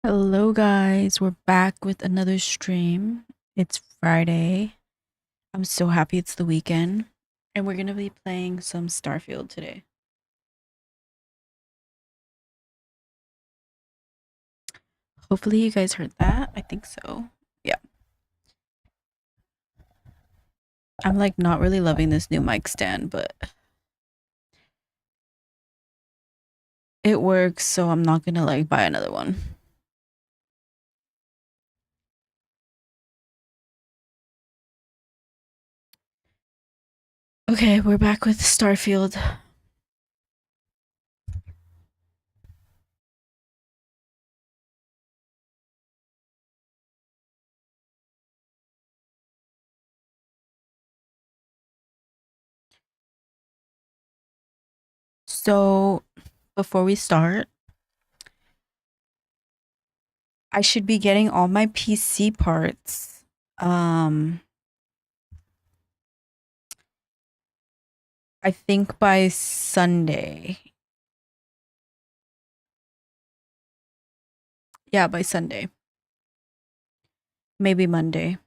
Hello, guys. We're back with another stream. It's Friday. I'm so happy it's the weekend. And we're going to be playing some Starfield today. Hopefully, you guys heard that. I think so. Yeah. I'm like not really loving this new mic stand, but it works. So I'm not going to like buy another one. Okay, we're back with Starfield. So before we start, I should be getting all my PC parts. I think by Sunday. Yeah, by Sunday. Maybe Monday.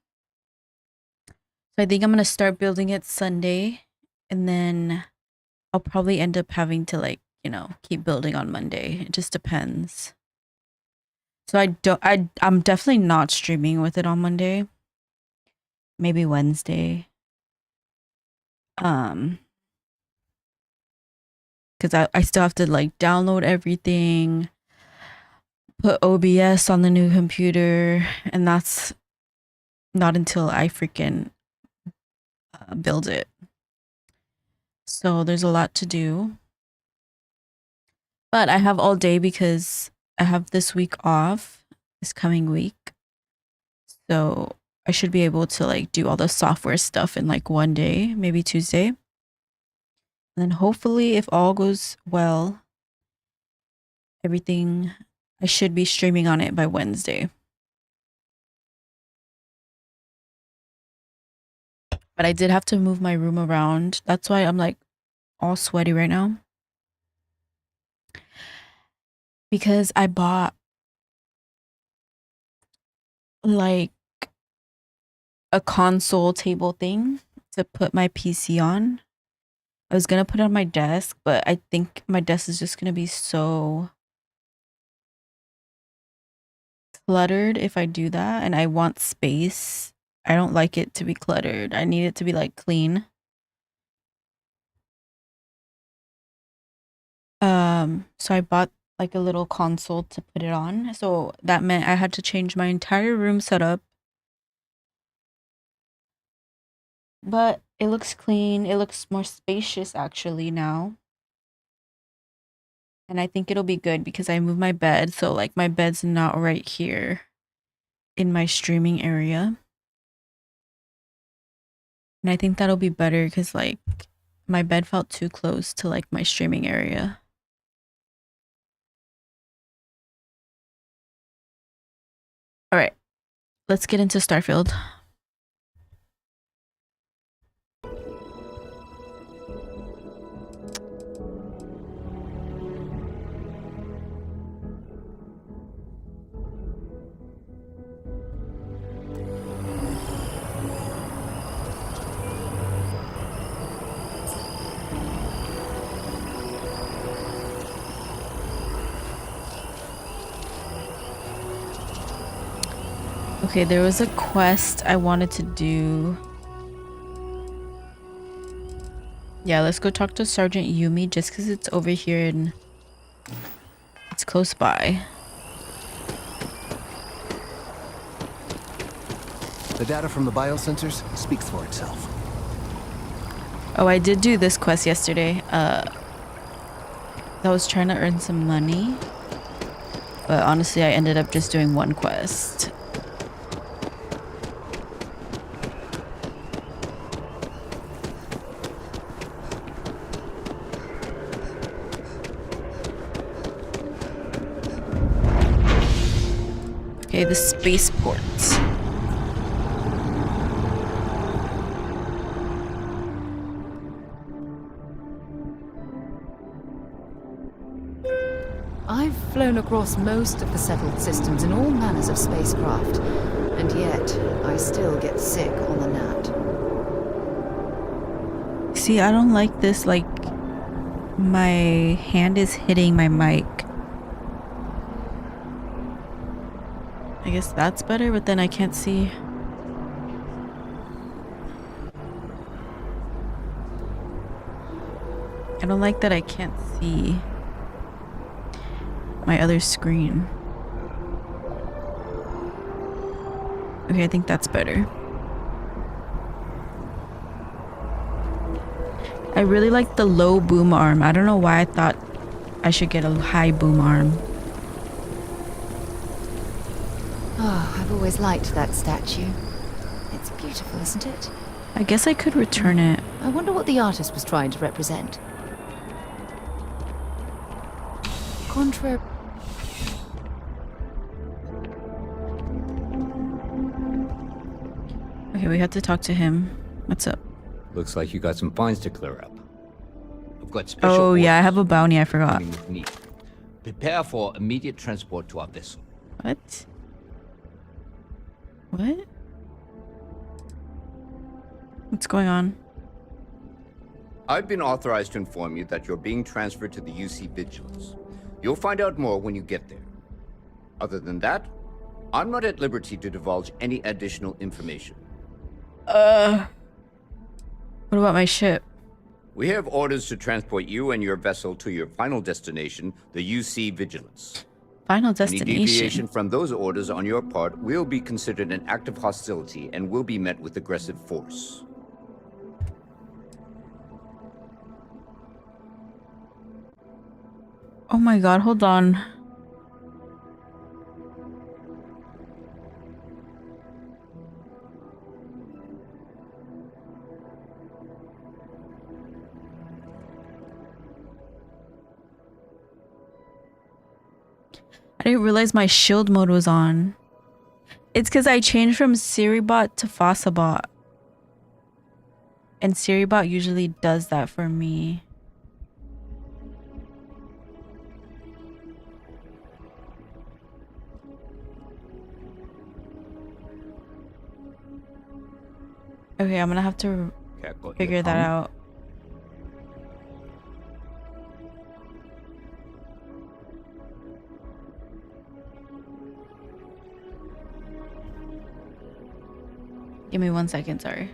So I think I'm gonna start building it Sunday, and then I'll probably end up having to keep building on Monday. It just depends. So I'm definitely not streaming with it on Monday. Maybe Wednesday. Um, because I still have to like download everything, put OBS on the new computer, and that's not until I freaking build it. So there's a lot to do. But I have all day because I have this week off, this coming week. So I should be able to like do all the software stuff in like one day, maybe Tuesday. And then hopefully, if all goes well, everything, I should be streaming on it by Wednesday. But I did have to move my room around. That's why I'm like all sweaty right now. Because I bought like a console table thing to put my PC on. I was gonna put it on my desk, but I think my desk is just gonna be so cluttered if I do that, and I want space. I don't like it to be cluttered. I need it to be like clean. So I bought like a little console to put it on. So that meant I had to change my entire room setup. But it looks clean. It looks more spacious actually now. And I think it'll be good because I moved my bed. So like my bed's not right here in my streaming area. And I think that'll be better because like my bed felt too close to like my streaming area. All right, let's get into Starfield. Okay, there was a quest I wanted to do. Yeah, let's go talk to Sergeant Yumi just because it's over here and it's close by. The data from the biosensors speaks for itself. Oh, I did do this quest yesterday. I was trying to earn some money, but honestly, I ended up just doing one quest. Okay, the spaceport. I've flown across most of the settled systems in all manners of spacecraft, and yet I still get sick on the gnat. See, I don't like this, like, my hand is hitting my mic. I guess that's better, but then I can't see. I don't like that I can't see my other screen. Okay, I think that's better. I really like the low boom arm. I don't know why I thought I should get a high boom arm. Oh, I've always liked that statue. It's beautiful, isn't it? I guess I could return it. I wonder what the artist was trying to represent. Contrary. Okay, we have to talk to him. What's up? Looks like you got some fines to clear up. I've got special Oh yeah, I orders have a bounty, I forgot. coming with me. Prepare for immediate transport to our vessel. What? What? What's going on? I've been authorized to inform you that you're being transferred to the UC Vigilance. You'll find out more when you get there. Other than that, I'm not at liberty to divulge any additional information. What about my ship? We have orders to transport you and your vessel to your final destination, the UC Vigilance. Final Any destination. deviation from those orders on your part will be considered an act of hostility and will be met with aggressive force. Oh my god, hold on. I didn't realize my shield mode was on. It's because I changed from Siribot to Fossabot. And Siribot usually does that for me. Okay, I'm gonna have to figure that out. Give me 1 second, sorry.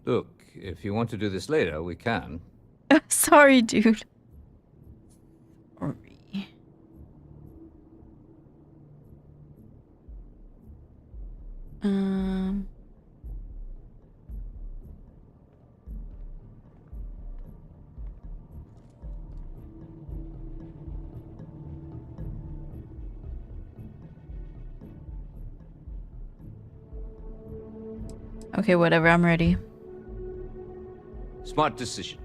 Look, if you want to do this later, we can. Sorry, dude. Sorry. Um. Okay, whatever, I'm ready. Smart decision.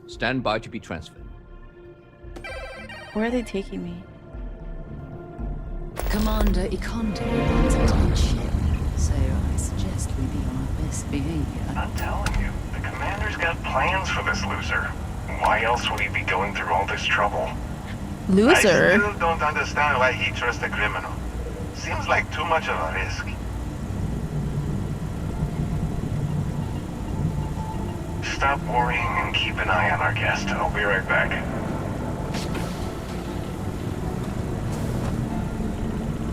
Stand by to be transferred. Where are they taking me? Commander Ikondo wants a on ship, so I suggest we be on our best behavior. I'm telling you, the commander's got plans for this loser. Why else would he be going through all this trouble? I Loser? still don't understand why he trusts a criminal. Seems like too much of a risk. Stop worrying and keep an eye on our guest. I'll be right back.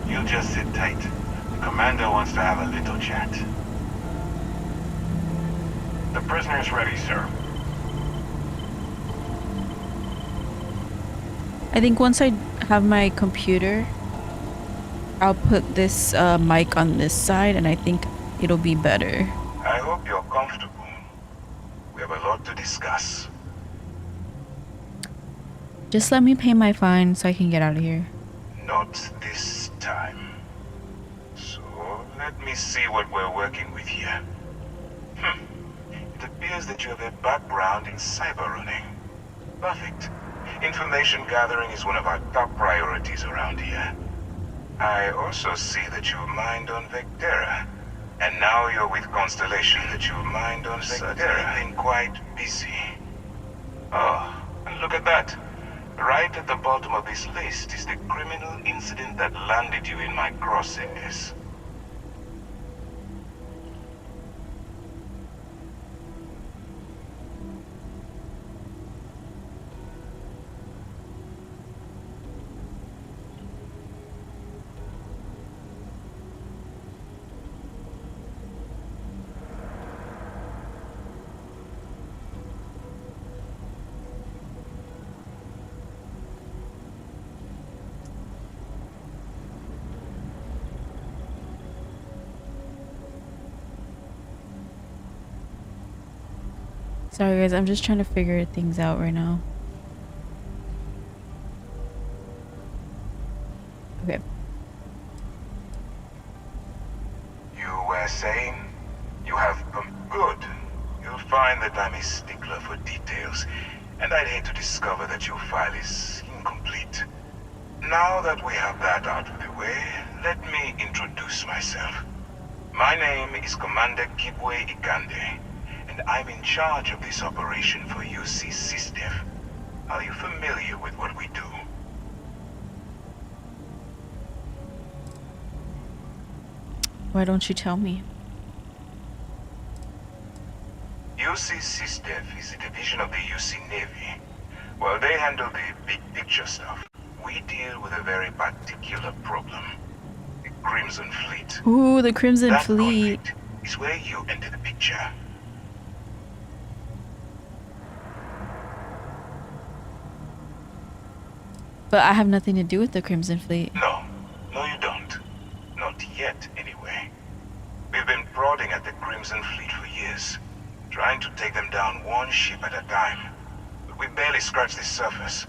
You just sit tight. The commander wants to have a little chat. The prisoner's ready, sir. I think once I have my computer, I'll put this mic on this side and I think it'll be better. I hope you're comfortable. We have a lot to discuss. Just let me pay my fine so I can get out of here. Not this time. So, let me see what we're working with here. It appears that you have a background in cyber running. Perfect. Information gathering is one of our top priorities around here. I also see that you mined on Vectera. And now you're with Constellation that you mined on Vectera. Been quite busy. Oh, and look at that. Right at the bottom of this list is the criminal incident that landed you in my crosshairs. Sorry guys, I'm just trying to figure things out right now. Okay. You were saying? You have good. You'll find that I'm a stickler for details, and I'd hate to discover that your file is incomplete. Now that we have that out of the way, let me introduce myself. My name is Commander Kibwe Ikande, and I'm in charge of this operation for UC SysDev. Are you familiar with what we do? Why don't you tell me? UC SysDev is a division of the UC Navy. While they handle the big picture stuff, we deal with a very particular problem. The Crimson Fleet. Ooh, the Crimson That Fleet. conflict is where you enter the picture. But I have nothing to do with the Crimson Fleet. No, you don't. Not yet, anyway. We've been prodding at the Crimson Fleet for years, trying to take them down one ship at a time. But we barely scratched the surface.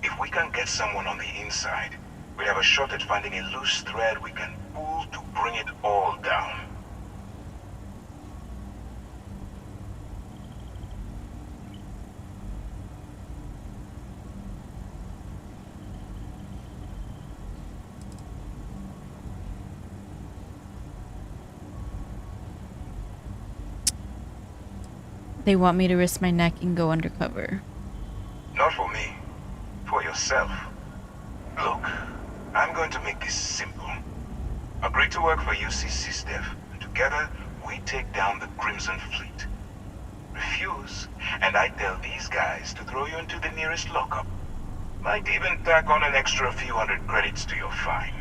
If we can get someone on the inside, we have a shot at finding a loose thread we can pull to bring it all down. They want me to risk my neck and go undercover. Not for me. For yourself. Look, I'm going to make this simple. Agree to work for UC SysDev, and together we take down the Crimson Fleet. Refuse, and I tell these guys to throw you into the nearest lockup. Might even tack on an extra few hundred credits to your fine.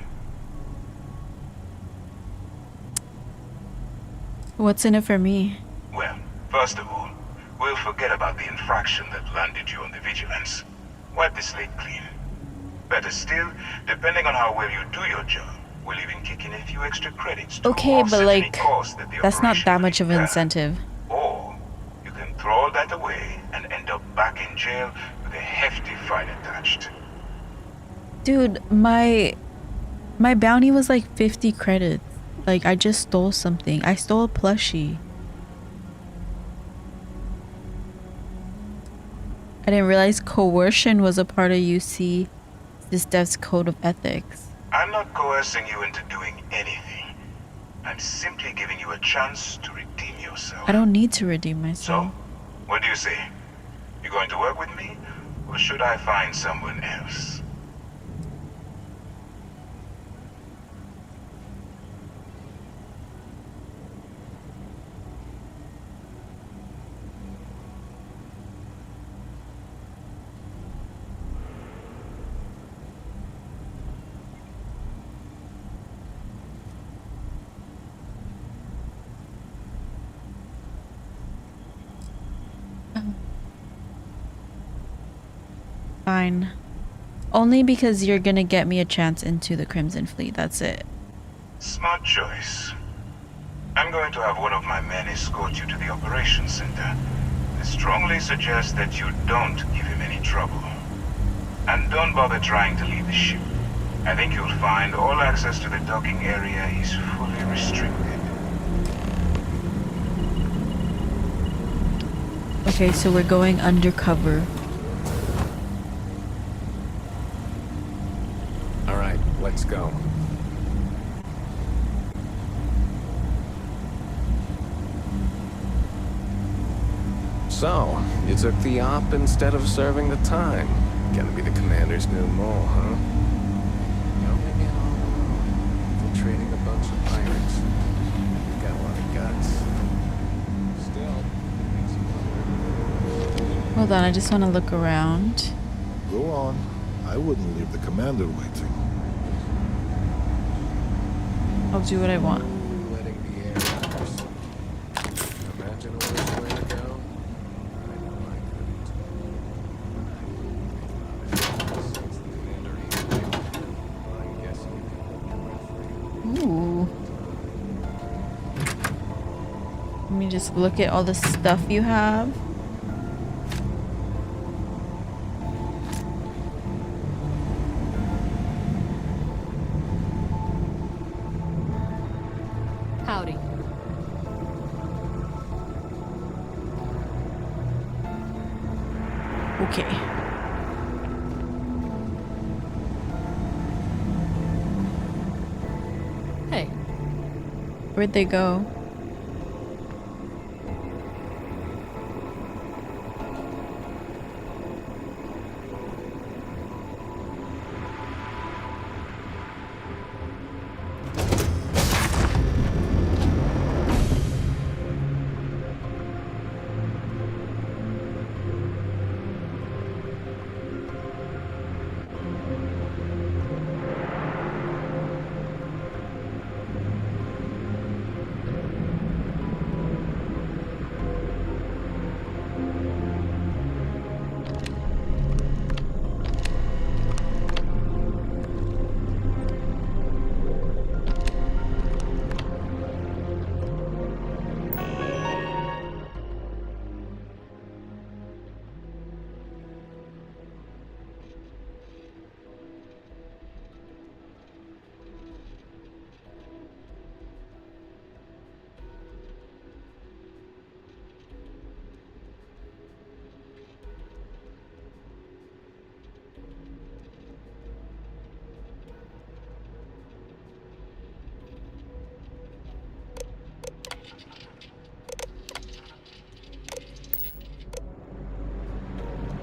What's in it for me? Well, first of all, we'll forget about the infraction that landed you on the Vigilance. Wipe the slate clean. Better still, depending on how well you do your job, we'll even kick in a few extra credits to Okay, but offset any like, cost that the that's not operation that will much of an incur. incentive. Or you can throw all that away and end up back in jail with a hefty fine attached. Dude, my bounty was like 50 credits. Like, I just stole something. I stole a plushie. I didn't realize coercion was a part of UC SysDev's code of ethics. I'm not coercing you into doing anything. I'm simply giving you a chance to redeem yourself. I don't need to redeem So, myself. what do you say? You going to work with me, or should I find someone else? Fine. Only because you're gonna get me a chance into the Crimson Fleet, that's it. Smart choice. I'm going to have one of my men escort you to the operations center. I strongly suggest that you don't give him any trouble. And don't bother trying to leave the ship. I think you'll find all access to the docking area is fully restricted. Okay, so we're going undercover. All right, let's go. So, you took the op instead of serving the time. Gonna be the commander's new mole, huh? Going in all alone, infiltrating a bunch of pirates. You've got a lot of guts. Still, makes you wonder. Hold on, I just want to look around. Go on. I wouldn't leave the commander waiting. I'll do what I want. Letting the air loose. Imagine a worse way to go. I know I couldn't. Since the commander emailed, I'm guessing you can hold your breath for you. Ooh. Let me just look at all the stuff you have. Howdy. Okay. Hey. Where'd they go?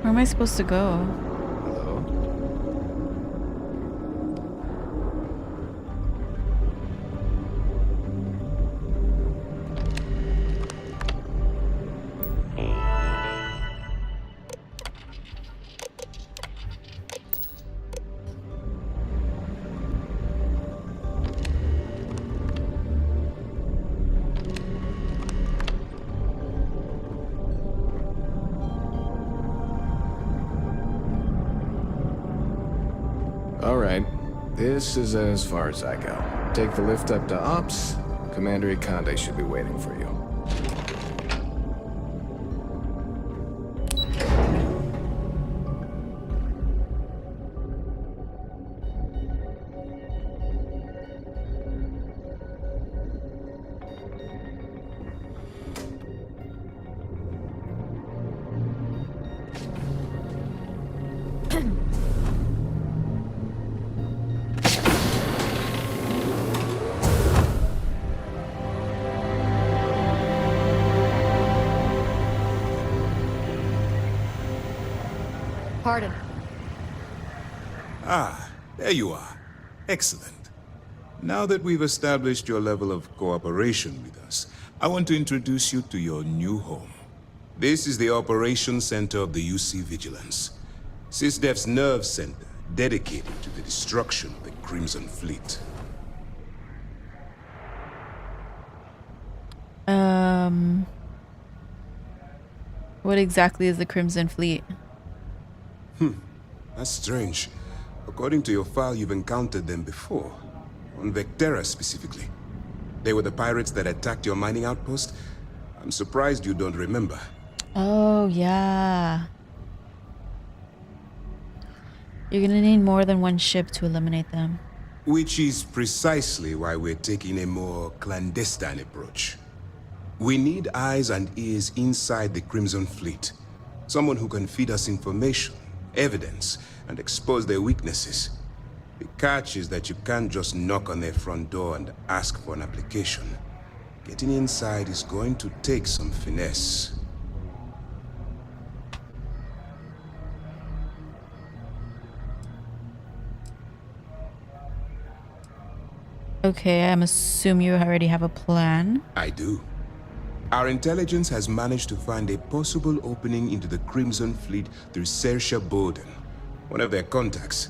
Where am I supposed to go? Hello? All right. This is as far as I go. Take the lift up to Ops. Commander Ikande should be waiting for you. Pardon. Ah, there you are. Excellent. Now that we've established your level of cooperation with us, I want to introduce you to your new home. This is the Operations Center of the UC Vigilance. SysDef's nerve center, dedicated to the destruction of the Crimson Fleet. What exactly is the Crimson Fleet? That's strange. According to your file, you've encountered them before. On Vectera specifically. They were the pirates that attacked your mining outpost. I'm surprised you don't remember. Oh, yeah. You're gonna need more than one ship to eliminate them. Which is precisely why we're taking a more clandestine approach. We need eyes and ears inside the Crimson Fleet. Someone who can feed us information, evidence, and expose their weaknesses. The catch is that you can't just knock on their front door and ask for an application. Getting inside is going to take some finesse. Okay, I'm assuming you already have a plan. I do. Our intelligence has managed to find a possible opening into the Crimson Fleet through Saoirse Bowden, one of their contacts.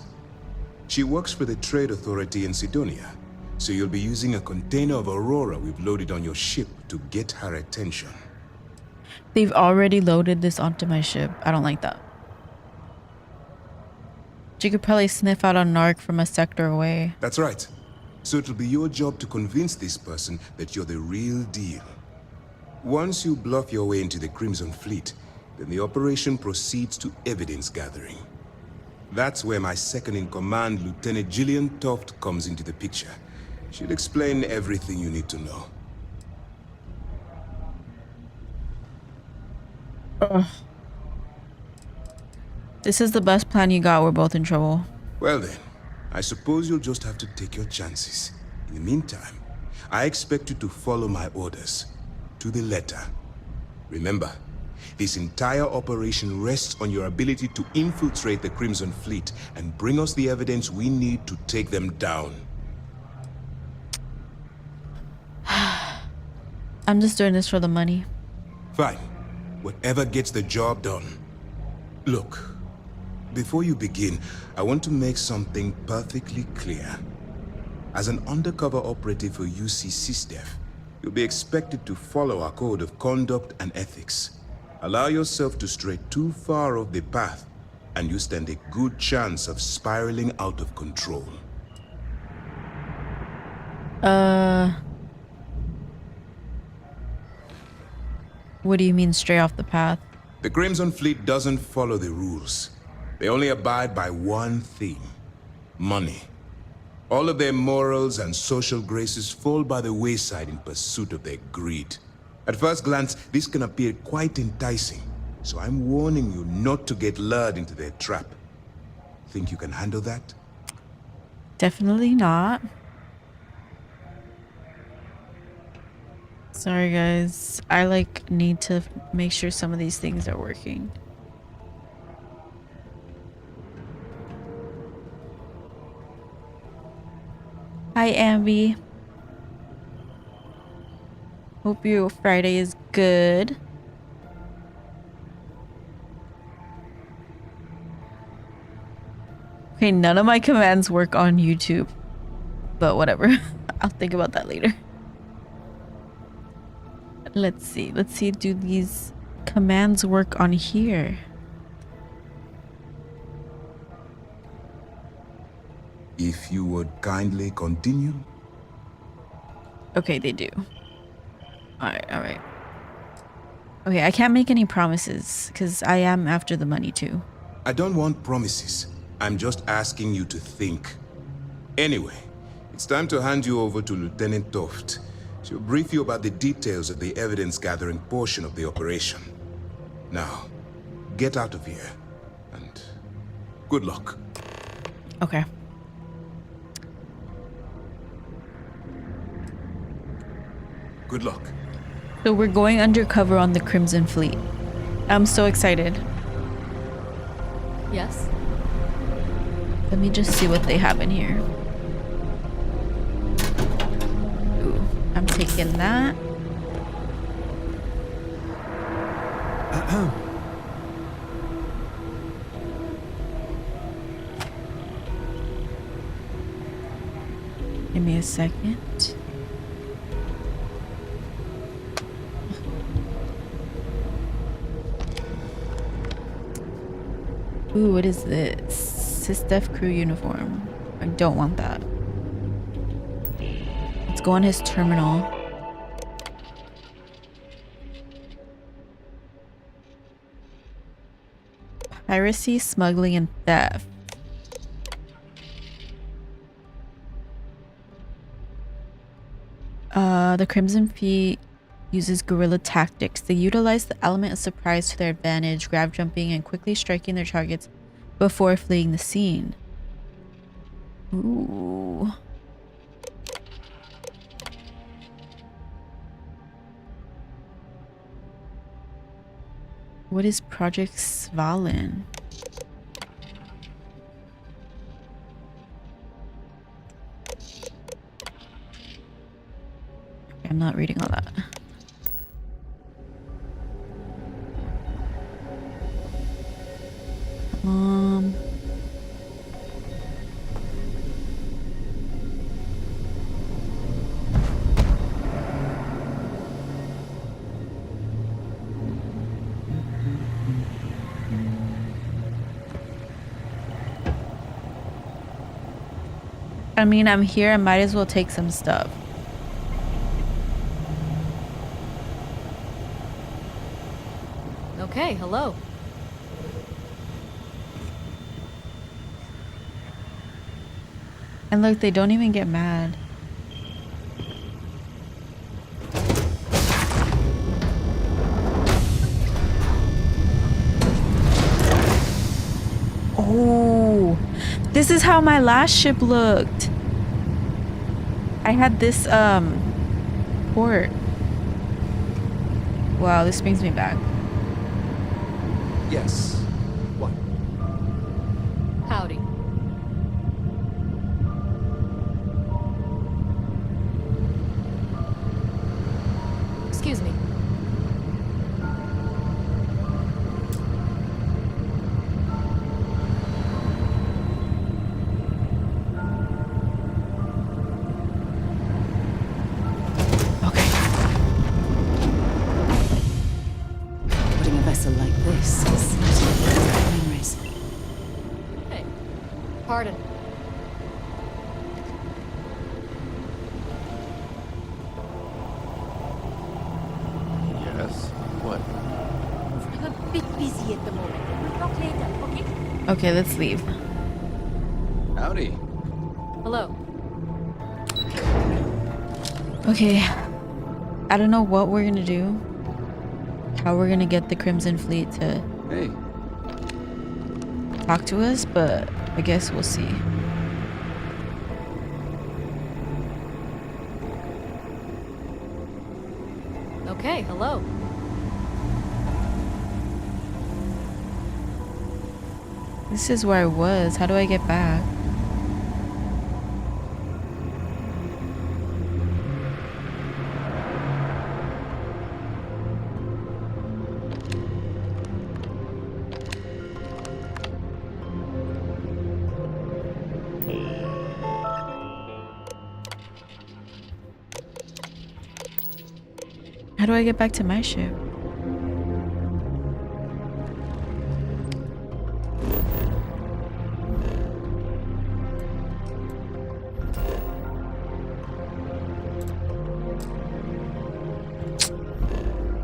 She works for the Trade Authority in Sidonia, so you'll be using a container of Aurora we've loaded on your ship to get her attention. They've already loaded this onto my ship. I don't like that. She could probably sniff out a narc from a sector away. That's right. So it'll be your job to convince this person that you're the real deal. Once you bluff your way into the Crimson Fleet, then the operation proceeds to evidence gathering. That's where my second-in-command, Lieutenant Gillian Toft, comes into the picture. She'll explain everything you need to know. Ugh. This is the best plan you got. We're both in trouble. Well then, I suppose you'll just have to take your chances. In the meantime, I expect you to follow my orders. To the letter. Remember, this entire operation rests on your ability to infiltrate the Crimson Fleet and bring us the evidence we need to take them down. I'm just doing this for the money. Fine. Whatever gets the job done. Look, before you begin, I want to make something perfectly clear. As an undercover operative for UC SysDef, you'll be expected to follow our code of conduct and ethics. Allow yourself to stray too far off the path, and you stand a good chance of spiraling out of control. What do you mean stray off the path? The Crimson Fleet doesn't follow the rules. They only abide by one thing: money. All of their morals and social graces fall by the wayside in pursuit of their greed. At first glance, this can appear quite enticing, so I'm warning you not to get lured into their trap. Think you can handle that? Definitely not. Sorry guys, I need to make sure some of these things are working. Hi Ambi. Hope your Friday is good. Okay, none of my commands work on YouTube, but whatever. I'll think about that later. Let's see, do these commands work on here? If you would kindly continue. Okay, they do. Alright. Okay, I can't make any promises, because I am after the money too. I don't want promises. I'm just asking you to think. Anyway, it's time to hand you over to Lieutenant Toft. She'll brief you about the details of the evidence-gathering portion of the operation. Now, get out of here, and good luck. Okay. Good luck. So we're going undercover on the Crimson Fleet. I'm so excited. Yes? Let me just see what they have in here. Ooh, I'm taking that. Give me a second. Ooh, what is this? SysDef crew uniform. I don't want that. Let's go on his terminal. Piracy, smuggling, and theft. The Crimson Fleet uses guerrilla tactics. They utilize the element of surprise to their advantage, grab jumping and quickly striking their targets before fleeing the scene. Ooh. What is Project Svalin? I'm not reading all that. I mean, I'm here. I might as well take some stuff. Okay, hello. And look, they don't even get mad. Oh, this is how my last ship looked. I had this port. Wow, this brings me back. Yes. What? Howdy. Excuse me. Okay. Putting a vessel like this is memories. Hey, pardon. Yes. What? I'm a bit busy at the moment. We'll talk later, okay? Okay, let's leave. Howdy. Hello. Okay. I don't know what we're gonna do. How we're gonna get the Crimson Fleet to Hey. talk to us, but I guess we'll see. Okay, hello. This is where I was. How do I get back? How do I get back to my ship?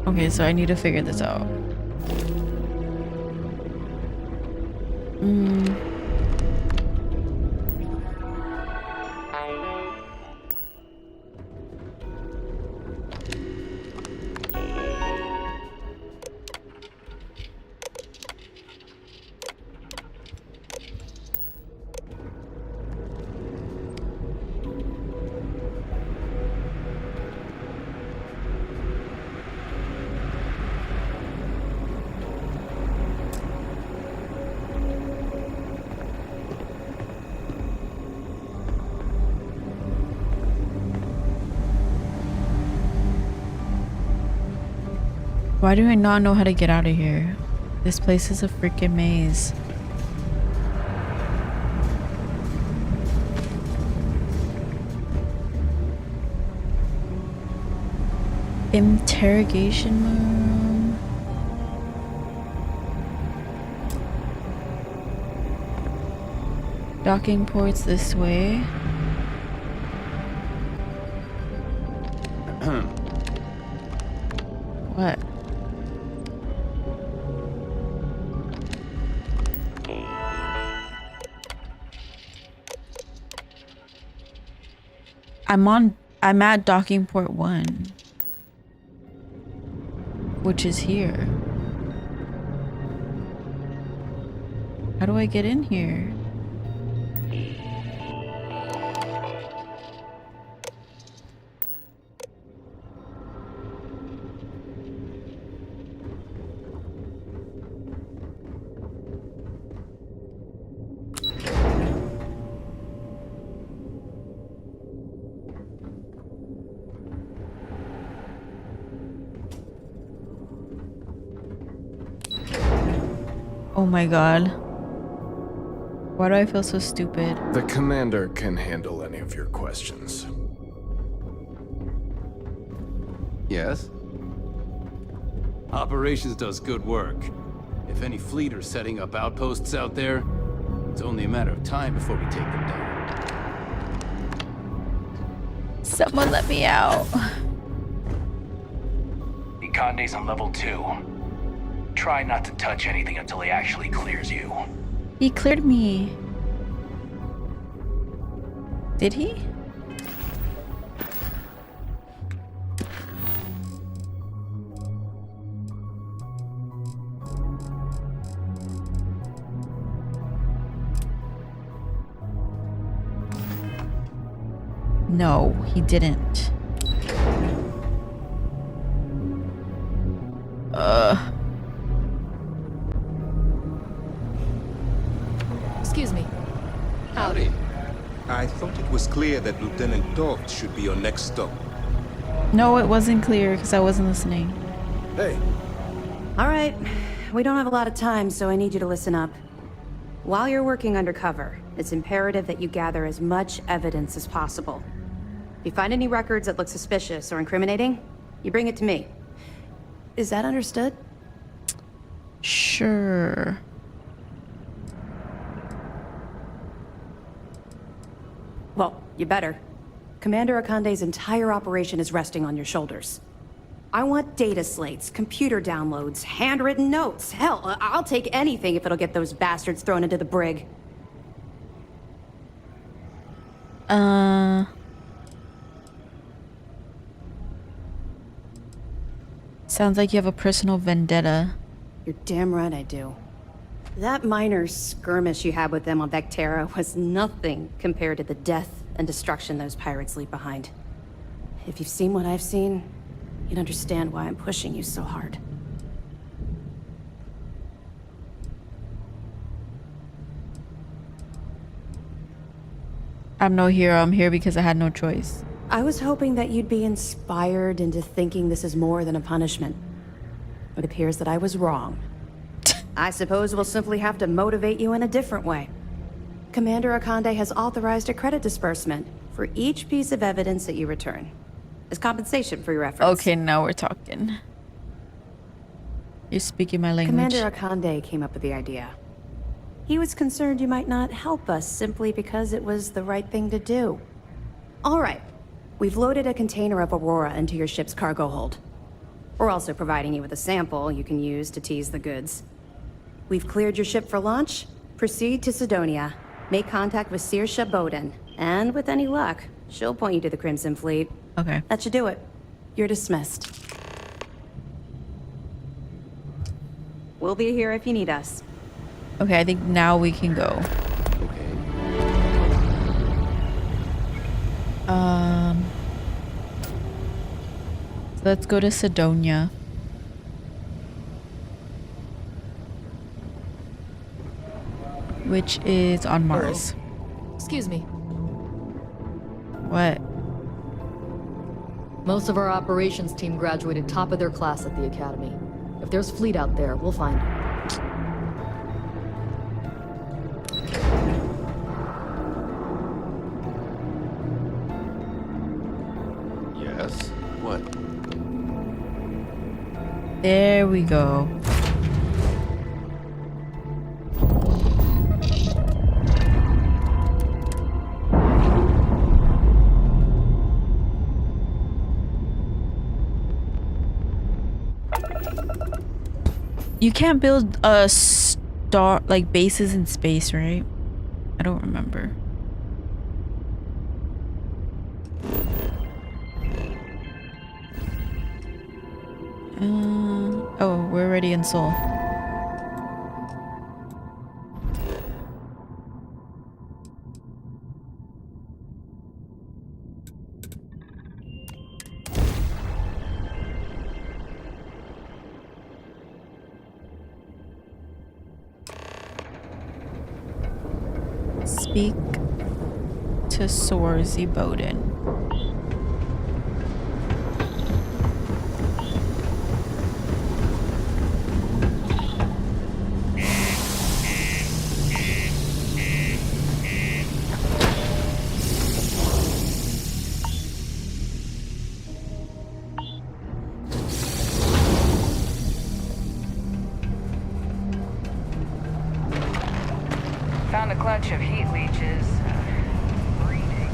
Okay, so I need to figure this out. Why do I not know how to get out of here? This place is a freaking maze. Interrogation room. Docking ports this way. What? I'm on I'm at docking port 1, which is here. How do I get in here? Oh my god. Why do I feel so stupid? The commander can handle any of your questions. Yes? Operations does good work. If any fleet are setting up outposts out there, it's only a matter of time before we take them down. Someone let me out. The Conde's on level 2. Try not to touch anything until he actually clears you. He cleared me. Did he? No, he didn't. Excuse me. Howdy. I thought it was clear that Lieutenant Toft should be your next stop. No, it wasn't clear because I wasn't listening. Hey, All right. We don't have a lot of time, so I need you to listen up. While you're working undercover, it's imperative that you gather as much evidence as possible. If you find any records that look suspicious or incriminating, you bring it to me. Is that understood? Sure. Well, you better. Commander Akande's entire operation is resting on your shoulders. I want data slates, computer downloads, handwritten notes. Hell, I'll take anything if it'll get those bastards thrown into the brig. Sounds like you have a personal vendetta. You're damn right I do. That minor skirmish you had with them on Vectera was nothing compared to the death and destruction those pirates leave behind. If you've seen what I've seen, you'd understand why I'm pushing you so hard. I'm no hero. I'm here because I had no choice. I was hoping that you'd be inspired into thinking this is more than a punishment. It appears that I was wrong. I suppose we'll simply have to motivate you in a different way. Commander Akande has authorized a credit disbursement for each piece of evidence that you return, as compensation for your efforts. Okay, now we're talking. You're speaking my language. Commander Akande came up with the idea. He was concerned you might not help us simply because it was the right thing to do. All right. We've loaded a container of Aurora into your ship's cargo hold. We're also providing you with a sample you can use to tease the goods. We've cleared your ship for launch. Proceed to Sidonia. Make contact with Saoirse Bowden. And with any luck, she'll point you to the Crimson Fleet. Okay. That should do it. You're dismissed. We'll be here if you need us. Okay, I think now we can go. So let's go to Sidonia. Which is on Mars. Excuse me. What? Most of our operations team graduated top of their class at the academy. If there's fleet out there, we'll find it. Yes? What? There we go. You can't build a star like bases in space, right? I don't remember. Oh, we're already in Seoul. Speak to Swarzy Bowden. Found a clutch of heat leeches. Breeding.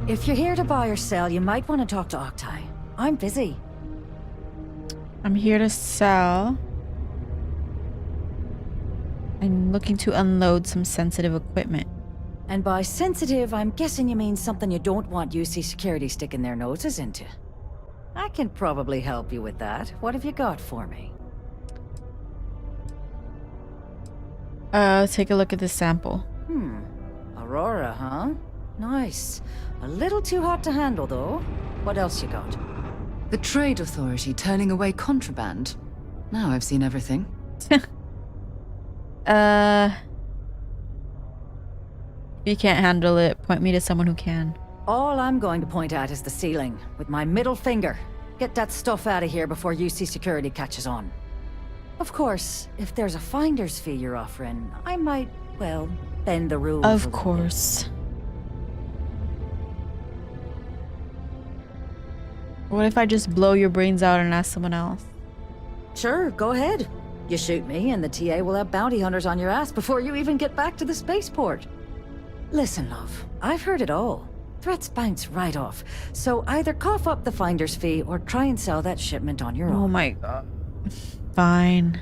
If you're here to buy or sell, you might want to talk to Octai. I'm busy. I'm here to sell. I'm looking to unload some sensitive equipment. And by sensitive, I'm guessing you mean something you don't want UC security sticking their noses into. I can probably help you with that. What have you got for me? Take a look at this sample. Aurora, huh? Nice. A little too hot to handle, though. What else you got? The Trade Authority turning away contraband. Now I've seen everything. If you can't handle it, point me to someone who can. All I'm going to point at is the ceiling, with my middle finger. Get that stuff out of here before UC security catches on. Of course, if there's a finder's fee you're offering, I might, well, bend the rules. Of course. What if I just blow your brains out and ask someone else? Sure, go ahead. You shoot me, and the TA will have bounty hunters on your ass before you even get back to the spaceport. Listen, love, I've heard it all. Threats bounce right off, so either cough up the finder's fee or try and sell that shipment on your own. Oh my god. Fine.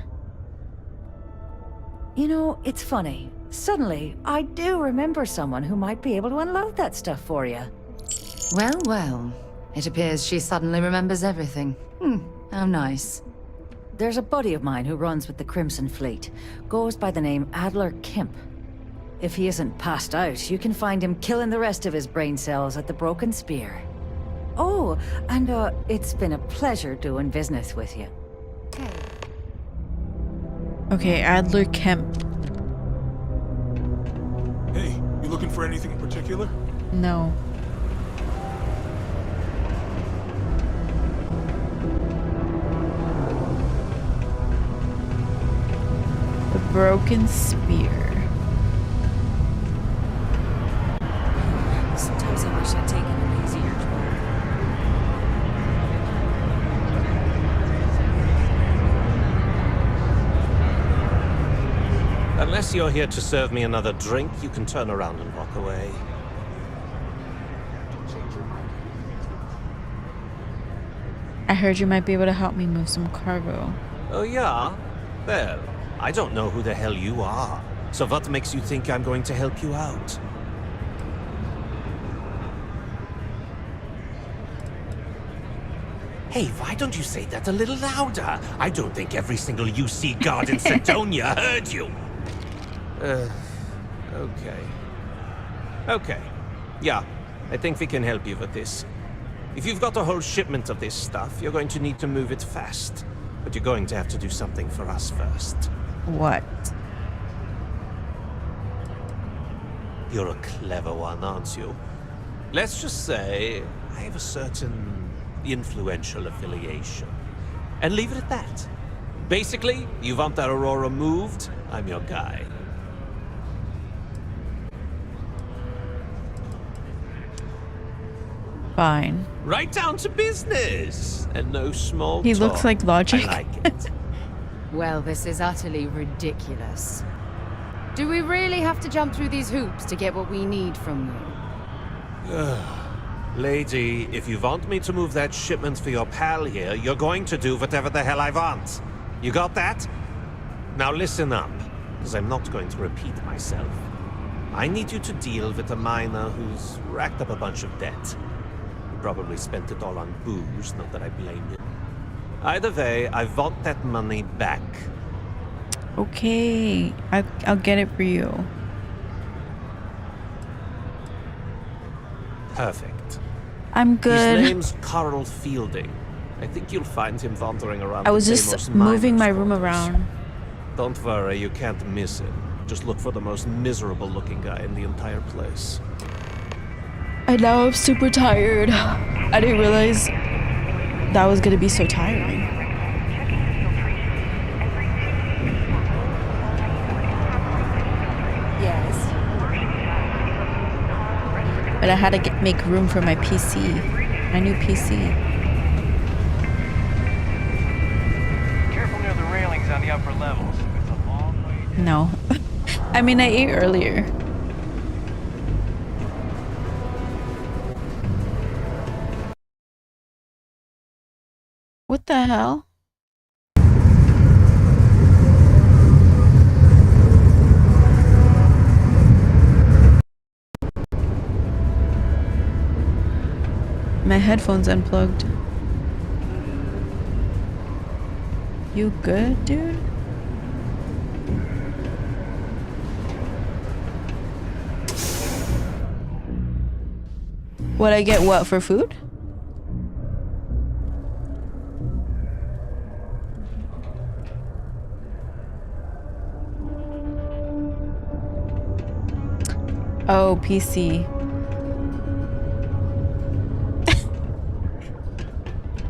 You know, it's funny. Suddenly, I do remember someone who might be able to unload that stuff for you. Well, well. It appears she suddenly remembers everything. How nice. There's a buddy of mine who runs with the Crimson Fleet. Goes by the name Adler Kemp. If he isn't passed out, you can find him killing the rest of his brain cells at the Broken Spear. Oh, and it's been a pleasure doing business with you. Okay, Adler Kemp. Hey, you looking for anything in particular? No. The Broken Spear. Sometimes I wish I'd taken it easier. Unless you're here to serve me another drink, you can turn around and walk away. I heard you might be able to help me move some cargo. Oh yeah? Well, I don't know who the hell you are. So what makes you think I'm going to help you out? Hey, why don't you say that a little louder? I don't think every single UC guard in Sidonia heard you. Okay. Okay. Yeah, I think we can help you with this. If you've got a whole shipment of this stuff, you're going to need to move it fast. But you're going to have to do something for us first. What? You're a clever one, aren't you? Let's just say I have a certain influential affiliation. And leave it at that. Basically, you want that Aurora moved, I'm your guy. Fine. Right down to business! And no small He talk. looks like logic. I like it. Well, this is utterly ridiculous. Do we really have to jump through these hoops to get what we need from you? Lady, if you want me to move that shipment for your pal here, you're going to do whatever the hell I want. You got that? Now listen up, because I'm not going to repeat myself. I need you to deal with a miner who's racked up a bunch of debt. He probably spent it all on booze, not that I blame him. Either way, I want that money back. Okay, I'll get it for you. Perfect. I'm good. His name's Carl Fielding. I think you'll find him wandering around. I was the just Deimos moving my miners' room quarters. around. Don't worry, you can't miss him. Just look for the most miserable looking guy in the entire place. And now I'm super tired. I didn't realize that was gonna be so tiring. Yes. But I had to make room for my PC. My new PC. Careful near the railings on the upper levels. It's a long way down. No. I mean, I ate earlier. What the hell? My headphones unplugged. You good, dude? Would I get what for food? Oh, PC.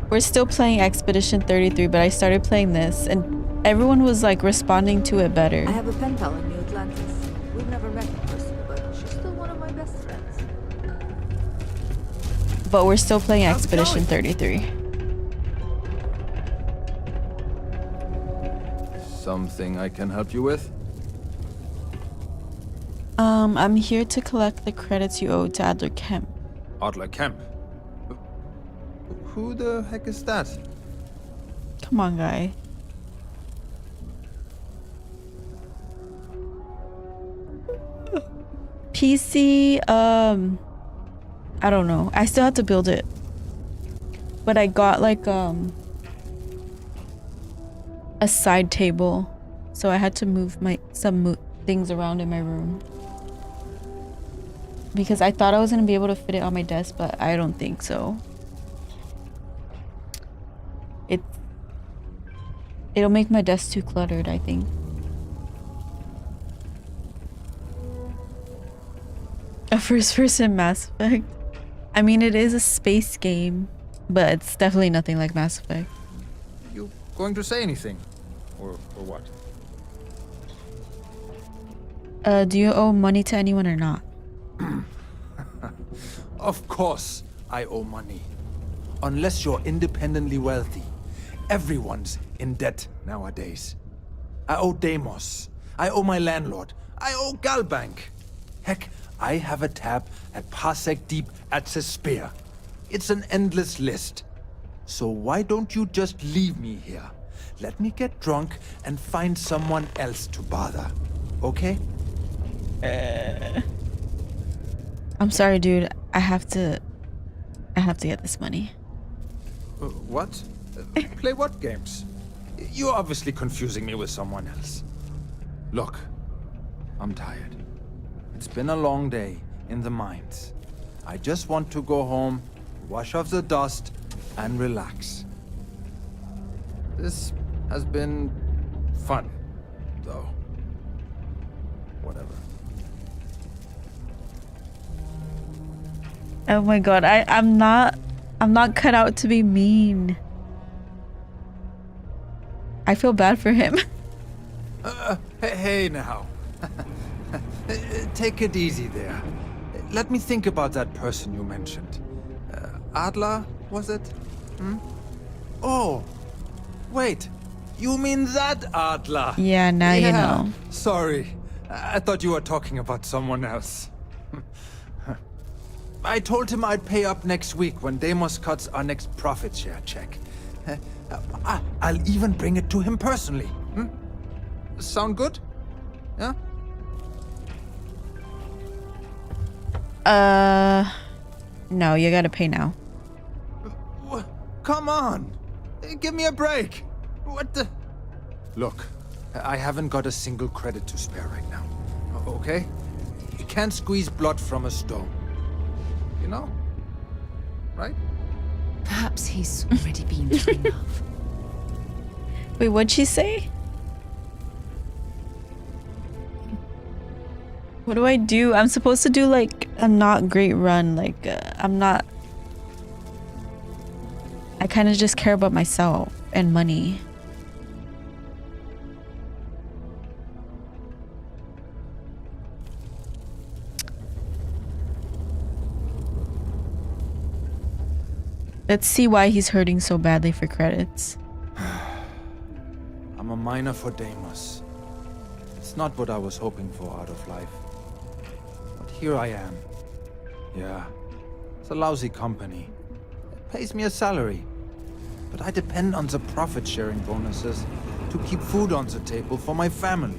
We're still playing Expedition 33, but I started playing this and everyone was like responding to it better. I have a pen pal in New Atlantis. We've never met in person, but she's still one of my best friends. But we're still playing Expedition 33. Something I can help you with? I'm here to collect the credits you owe to Adler Kemp. Adler Kemp? Who the heck is that? Come on, guy. PC, I don't know. I still have to build it. But I got like, a side table. So I had to move some things around in my room. Because I thought I was going to be able to fit it on my desk, but I don't think so. It'll make my desk too cluttered, I think. A first-person Mass Effect. I mean, it is a space game, but it's definitely nothing like Mass Effect. You going to say anything? Or what? Do you owe money to anyone or not? Of course I owe money. Unless you're independently wealthy. Everyone's in debt nowadays. I owe Deimos. I owe my landlord. I owe Galbank. Heck, I have a tab at Parsec Deep at Cespear. It's an endless list. So why don't you just leave me here? Let me get drunk and find someone else to bother. Okay? I'm sorry, dude. I have to get this money. What? Play what games? You're obviously confusing me with someone else. Look, I'm tired. It's been a long day in the mines. I just want to go home, wash off the dust, and relax. This has been fun, though. Whatever. Oh my god, I'm not cut out to be mean. I feel bad for him. Hey now. Take it easy there. Let me think about that person you mentioned. Adler, was it? Hmm? Oh, wait. You mean that Adler? Yeah, now you know. Sorry. I thought you were talking about someone else. I told him I'd pay up next week when Deimos cuts our next profit share check. I'll even bring it to him personally. Sound good? Yeah? No, you gotta pay now. Come on! Give me a break! What the... Look, I haven't got a single credit to spare right now. Okay? You can't squeeze blood from a stone. You know? Right? Perhaps he's already been through enough. Wait, what'd she say? What do I do? I'm supposed to do like a not great run. Like, I'm not... I kind of just care about myself and money. Let's see why he's hurting so badly for credits. I'm a miner for Deimos. It's not what I was hoping for out of life. But here I am. Yeah, it's a lousy company. It pays me a salary. But I depend on the profit-sharing bonuses to keep food on the table for my family.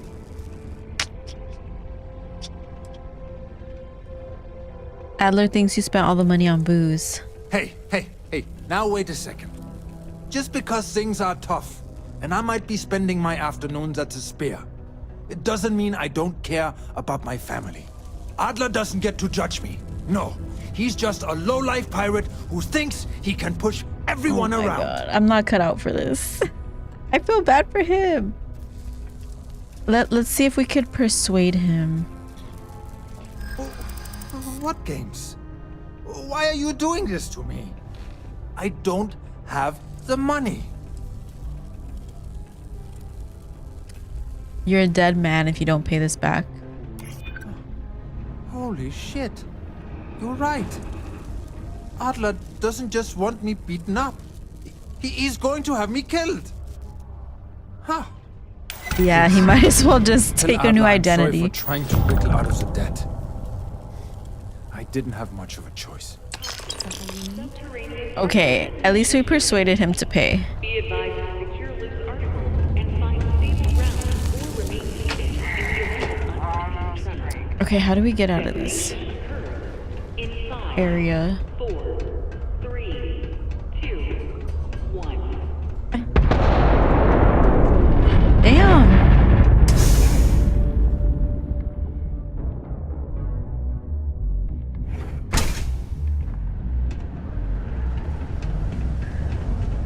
Adler thinks you spent all the money on booze. Hey, now wait a second. Just because things are tough, and I might be spending my afternoons at the spear, it doesn't mean I don't care about my family. Adler doesn't get to judge me. No, he's just a low-life pirate who thinks he can push everyone around. Oh my god, I'm not cut out for this. I feel bad for him. Let's see if we could persuade him. What games? Why are you doing this to me? I don't have the money. You're a dead man if you don't pay this back. Holy shit. You're right. Adler doesn't just want me beaten up. He's going to have me killed. Huh. Yeah, he might as well just take a new identity. I'm sorry for trying to wriggle out of the debt. I didn't have much of a choice. Okay, at least we persuaded him to pay. Be advised to secure loose articles and find stable ground or remain seated in the event of unforeseen sunrise. Okay, how do we get out of this area? 4, 3, 2, 1. Damn.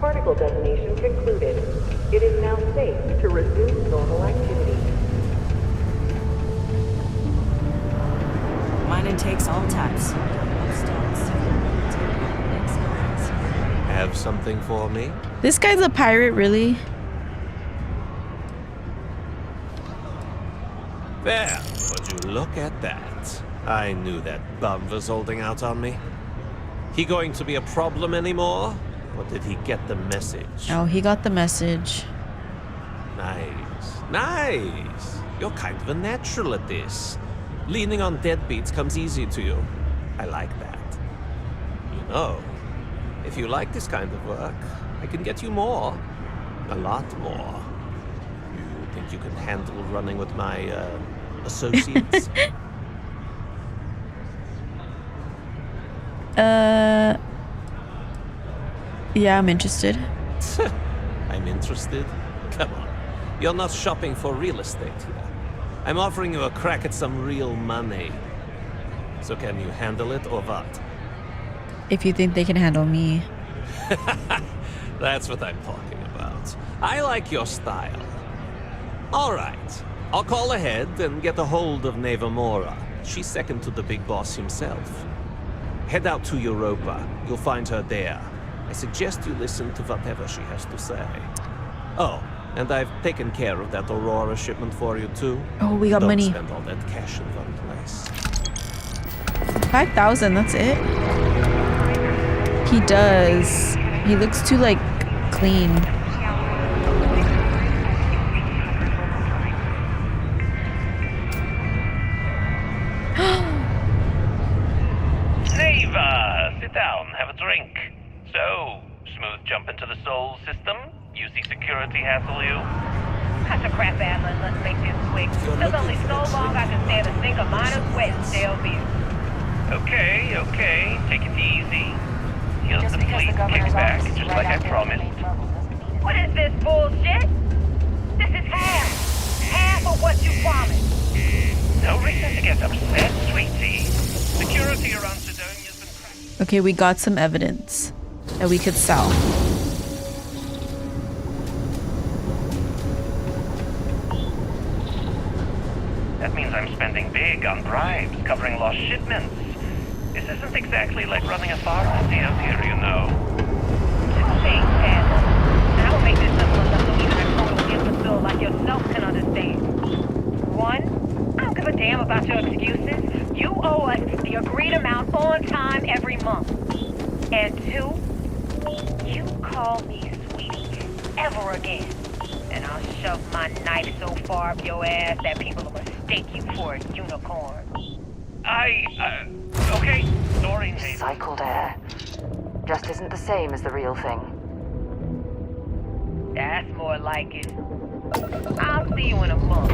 Particle detonation concluded. It is now safe to resume normal activity. Mining takes all types. Have something for me? This guy's a pirate, really? There, would you look at that? I knew that bum was holding out on me. He going to be a problem anymore? Or did he get the message? Oh, he got the message. Nice. Nice. You're kind of a natural at this. Leaning on deadbeats comes easy to you. I like that. You know, if you like this kind of work, I can get you more. A lot more. You think you can handle running with my, associates? Yeah, I'm interested. I'm interested? Come on. You're not shopping for real estate here. I'm offering you a crack at some real money. So can you handle it or what? If you think they can handle me. That's what I'm talking about. I like your style. All right. I'll call ahead and get a hold of Nevamora. She's second to the big boss himself. Head out to Europa. You'll find her there. I suggest you listen to whatever she has to say. Oh, and I've taken care of that Aurora shipment for you too. Oh, we got money. Don't spend all that cash in one place. 5,000, that's it? He does. He looks too, like, clean. Neva, sit down, have a drink. So, smooth jump into the Sol system? UC security hassle you? Cut your crap, Adler, and let's make this quick. There's only so long I can stand a sink of minor sweat in Starfield. Okay. Take it easy. Here's the fleet kickback, just like I promised. What is this bullshit? This is half of what you promised. No reason to get upset, sweetie. Security around Sidonia's been cracked. Okay, we got some evidence that we could sell. That means I'm spending big on bribes, covering lost shipments. This isn't exactly like running a pharmacy out here, you know. Two things, Adler. And I will make this simple enough so even a total imbecile like yourself can understand. One, I don't give a damn about your excuses. You owe us the agreed amount on time every month. And two, you call me sweetie ever again. And I'll shove my knife so far up your ass that people will mistake you for a unicorn. Okay, sorry, Nathan. Cycled air. Just isn't the same as the real thing. That's more like it. I'll see you in a month.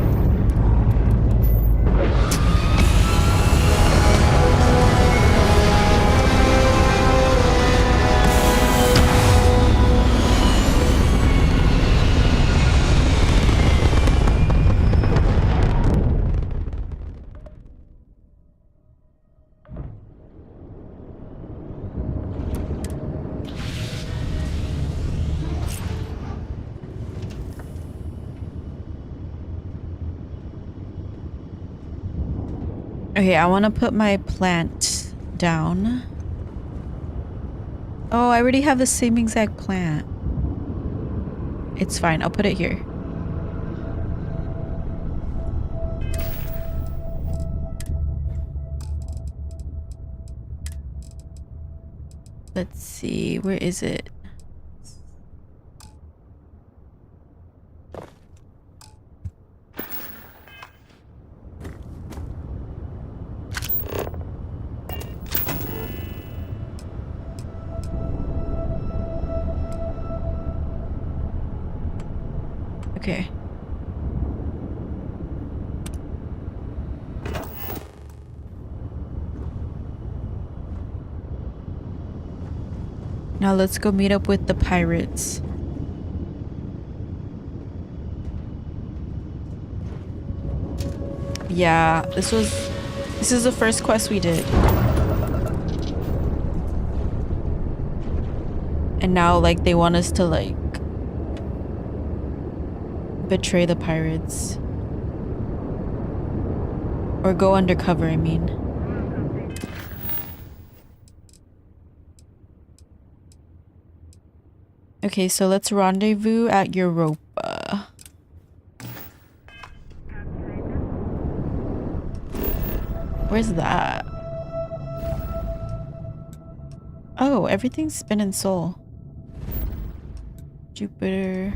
Okay, I want to put my plant down. Oh, I already have the same exact plant. It's fine. I'll put it here. Let's see. Where is it? Okay. Now let's go meet up with the pirates. Yeah, this is the first quest we did. And now like they want us to like betray the pirates. Or go undercover, I mean. Okay, so let's rendezvous at Europa. Where's that? Oh, everything's been in Seoul. Jupiter.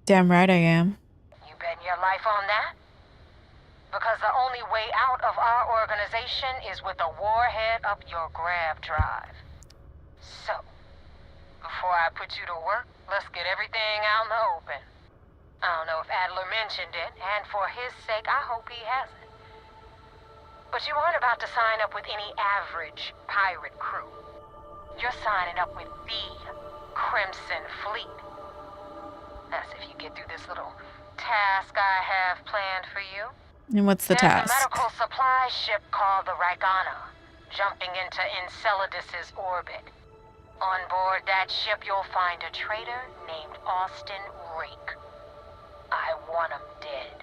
Damn right I am. You betting your life on that? Because the only way out of our organization is with a warhead up your grav drive. So, before I put you to work, let's get everything out in the open. I don't know if Adler mentioned it, and for his sake, I hope he hasn't. But you aren't about to sign up with any average pirate crew. You're signing up with the Crimson Fleet. That's if you get through this little task I have planned for you. And what's the task? There's a medical supply ship called the Ragana, jumping into Enceladus's orbit. On board that ship, you'll find a traitor named Austin Rake. I want him dead.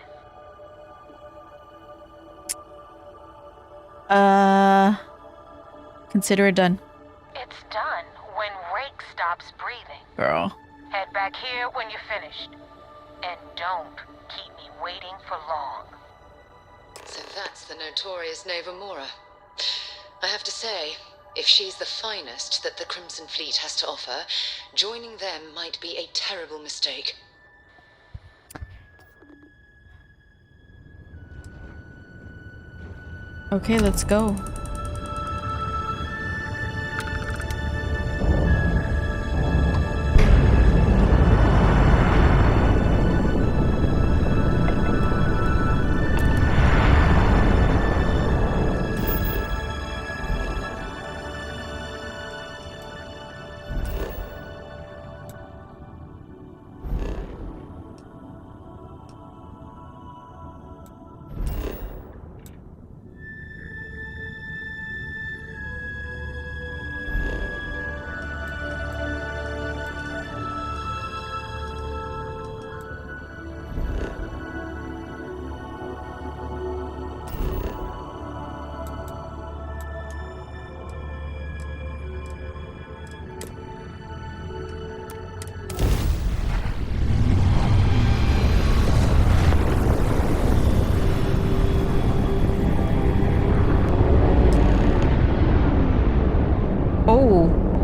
Consider it done. It's done when Rake stops breathing. Girl. Head back here when you're finished. And don't keep me waiting for long. So that's the notorious Nova Mora. I have to say, if she's the finest that the Crimson Fleet has to offer, joining them might be a terrible mistake. Okay, let's go.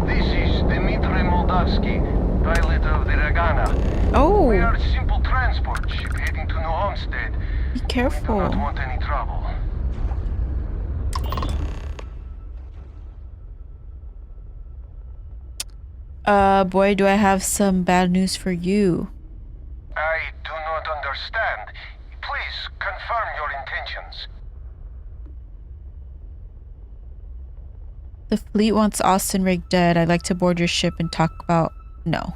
This is Dmitry Moldavsky, pilot of the Ragana. Oh. We are a simple transport ship heading to New Homestead. Be careful. We do not want any trouble. Boy, do I have some bad news for you. I do not understand. Please confirm your intentions. The fleet wants Austin Rake dead. I'd like to board your ship and talk about... No.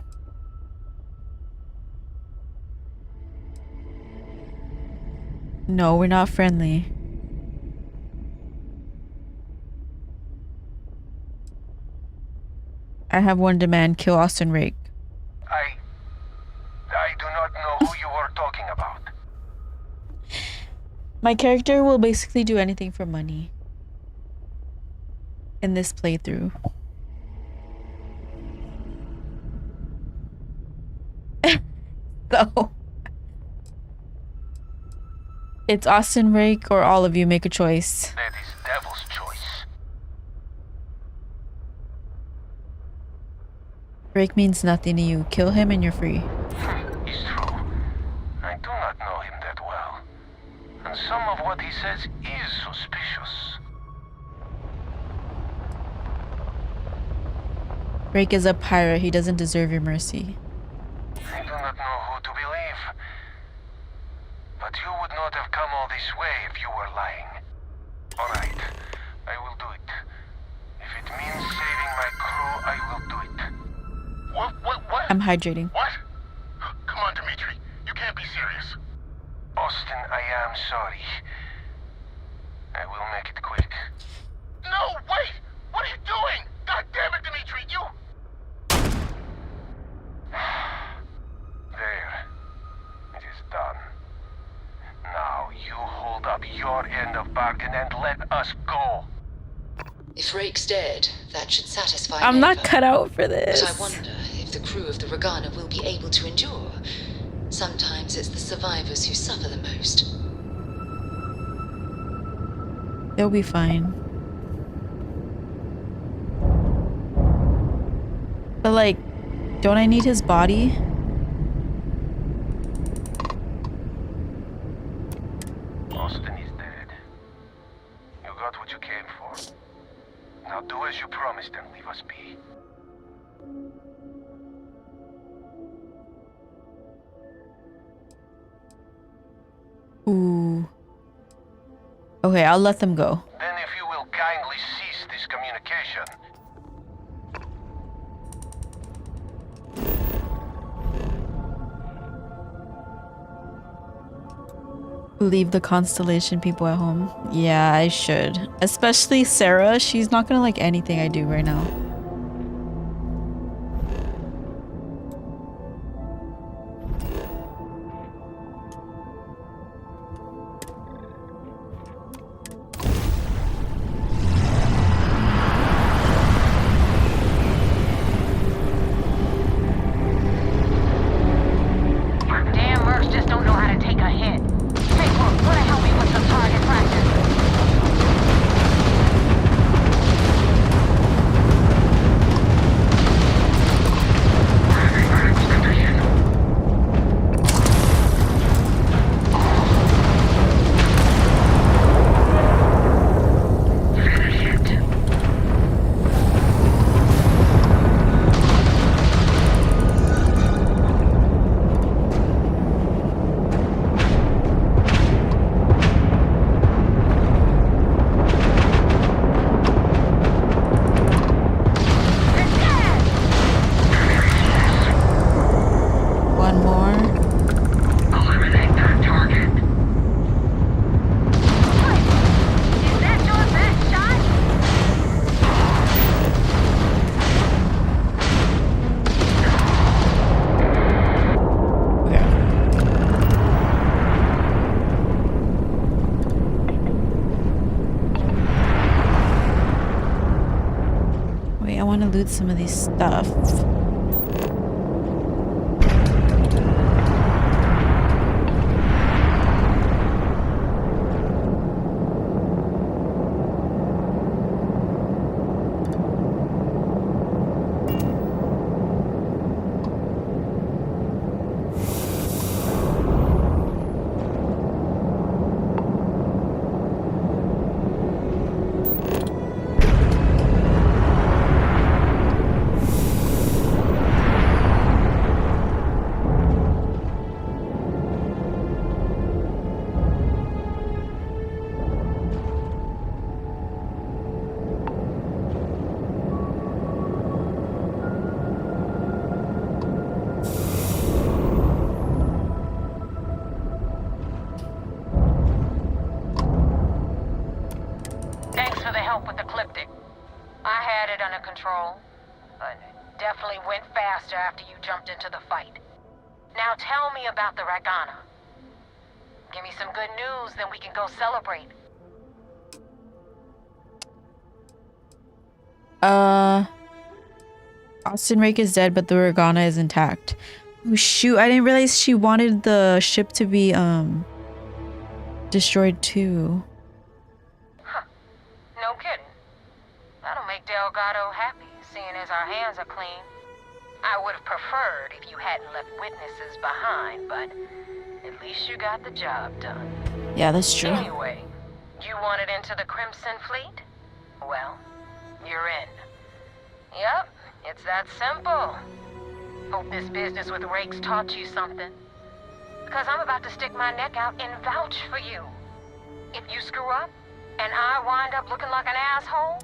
No, we're not friendly. I have one demand. Kill Austin Rake. I do not know who you are talking about. My character will basically do anything for money. In this playthrough. So it's Austin Rake or all of you. Make a choice. That is devil's choice. Rake means nothing to you. Kill him and you're free. It's true. I do not know him that well. And some of what he says is suspicious. Rake is a pirate. He doesn't deserve your mercy. I do not know who to believe. But you would not have come all this way if you were lying. Alright, I will do it. If it means saving my crew, I will do it. What? I'm hydrating. What? Come on, Dmitri. You can't be serious. Austin, I am sorry. I will make it quick. No, wait! What are you doing? God damn it, Dmitri, you... There. It is done. Now you hold up your end of bargain and let us go. If Rake's dead, that should satisfy I'm Nova. not cut out for this. But I wonder if the crew of the Ragana will be able to endure. Sometimes it's the survivors who suffer the most. They'll be fine. But like, don't I need his body? Austin is dead. You got what you came for. Now do as you promised and leave us be. Ooh. Okay, I'll let them go. Then if you will kindly cease this communication. Leave the Constellation people at home. Yeah, I should. Especially Sarah. She's not gonna like anything I do right now. some more. Eliminate that target. Is that your best shot? Wait, I want to loot some of these stuff. Thanks for the help with the Ecliptic. I had it under control, but it definitely went faster after you jumped into the fight. Now tell me about the Ragana. Give me some good news, then we can go celebrate. Austin Rake is dead, but the Ragana is intact. Oh shoot, I didn't realize she wanted the ship to be destroyed too. No kidding. That'll make Delgado happy, seeing as our hands are clean. I would have preferred if you hadn't left witnesses behind, but at least you got the job done. Yeah, that's true. Anyway, you wanted into the Crimson Fleet? Well, you're in. Yep, it's that simple. Hope this business with Rakes taught you something. Because I'm about to stick my neck out and vouch for you. If you screw up, and I wind up looking like an asshole,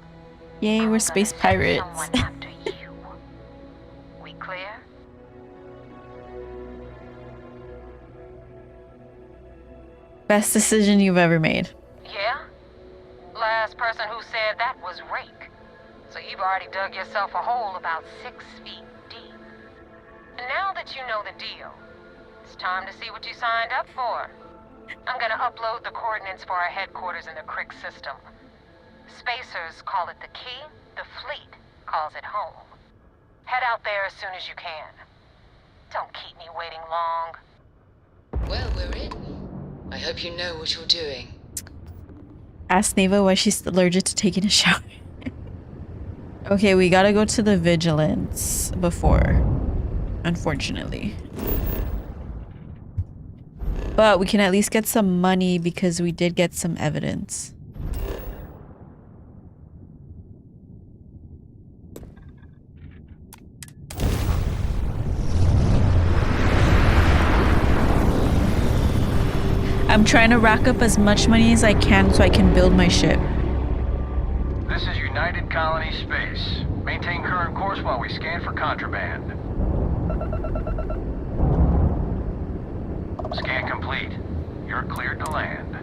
Yay, we're space pirates. someone after you. We clear? Best decision you've ever made. Yeah? Last person who said that was Rake. So you've already dug yourself a hole about 6 feet deep. And now that you know the deal, it's time to see what you signed up for. I'm gonna upload the coordinates for our headquarters in the Crick system. Spacers call it the key, the fleet calls it home. Head out there as soon as you can. Don't keep me waiting long. Well, we're in. I hope you know what you're doing. Ask Neva why she's allergic to taking a shower. Okay, we gotta go to the Vigilance before, unfortunately. But we can at least get some money because we did get some evidence. I'm trying to rack up as much money as I can so I can build my ship. This is United Colony Space. Maintain current course while we scan for contraband. Scan complete. You're cleared to land.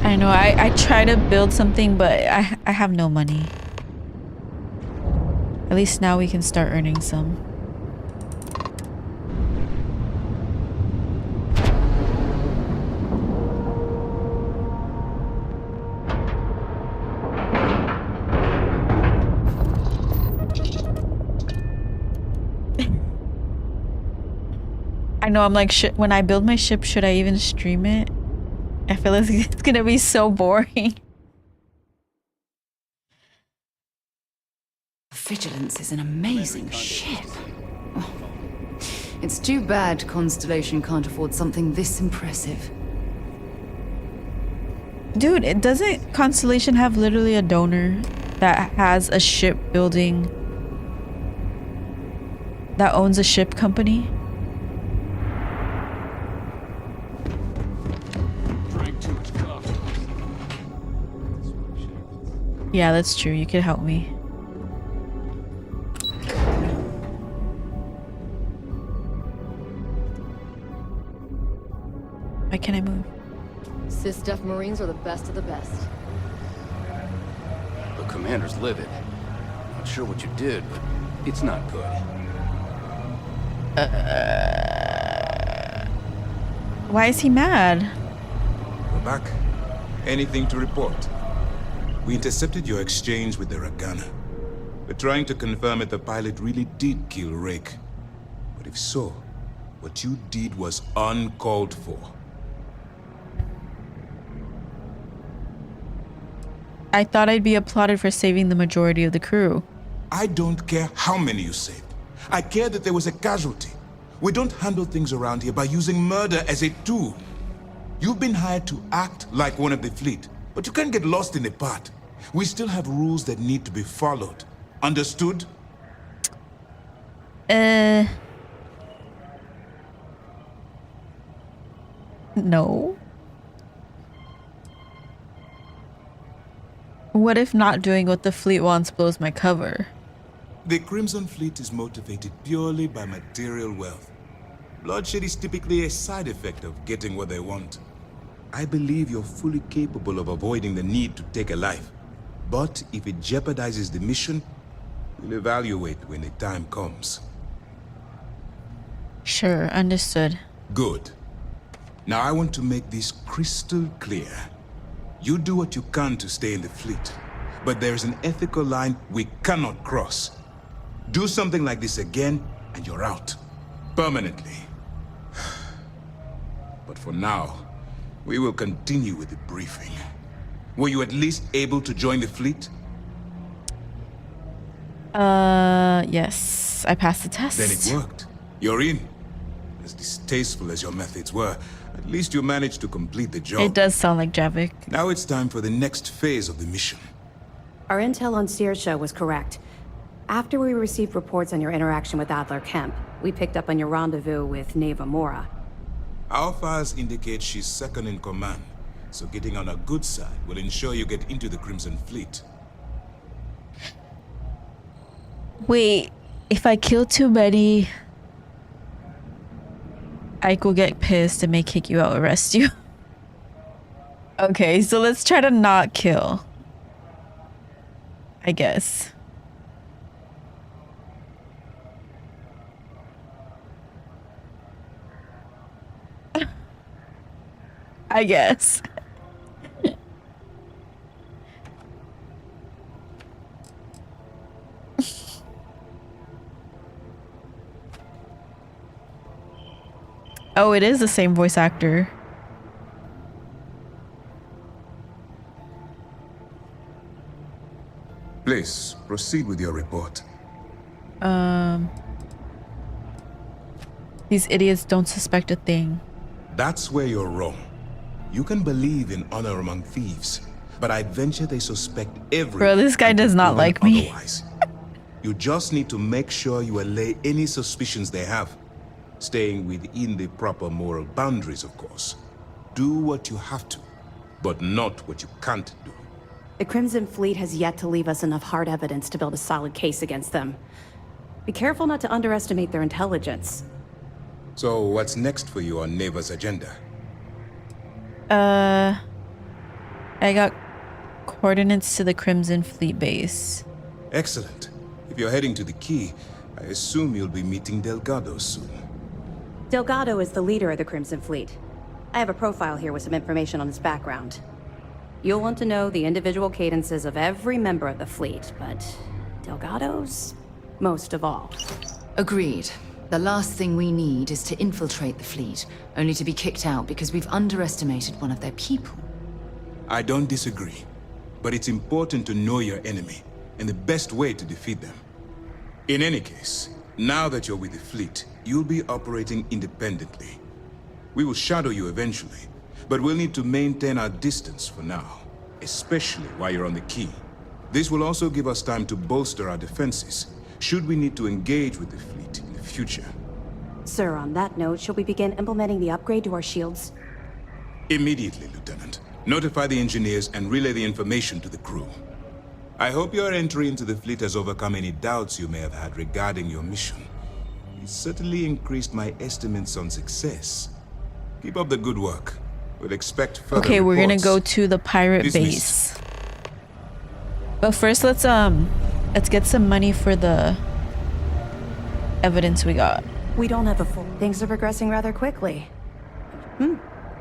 I know, I try to build something, but I have no money. At least now we can start earning some. I know, I'm like, when I build my ship, should I even stream it? I feel like it's gonna be so boring. Vigilance is an amazing ship. Oh, it's too bad Constellation can't afford something this impressive. Dude, doesn't Constellation have literally a donor that has a shipbuilding that owns a ship company? Yeah, that's true. You could help me. Why can't I move? Sys-Def Marines are the best of the best. The commander's livid. Not sure what you did, but it's not good. Why is he mad? We're back. Anything to report? We intercepted your exchange with the Ragana. We're trying to confirm if the pilot really did kill Rake. But if so, what you did was uncalled for. I thought I'd be applauded for saving the majority of the crew. I don't care how many you saved. I care that there was a casualty. We don't handle things around here by using murder as a tool. You've been hired to act like one of the fleet, but you can't get lost in the part. We still have rules that need to be followed. Understood? No. What if not doing what the fleet wants blows my cover? The Crimson Fleet is motivated purely by material wealth. Bloodshed is typically a side effect of getting what they want. I believe you're fully capable of avoiding the need to take a life. But if it jeopardizes the mission, we'll evaluate when the time comes. Sure, understood. Good. Now I want to make this crystal clear. You do what you can to stay in the fleet, but there's an ethical line we cannot cross. Do something like this again, and you're out. Permanently. But for now, we will continue with the briefing. Were you at least able to join the fleet? Yes. I passed the test. Then it worked. You're in. As distasteful as your methods were, at least you managed to complete the job. It does sound like Javik. Now it's time for the next phase of the mission. Our intel on Searsha was correct. After we received reports on your interaction with Adler Kemp, we picked up on your rendezvous with Neva Mora. Our files indicate she's second in command, so getting on her good side will ensure you get into the Crimson Fleet. Wait, if I kill too many, Ike will get pissed and may kick you out, arrest you. Okay, so let's try to not kill. I guess. I guess. Oh, it is the same voice actor. Please, proceed with your report. These idiots don't suspect a thing. That's where you're wrong. You can believe in honor among thieves, but I'd venture they suspect everyone. Bro, this guy does not like me. Otherwise. You just need to make sure you allay any suspicions they have. Staying within the proper moral boundaries, of course. Do what you have to, but not what you can't do. The Crimson Fleet has yet to leave us enough hard evidence to build a solid case against them. Be careful not to underestimate their intelligence. So, what's next for you on Neva's agenda? I got coordinates to the Crimson Fleet base. Excellent. If you're heading to the Key, I assume you'll be meeting Delgado soon. Delgado is the leader of the Crimson Fleet. I have a profile here with some information on his background. You'll want to know the individual cadences of every member of the fleet, but Delgado's most of all. Agreed. The last thing we need is to infiltrate the fleet, only to be kicked out because we've underestimated one of their people. I don't disagree, but it's important to know your enemy, and the best way to defeat them. In any case, now that you're with the fleet, you'll be operating independently. We will shadow you eventually, but we'll need to maintain our distance for now, especially while you're on the Key. This will also give us time to bolster our defenses, should we need to engage with the fleet in the future. Sir, on that note, shall we begin implementing the upgrade to our shields? Immediately, Lieutenant. Notify the engineers and relay the information to the crew. I hope your entry into the fleet has overcome any doubts you may have had regarding your mission. It certainly increased my estimates on success. Keep up the good work. We'll expect further Okay, we're gonna reports. go to the pirate Dismissed. base. But first, let's get some money for the evidence we got. We don't have a full... Things are progressing rather quickly.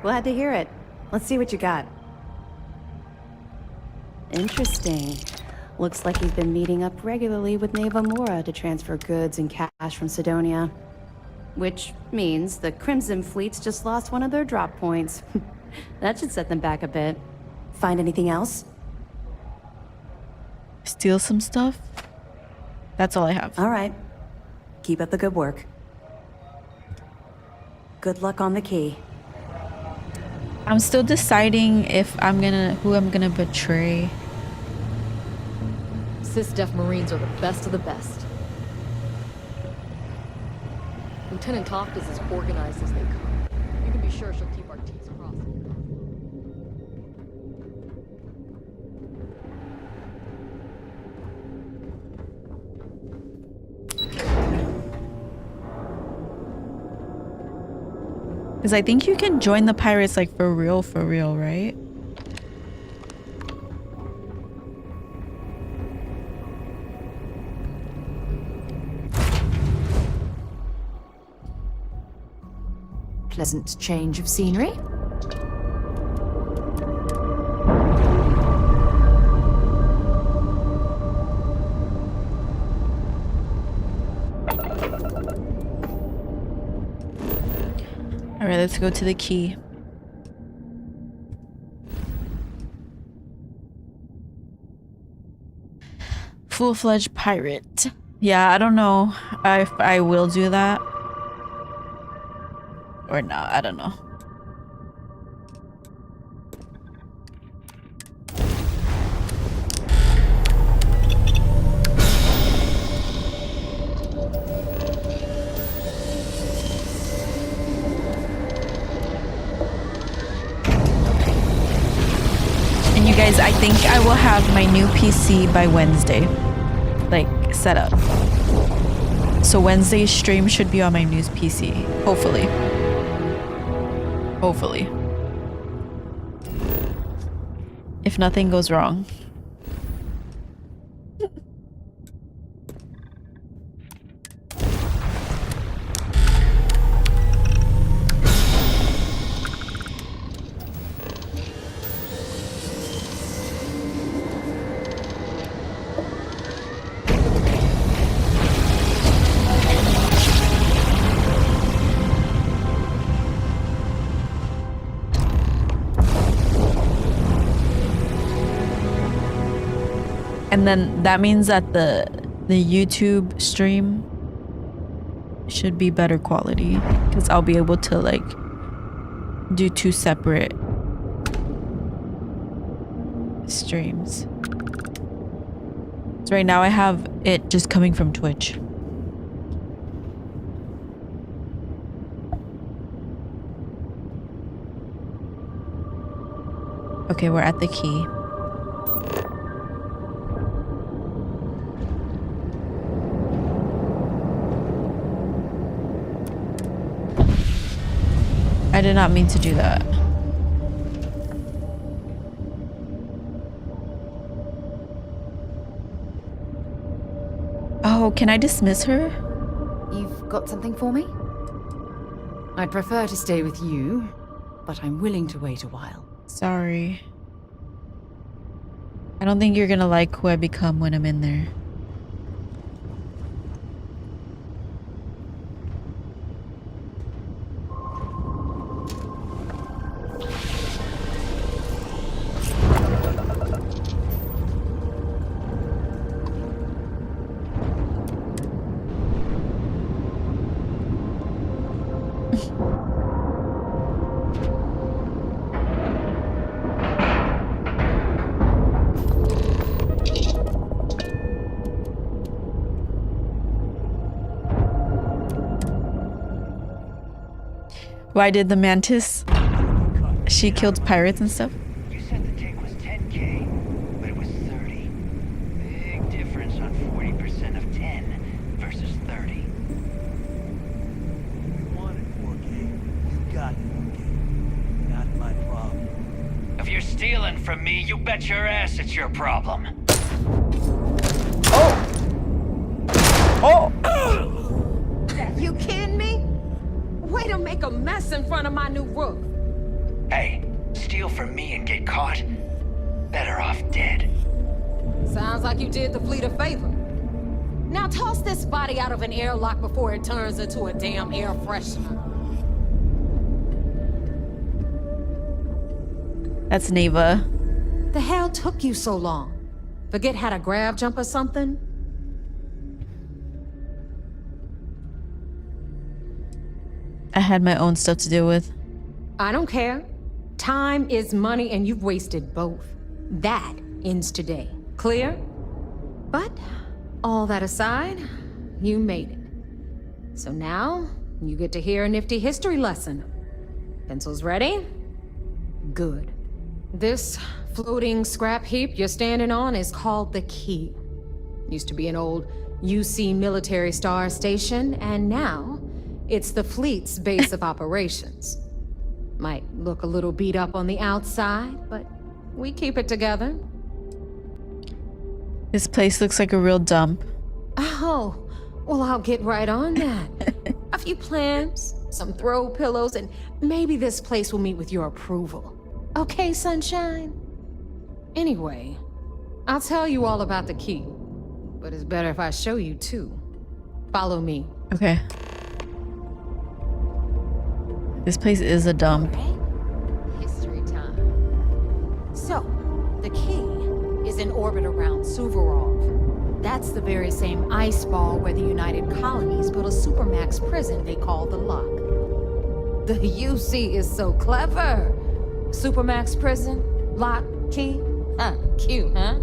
Glad to hear it. Let's see what you got. Interesting. Looks like he's been meeting up regularly with Neva Mora to transfer goods and cash from Sidonia. Which means the Crimson Fleet's just lost one of their drop points. That should set them back a bit. Find anything else? Steal some stuff? That's all I have. All right. Keep up the good work. Good luck on the key. I'm still deciding if who I'm gonna betray. SysDef Marines are the best of the best. Lieutenant Toft is as organized as they come. You can be sure she'll keep our T's crossed. Because I think you can join the pirates like for real, right? Pleasant change of scenery. All right, let's go to the key. Full-fledged pirate. Yeah, I don't know if I will do that. Or not, I don't know. And you guys, I think I will have my new PC by Wednesday. Like, set up. So Wednesday's stream should be on my new PC. Hopefully. Hopefully. If nothing goes wrong. And then that means that the YouTube stream should be better quality because I'll be able to like do 2 separate streams. So right now I have it just coming from Twitch. Okay, we're at the key. I did not mean to do that. Oh, can I dismiss her? You've got something for me? I'd prefer to stay with you, but I'm willing to wait a while. Sorry. I don't think you're gonna like who I become when I'm in there. Why did the mantis? She killed pirates and stuff? You said the take was 10K, but it was 30. versus 30. You wanted 4K, you got 4K. Not my problem. If you're stealing from me, you bet your ass it's your problem. Oh! You kidding me? Way to make a mess in front of my new roof. Hey, steal from me and get caught? Better off dead. Sounds like you did the fleet a favor. Now toss this body out of an airlock before it turns into a damn air freshener. That's Neva. The hell took you so long? Forget how to grab jump or something? I had my own stuff to deal with. I don't care. Time is money and you've wasted both. That ends today. Clear? But, all that aside, you made it. So now, you get to hear a nifty history lesson. Pencils ready? Good. This floating scrap heap you're standing on is called the Key. Used to be an old UC military star station, and now it's the fleet's base of operations. Might look a little beat up on the outside, but we keep it together. This place looks like a real dump. Oh, well, I'll get right on that. A few plans, some throw pillows, and maybe this place will meet with your approval. Okay, sunshine? Anyway, I'll tell you all about the Key, but it's better if I show you too. Follow me. Okay. This place is a dump. History time. So, the Key is in orbit around Suvorov. That's the very same ice ball where the United Colonies built a supermax prison they call the Lock. The UC is so clever. Supermax prison, Lock, Key. Cute, huh?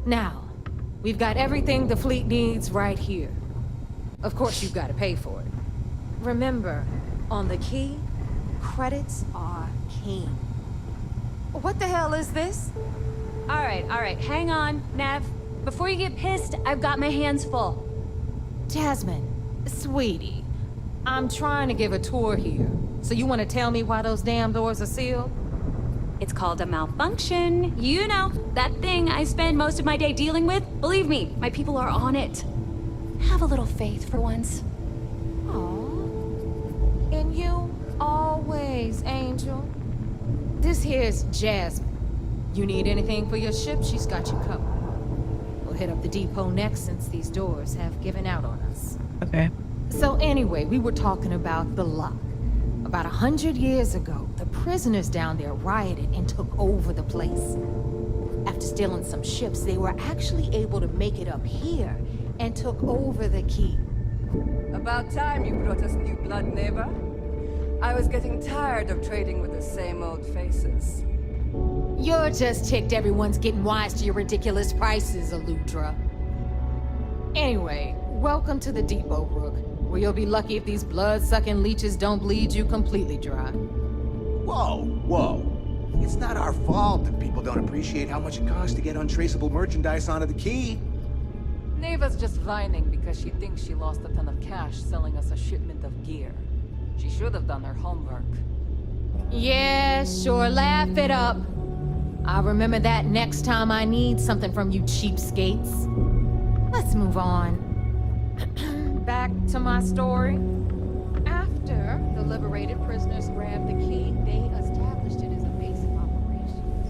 Now, we've got everything the fleet needs right here. Of course, you've got to pay for it. Remember, on the Key, credits are king. What the hell is this? All right, hang on, Nev. Before you get pissed, I've got my hands full. Jasmine, sweetie, I'm trying to give a tour here. So you want to tell me why those damn doors are sealed? It's called a malfunction. You know, that thing I spend most of my day dealing with. Believe me, my people are on it. Have a little faith for once. Aww. And you always, Angel. This here's Jasmine. You need anything for your ship, she's got you covered. We'll hit up the depot next since these doors have given out on us. Okay. So anyway, we were talking about the Lock. About 100 years ago, the prisoners down there rioted and took over the place. After stealing some ships, they were actually able to make it up here and took over the Key. About time you brought us new blood, Neva. I was getting tired of trading with the same old faces. You're just ticked everyone's getting wise to your ridiculous prices, Aludra. Anyway, welcome to the depot, Rook, where you'll be lucky if these blood-sucking leeches don't bleed you completely dry. Whoa. It's not our fault that people don't appreciate how much it costs to get untraceable merchandise onto the Key. Neva's just whining because she thinks she lost a ton of cash selling us a shipment of gear. She should have done her homework. Yeah, sure, laugh it up. I'll remember that next time I need something from you cheapskates. Let's move on. Back to my story. After the liberated prisoners grabbed the Key, they established it as a base of operations.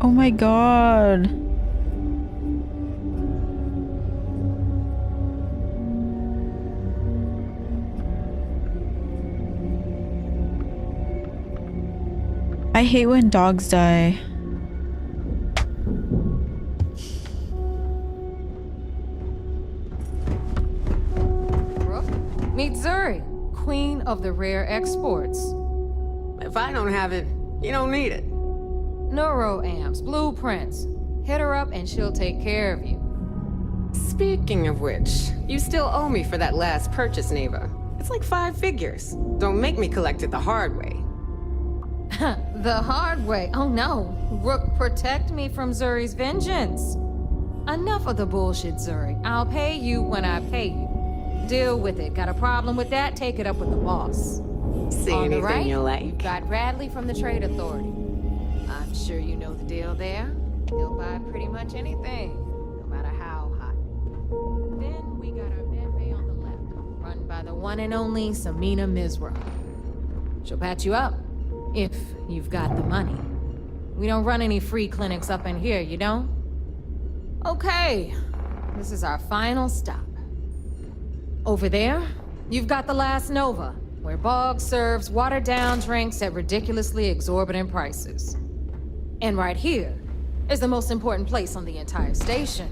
Oh my god. I hate when dogs die. Meet Zuri, queen of the rare exports. If I don't have it, you don't need it. Neuroamps, blueprints. Hit her up and she'll take care of you. Speaking of which, you still owe me for that last purchase, Neva. It's like 5 figures. Don't make me collect it the hard way. The hard way? Oh no. Rook, protect me from Zuri's vengeance. Enough of the bullshit, Zuri. I'll pay you when I pay you. Deal with it. Got a problem with that? Take it up with the boss. See On the anything right, you like. you've got Radley from the Trade Authority. I'm sure you know the deal there. He'll buy pretty much anything, no matter how hot. Then we got our medbay on the left, run by the one and only Samina Mizra. She'll patch you up, if you've got the money. We don't run any free clinics up in here, you don't? Okay, this is our final stop. Over there, you've got the Last Nova, where Bog serves watered-down drinks at ridiculously exorbitant prices. And right here is the most important place on the entire station.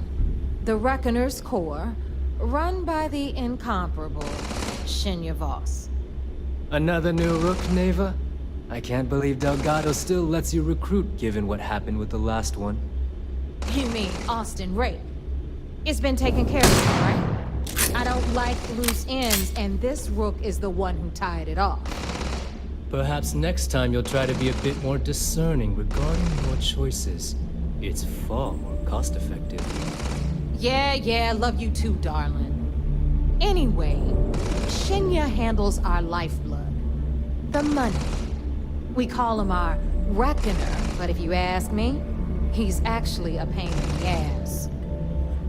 The Reckoner's Core, run by the incomparable Shinya Voss. Another new Rook, Neva? I can't believe Delgado still lets you recruit given what happened with the last one. You mean Austin Rake? It's been taken care of, right? I don't like loose ends, and this Rook is the one who tied it off. Perhaps next time you'll try to be a bit more discerning regarding your choices. It's far more cost-effective. Yeah, love you too, darling. Anyway, Shinya handles our lifeblood. The money. We call him our Reckoner, but if you ask me, he's actually a pain in the ass.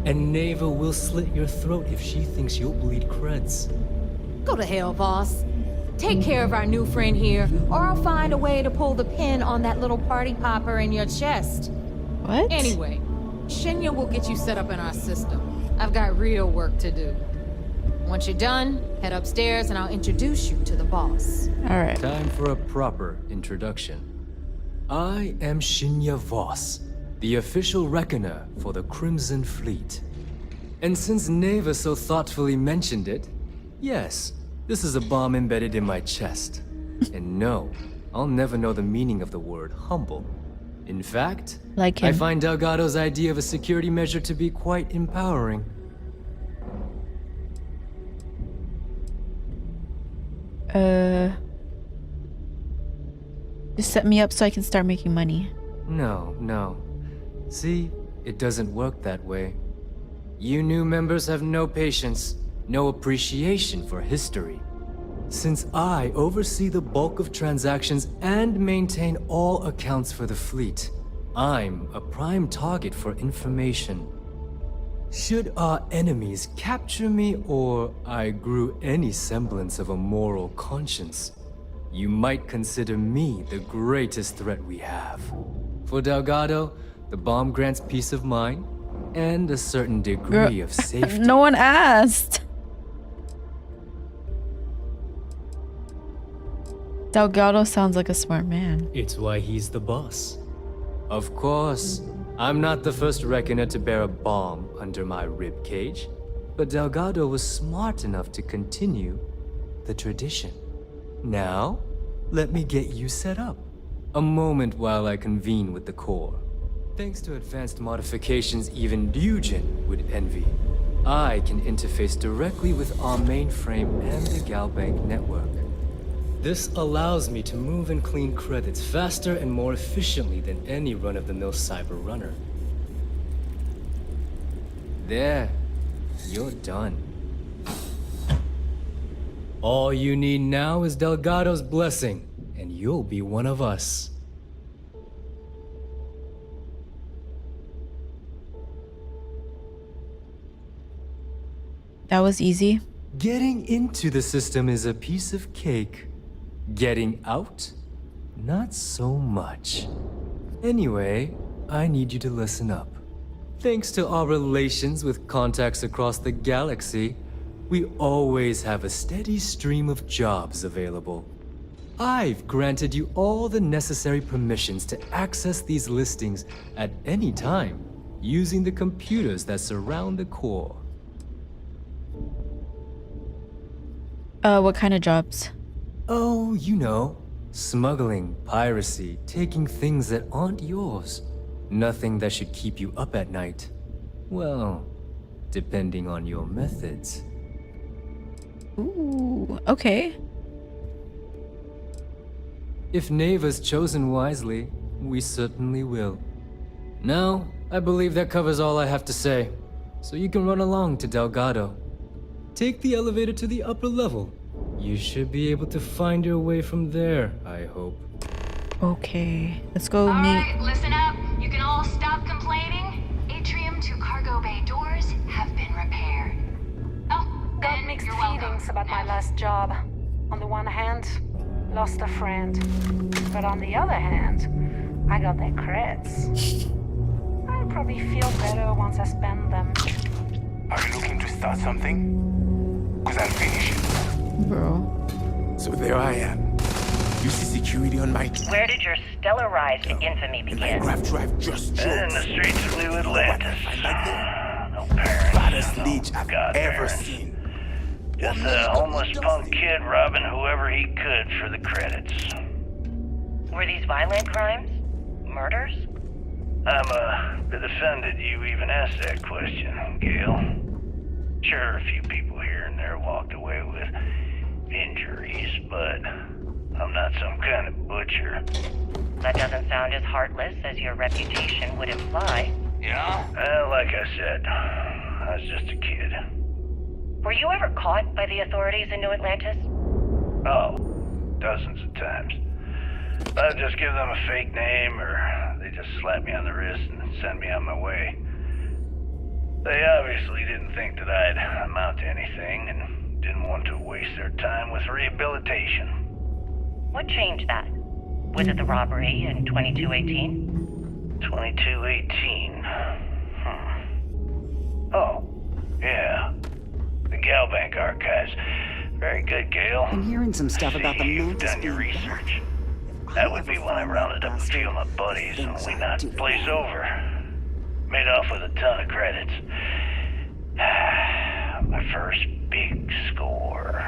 And Neva will slit your throat if she thinks you'll bleed creds. Go to hell, boss. Take care of our new friend here, or I'll find a way to pull the pin on that little party popper in your chest. What? Anyway, Shinya will get you set up in our system. I've got real work to do. Once you're done, head upstairs and I'll introduce you to the boss. Alright. Time for a proper introduction. I am Shinya Voss, the official reckoner for the Crimson Fleet. And since Neva so thoughtfully mentioned it, yes, this is a bomb embedded in my chest. And no, I'll never know the meaning of the word humble. In fact, like him. I find Delgado's idea of a security measure to be quite empowering. Just set me up so I can start making money. No. See, it doesn't work that way. You new members have no patience, no appreciation for history. Since I oversee the bulk of transactions and maintain all accounts for the fleet, I'm a prime target for information. Should our enemies capture me or I grew any semblance of a moral conscience, you might consider me the greatest threat we have. For Delgado, the bomb grants peace of mind and a certain degree of safety. No one asked. Delgado sounds like a smart man. It's why he's the boss. Of course, I'm not the first reckoner to bear a bomb under my rib cage, but Delgado was smart enough to continue the tradition. Now, let me get you set up. A moment while I convene with the core. Thanks to advanced modifications even Ryujin would envy, I can interface directly with our mainframe and the Galbank network. This allows me to move and clean credits faster and more efficiently than any run-of-the-mill cyber runner. There, you're done. All you need now is Delgado's blessing, and you'll be one of us. That was easy. Getting into the system is a piece of cake. Getting out? Not so much. Anyway, I need you to listen up. Thanks to our relations with contacts across the galaxy, we always have a steady stream of jobs available. I've granted you all the necessary permissions to access these listings at any time, using the computers that surround the core. What kind of jobs? Oh, you know. Smuggling, piracy, taking things that aren't yours. Nothing that should keep you up at night. Well, depending on your methods. Ooh, okay. If Neva's chosen wisely, we certainly will. Now, I believe that covers all I have to say. So you can run along to Delgado. Take the elevator to the upper level. You should be able to find your way from there, I hope. Okay, let's go meet. Alright, listen up. You can all stop complaining. Atrium to cargo bay doors have been repaired. Oh, Got mixed feelings about my last job. On the one hand, lost a friend. But on the other hand, I got their creds. I'll probably feel better once I spend them. Are you looking to start something? Cause I'll finish it. Bro. So there I am. You see security on my... Where did your stellar rise to infamy begin? Graph drive just jokes. In the streets of New Atlantis. No parents. Fattest leech I've God ever parents. seen. Just a homeless punk kid robbing whoever he could for the credits. Were these violent crimes? Murders? I'm a bit offended you even asked that question, Gail. Sure, a few people here and there walked away with injuries, but I'm not some kind of butcher. That doesn't sound as heartless as your reputation would imply. Yeah? Well, like I said, I was just a kid. Were you ever caught by the authorities in New Atlantis? Oh, dozens of times. I'd just give them a fake name, or they just slap me on the wrist and send me on my way. They obviously didn't think that I'd amount to anything, and didn't want to waste their time with rehabilitation. What changed that? Was it the robbery in 2218? 2218. Oh, yeah. The Galbank archives. Very good, Gale. I'm hearing some stuff about the You've Mantis done your being research. That would be when I rounded up a few of my buddies and we knocked the place over. Made off with a ton of credits. My first big score.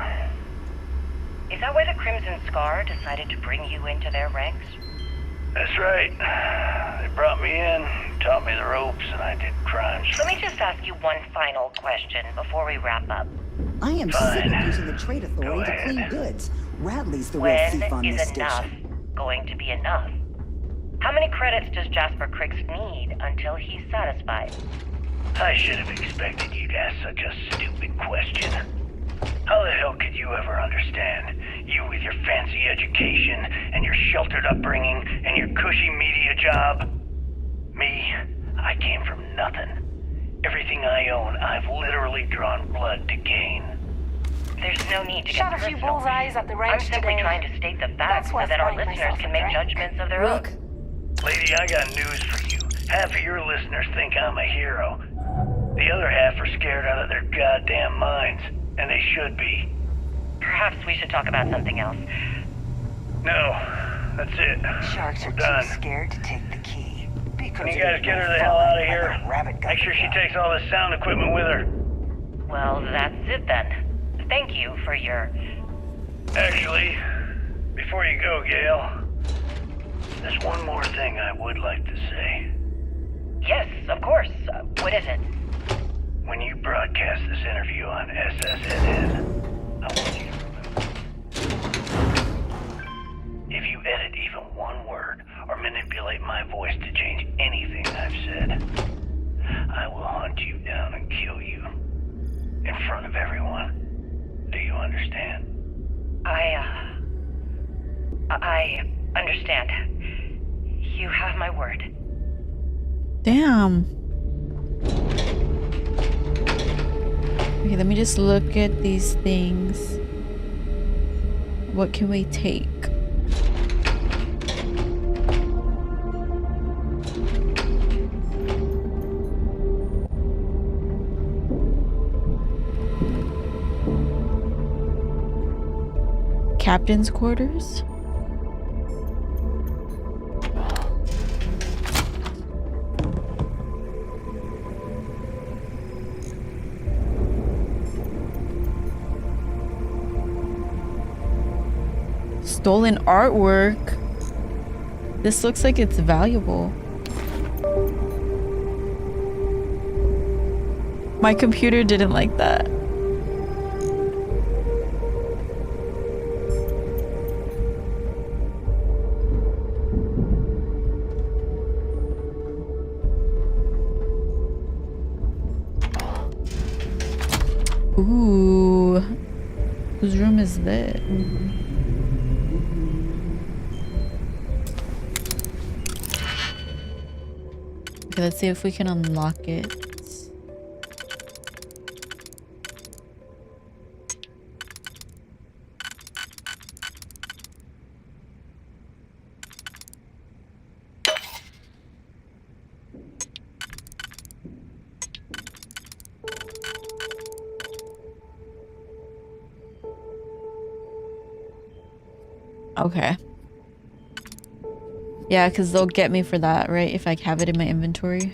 Is that why the Crimson Scar decided to bring you into their ranks? That's right. They brought me in, taught me the ropes, and I did crimes. Let me just ask you one final question before we wrap up. I am sick Fine. of using the trade authority to clean goods. Radley's the real When thief on is this enough station. going to be enough? How many credits does Jasper Cricks need until he's satisfied? I should have expected you to ask such a stupid question. How the hell could you ever understand? You with your fancy education, and your sheltered upbringing, and your cushy media job? Me, I came from nothing. Everything I own, I've literally drawn blood to gain. There's no need to Shot get a few personal. bullseyes at the I'm range simply today. trying to state the facts That's so worth that our buying listeners myself can a make drink. judgments of their Look, own. Lady, I got news for you. Half of your listeners think I'm a hero. The other half are scared out of their goddamn minds, and they should be. Perhaps we should talk about something else. No, that's it. Sharks are We're done. too scared to take the key. Can you guys get her the hell out of here? Make sure she takes all this sound equipment with her. Well, that's it then. Thank you for your... Actually, before you go, Gail, there's one more thing I would like to say. Yes, of course. What is it? When you broadcast this interview on SSNN, I want you to remember. If you edit even one word or manipulate my voice to change anything I've said, I will hunt you down and kill you. In front of everyone. Do you understand? I understand. You have my word. Damn. Okay, let me just look at these things. What can we take? Captain's quarters? Stolen artwork. This looks like it's valuable. My computer didn't like that. Ooh. Whose room is this? Okay, let's see if we can unlock it. Okay. Yeah, because they'll get me for that, right? If I have it in my inventory.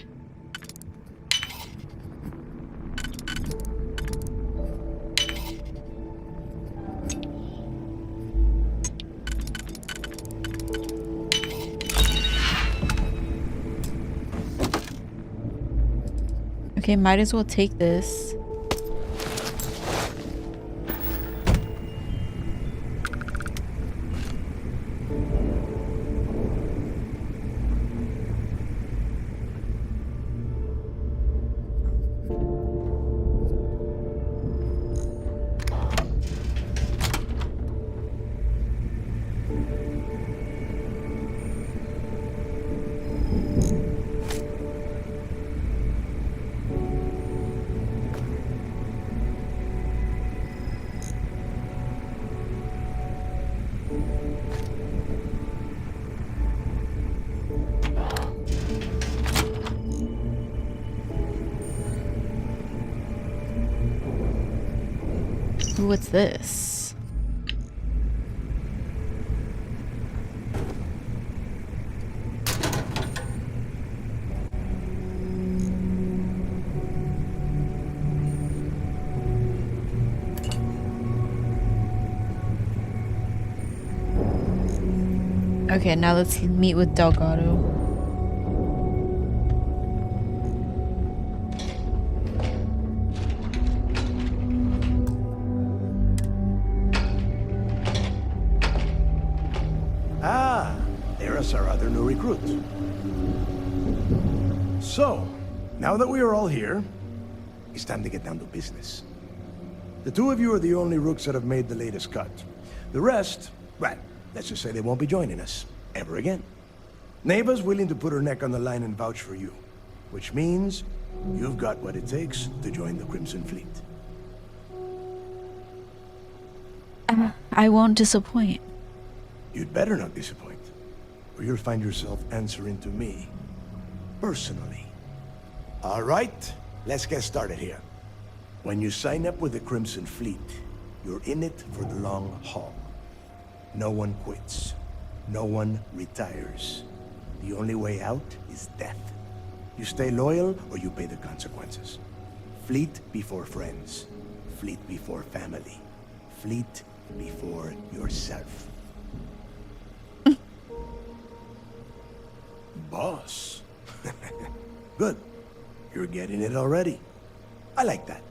Okay, might as well take this. Ooh, what's this? Okay, now let's meet with Delgado. Ah, there's our other new recruit. So, now that we are all here, it's time to get down to business. The two of you are the only rooks that have made the latest cut. The rest, well, let's just say they won't be joining us ever again. Neva's willing to put her neck on the line and vouch for you, which means you've got what it takes to join the Crimson Fleet. I won't disappoint. You'd better not disappoint, or you'll find yourself answering to me, personally. All right, let's get started here. When you sign up with the Crimson Fleet, you're in it for the long haul. No one quits. No one retires. The only way out is death. You stay loyal or you pay the consequences. Fleet before friends. Fleet before family. Fleet before yourself. Boss. Good. You're getting it already. I like that.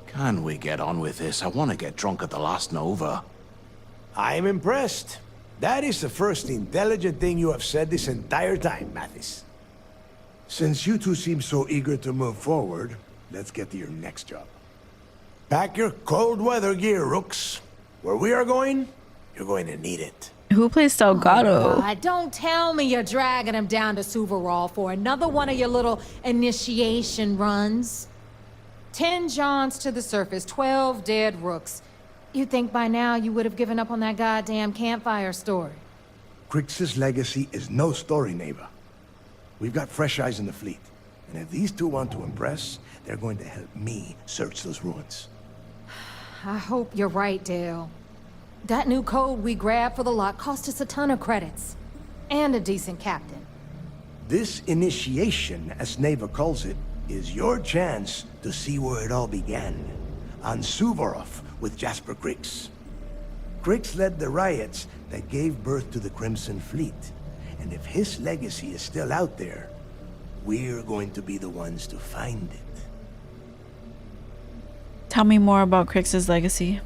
Can we get on with this? I want to get drunk at the last Nova. I'm impressed. That is the first intelligent thing you have said this entire time, Mathis. Since you two seem so eager to move forward, let's get to your next job. Pack your cold weather gear, rooks. Where we are going, you're going to need it. Who plays Delgado? Oh, God, don't tell me you're dragging him down to Suvarall for another one of your little initiation runs. 10 Johns to the surface, 12 dead rooks. You'd think by now you would have given up on that goddamn campfire story. Crix's legacy is no story, Neva. We've got fresh eyes in the fleet. And if these two want to impress, they're going to help me search those ruins. I hope you're right, Dale. That new code we grabbed for the lot cost us a ton of credits. And a decent captain. This initiation, as Neva calls it, is your chance to see where it all began. On Suvorov with Jasper Crix. Crix led the riots that gave birth to the Crimson Fleet. And if his legacy is still out there, we're going to be the ones to find it. Tell me more about Crix's legacy.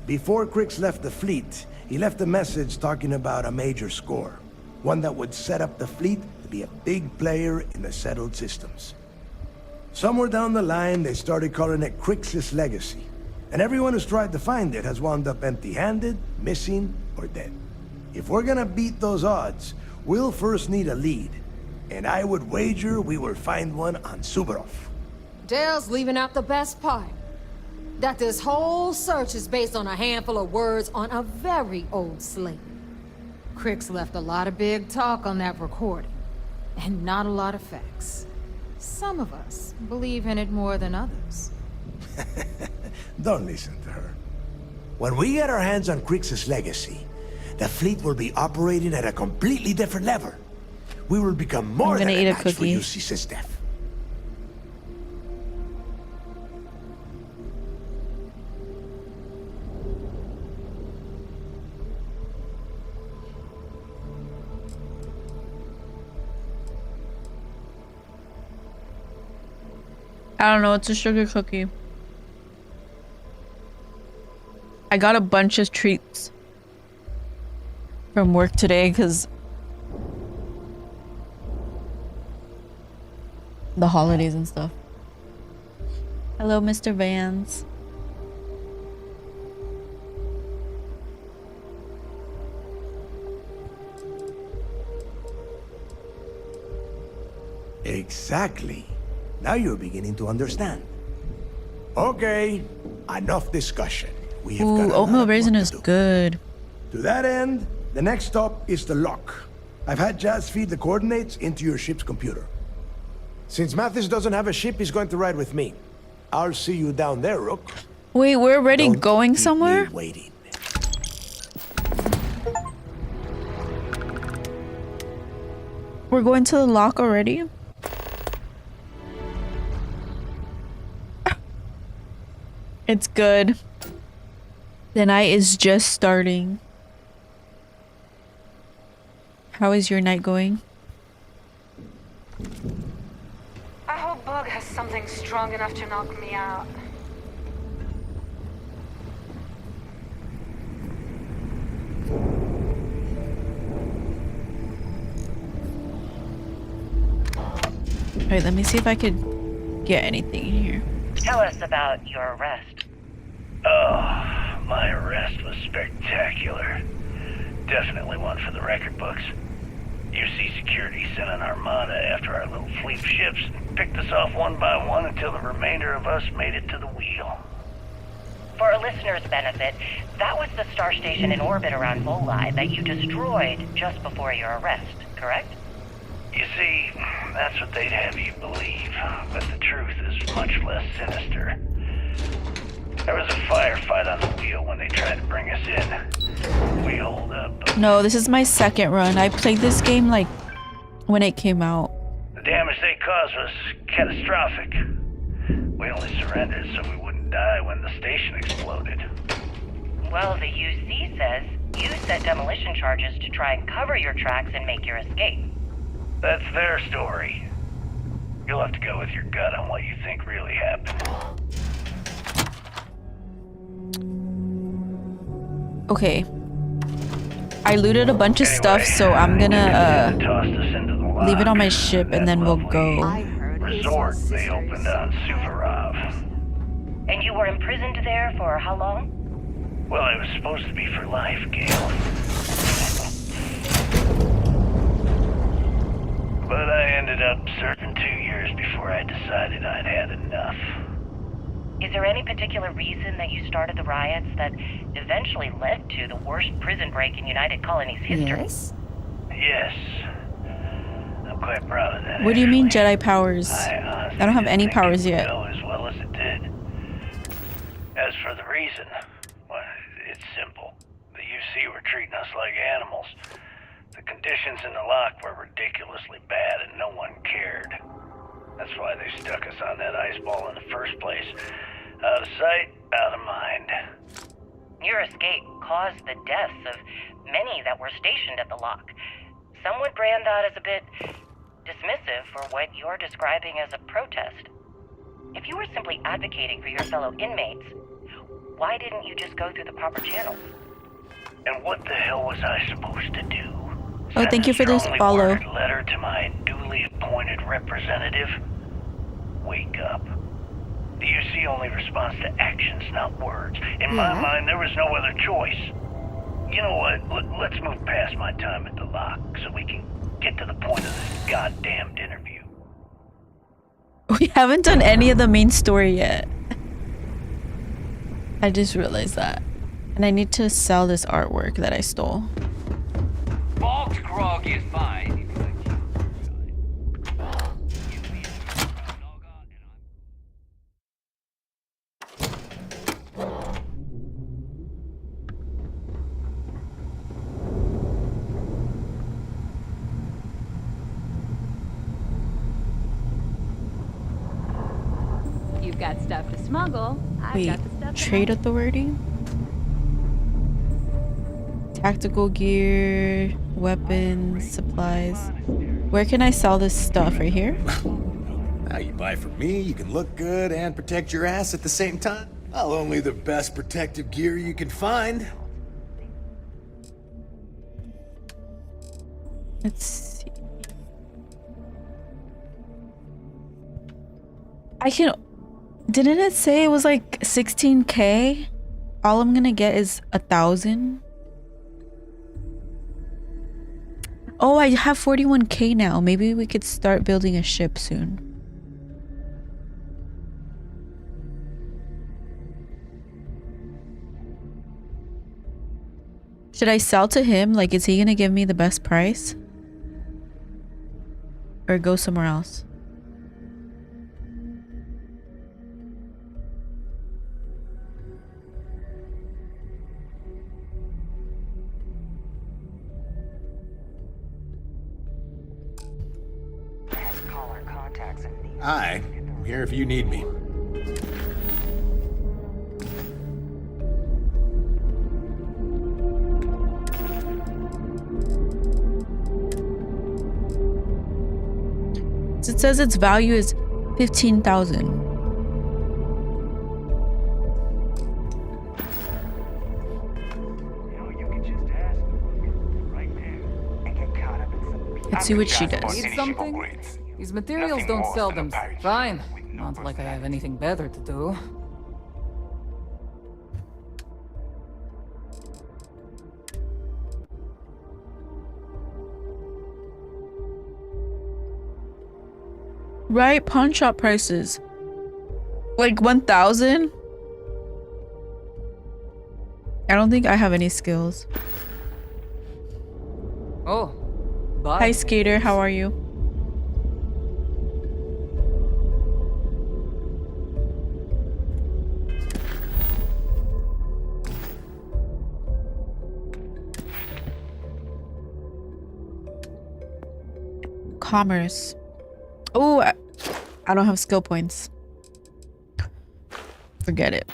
Before Crix left the fleet, he left a message talking about a major score. One that would set up the fleet to be a big player in the settled systems. Somewhere down the line, they started calling it Crix's legacy. And everyone who's tried to find it has wound up empty-handed, missing, or dead. If we're gonna beat those odds, we'll first need a lead. And I would wager we will find one on Suvorov. Dale's leaving out the best part. That this whole search is based on a handful of words on a very old slate. Crix left a lot of big talk on that recording, and not a lot of facts. Some of us believe in it more than others. Don't listen to her. When we get our hands on Crix's legacy, the fleet will be operating at a completely different level. We will become more than a match for UC System. I don't know, it's a sugar cookie. I got a bunch of treats from work today because the holidays and stuff. Hello, Mr. Vance. Exactly. Now you're beginning to understand. Okay, enough discussion. We have got oatmeal raisin is good. To that end, the next stop is the lock. I've had Jazz feed the coordinates into your ship's computer. Since Mathis doesn't have a ship, he's going to ride with me. I'll see you down there, Rook. Wait, we're already going somewhere? Waiting. We're going to the lock already? It's good. The night is just starting. How is your night going? I hope Bug has something strong enough to knock me out. Alright, let me see if I could get anything in here. Tell us about your arrest. Oh, my arrest was spectacular. Definitely one for the record books. UC Security sent an armada after our little fleet of ships and picked us off one by one until the remainder of us made it to the wheel. For a listener's benefit, that was the star station in orbit around Volii that you destroyed just before your arrest, correct? You see, that's what they'd have you believe, but the truth is much less sinister. There was a firefight on the wheel when they tried to bring us in. We holed up. No, this is my second run. I played this game like when it came out. The damage they caused was catastrophic. We only surrendered so we wouldn't die when the station exploded. Well, the UC says you set demolition charges to try and cover your tracks and make your escape. That's their story. You'll have to go with your gut on what you think really happened. Okay. I looted a bunch of stuff, so I'm gonna leave it on my ship and then we'll go. Resort they opened on Suvorov. And you were imprisoned there for how long? Well, it was supposed to be for life, Gale. But I ended up serving 2 years before I decided I'd had enough. Is there any particular reason that you started the riots that eventually led to the worst prison break in United Colonies history? Yes. I'm quite proud of that. What do you mean Jedi powers? I don't have any powers yet. Go as well as it did. As for the reason, well, it's simple. The UC were treating us like animals. The conditions in the lock were ridiculously bad and no one cared. That's why they stuck us on that ice ball in the first place. Out of sight, out of mind. Your escape caused the deaths of many that were stationed at the lock. Some would brand that as a bit dismissive for what you're describing as a protest. If you were simply advocating for your fellow inmates, why didn't you just go through the proper channels? And what the hell was I supposed to do? Oh, thank you for this follow. Send a strongly worded letter to my duly appointed representative? Wake up. The UC only responds to actions, not words. In my mind, there was no other choice. You know what? Let's move past my time at the lock so we can get to the point of this goddamned interview. We haven't done any of the main story yet. I just realized that. And I need to sell this artwork that I stole. Bulk grog is fine. You've got stuff to smuggle. I've Wait, got the stuff to trade authority? Tactical gear, weapons, supplies. Where can I sell this stuff? Right here? Now you buy from me, you can look good and protect your ass at the same time. I'll only the best protective gear you can find. Let's see. I can... Didn't it say it was like 16K? All I'm gonna get is 1,000. Oh, I have 41K now. Maybe we could start building a ship soon. Should I sell to him? Like, is he gonna give me the best price? Or go somewhere else? Hi, I'm here if you need me. It says its value is 15,000. Let's see what she does. Need something? These materials don't sell them. Fine. Not like I have anything better to do. Right, pawn shop prices. Like 1,000? I don't think I have any skills. Oh, bye. Hi, Skater. How are you? Commerce. Oh, I don't have skill points. Forget it.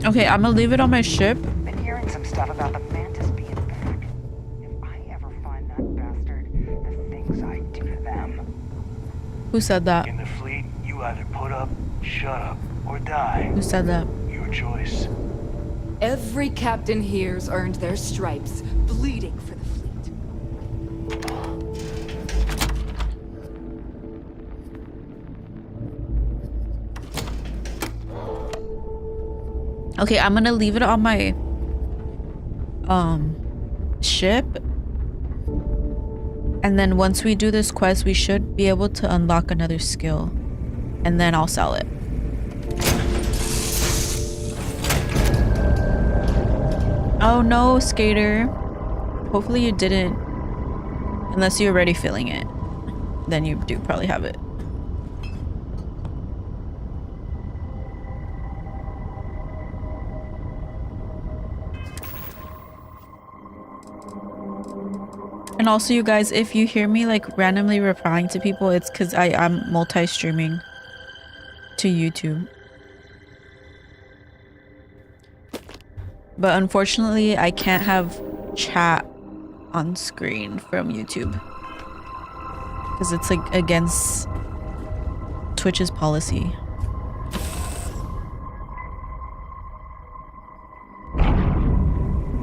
Okay, I'm gonna leave it on my ship. Been hearing some stuff about the Mantis being back. If I ever find that bastard, the things I do to them. Who said that? In the fleet, you either put up, shut up, or die. Who said that? Your choice. Every captain here's earned their stripes, bleeding for the fleet. Okay, I'm gonna leave it on my ship. And then once we do this quest, we should be able to unlock another skill. And then I'll sell it. Oh no, Skater. Hopefully you didn't. Unless you're already feeling it. Then you do probably have it. And also, you guys, if you hear me like randomly replying to people, it's because I'm multi-streaming to YouTube. But unfortunately, I can't have chat on screen from YouTube because it's like against Twitch's policy.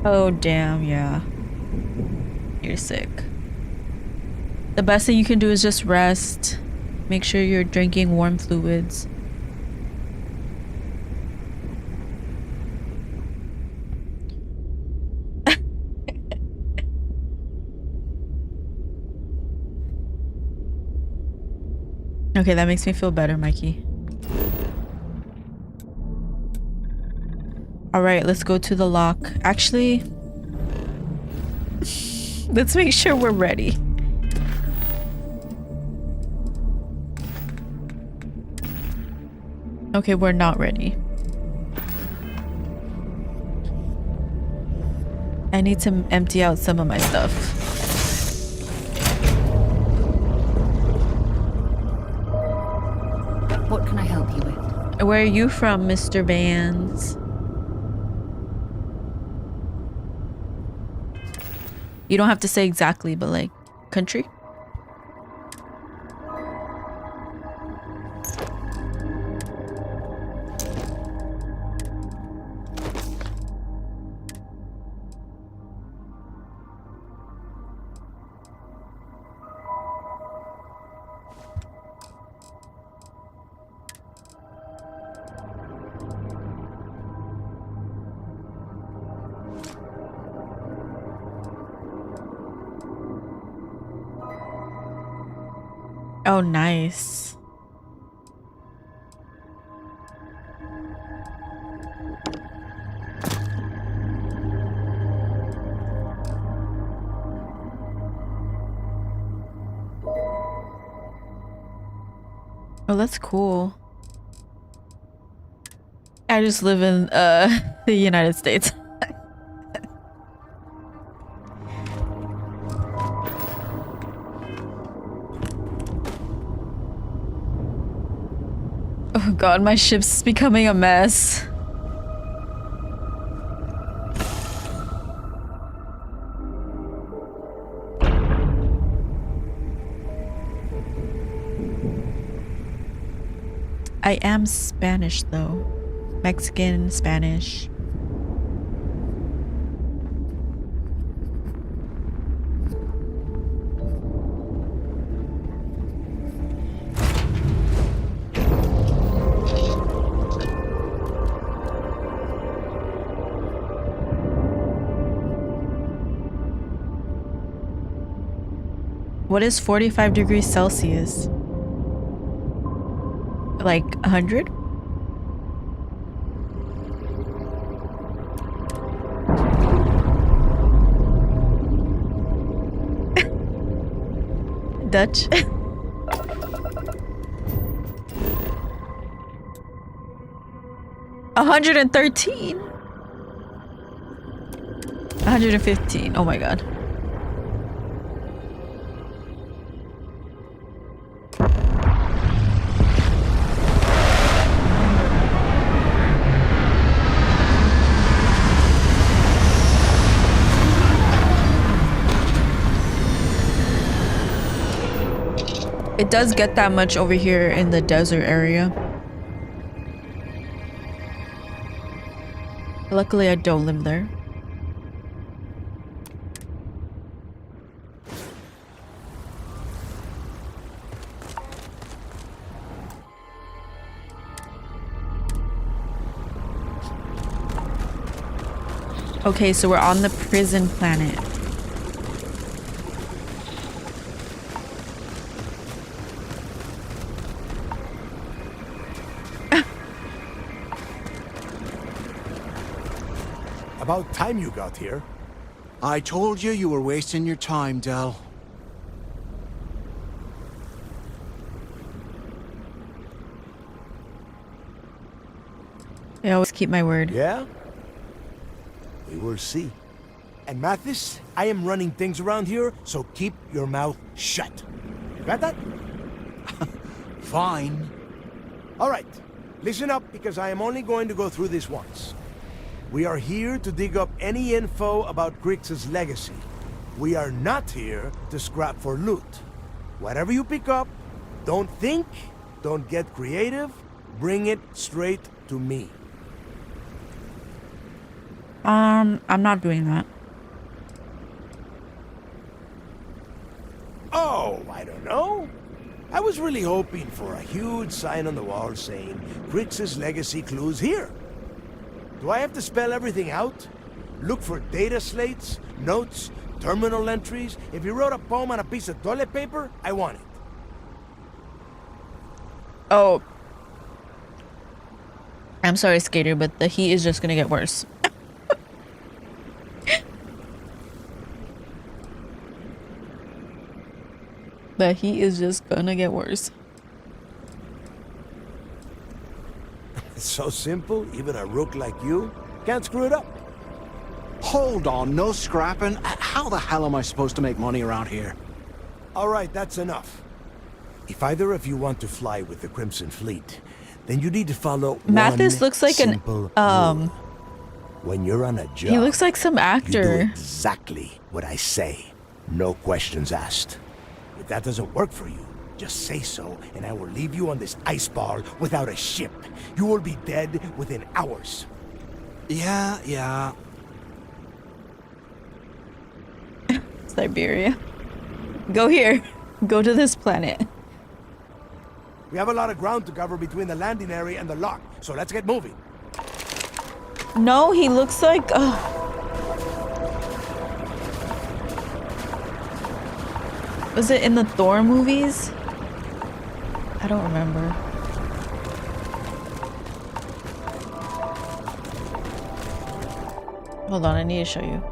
Oh damn, yeah. You're sick. The best thing you can do is just rest. Make sure you're drinking warm fluids. Okay, that makes me feel better, Mikey. Alright, let's go to the lock. Actually, let's make sure we're ready. Okay, we're not ready. I need to empty out some of my stuff. What can I help you with? Where are you from, Mr. Vans? You don't have to say exactly, but like, country? Oh, nice. Oh, that's cool. I just live in the United States. Oh god, my ship's becoming a mess. I am Spanish though. Mexican, Spanish. What is 45 degrees Celsius? Like 100? Dutch? $113. 115. Oh my god. It does get that much over here in the desert area. Luckily, I don't live there. Okay, so we're on the prison planet. About time you got here. I told you you were wasting your time, Del. I always keep my word. Yeah? We will see. And Mathis, I am running things around here, so keep your mouth shut. Got that? Fine. All right. Listen up, because I am only going to go through this once. We are here to dig up any info about Grix's legacy. We are not here to scrap for loot. Whatever you pick up, don't think, don't get creative, bring it straight to me. I'm not doing that. Oh, I don't know. I was really hoping for a huge sign on the wall saying, Grix's legacy clues here. Do I have to spell everything out? Look for data slates, notes, terminal entries? If you wrote a poem on a piece of toilet paper, I want it. Oh. I'm sorry, Skater, but the heat is just gonna get worse. The heat is just gonna get worse. It's so simple, even a rook like you can't screw it up. Hold on, no scrapping. How the hell am I supposed to make money around here? All right, that's enough. If either of you want to fly with the Crimson Fleet, then you need to follow Mathis one looks like an simple rule. When you're on a job, he looks like some you do actor. exactly what I say. No questions asked. If that doesn't work for you, just say so, and I will leave you on this ice ball without a ship. You will be dead within hours. Yeah. Siberia. Go here. Go to this planet. We have a lot of ground to cover between the landing area and the lock, so let's get moving. No, he looks like... Was it in the Thor movies? I don't remember. Hold on, I need to show you.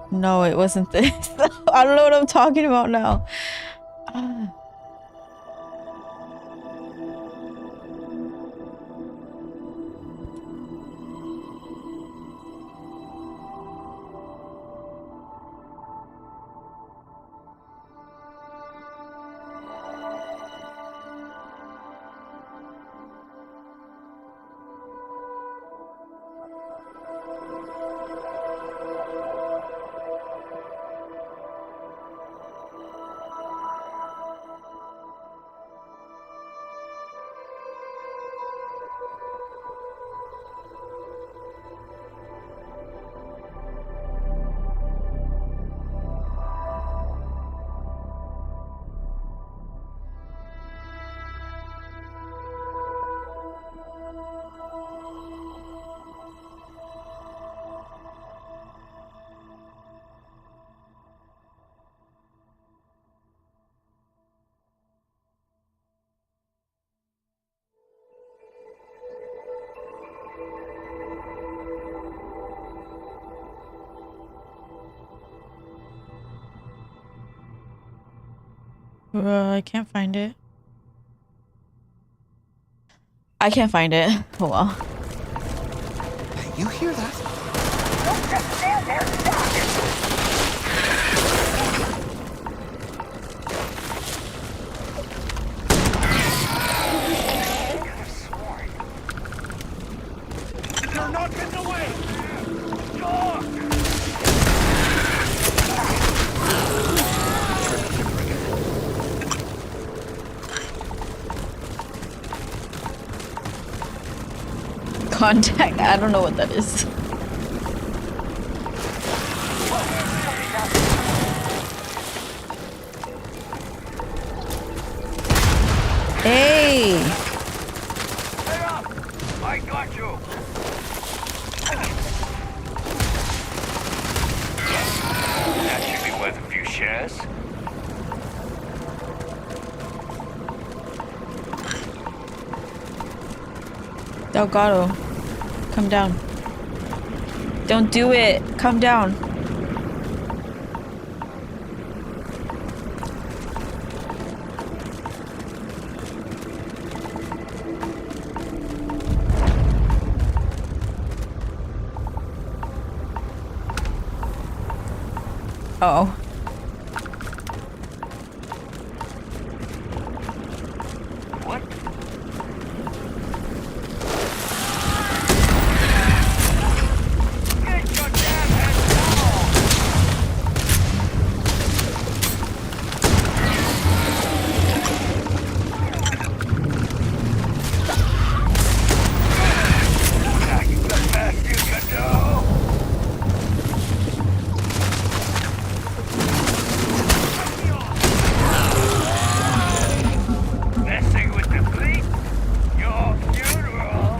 No, it wasn't this. I don't know what I'm talking about now. I can't find it. I can't find it. Hold on. Hey, you hear that? Don't just stand there stuck. You're not getting away! Talk! Contact. I don't know what that is. Hey! Stay up! I got you! That should be worth a few shares. Delgado, come down. Don't do it. Come down. Oh. Messing with the fleet? Your funeral?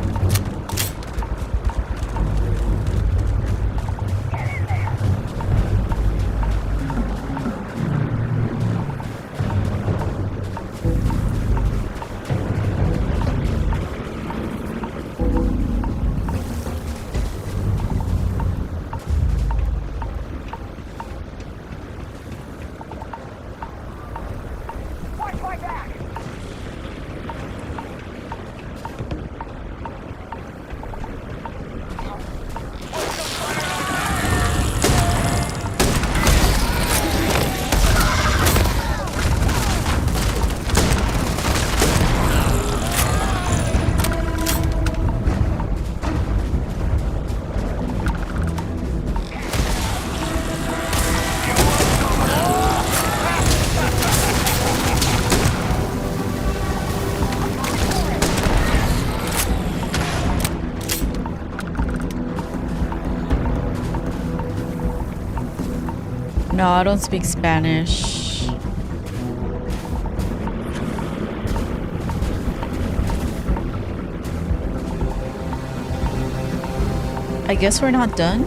Watch my back! No, I don't speak Spanish. I guess we're not done.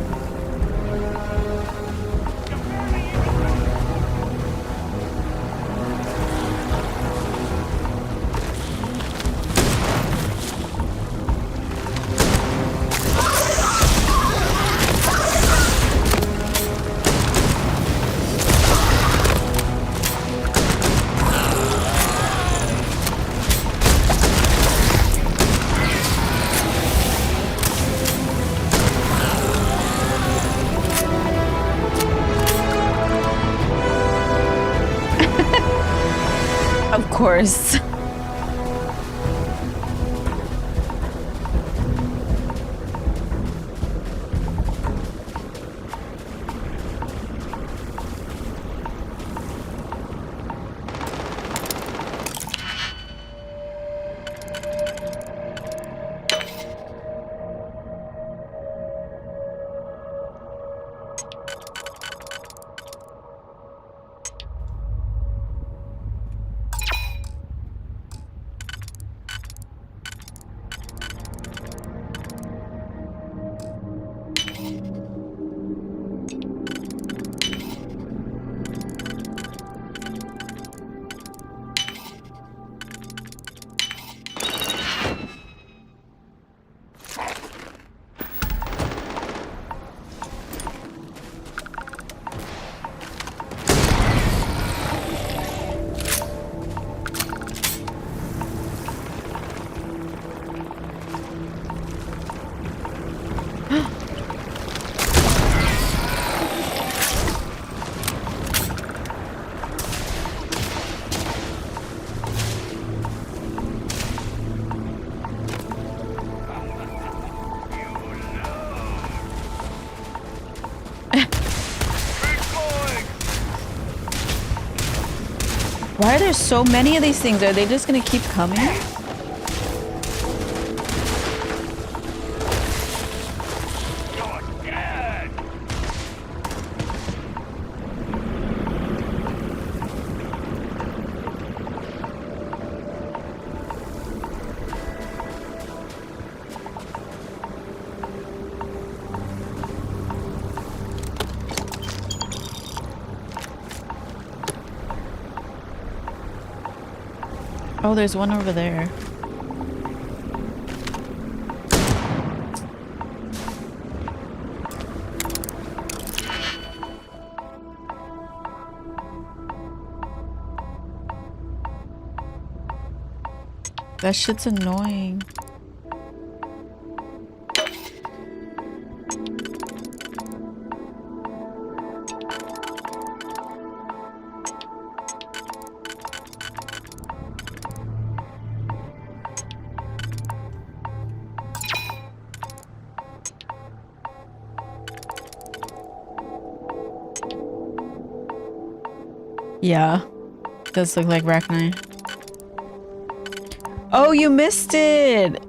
Of course. Why are there so many of these things? Are they just gonna keep coming? Oh, there's one over there. That shit's annoying. Yeah. Does look like Rachni. Oh, you missed it!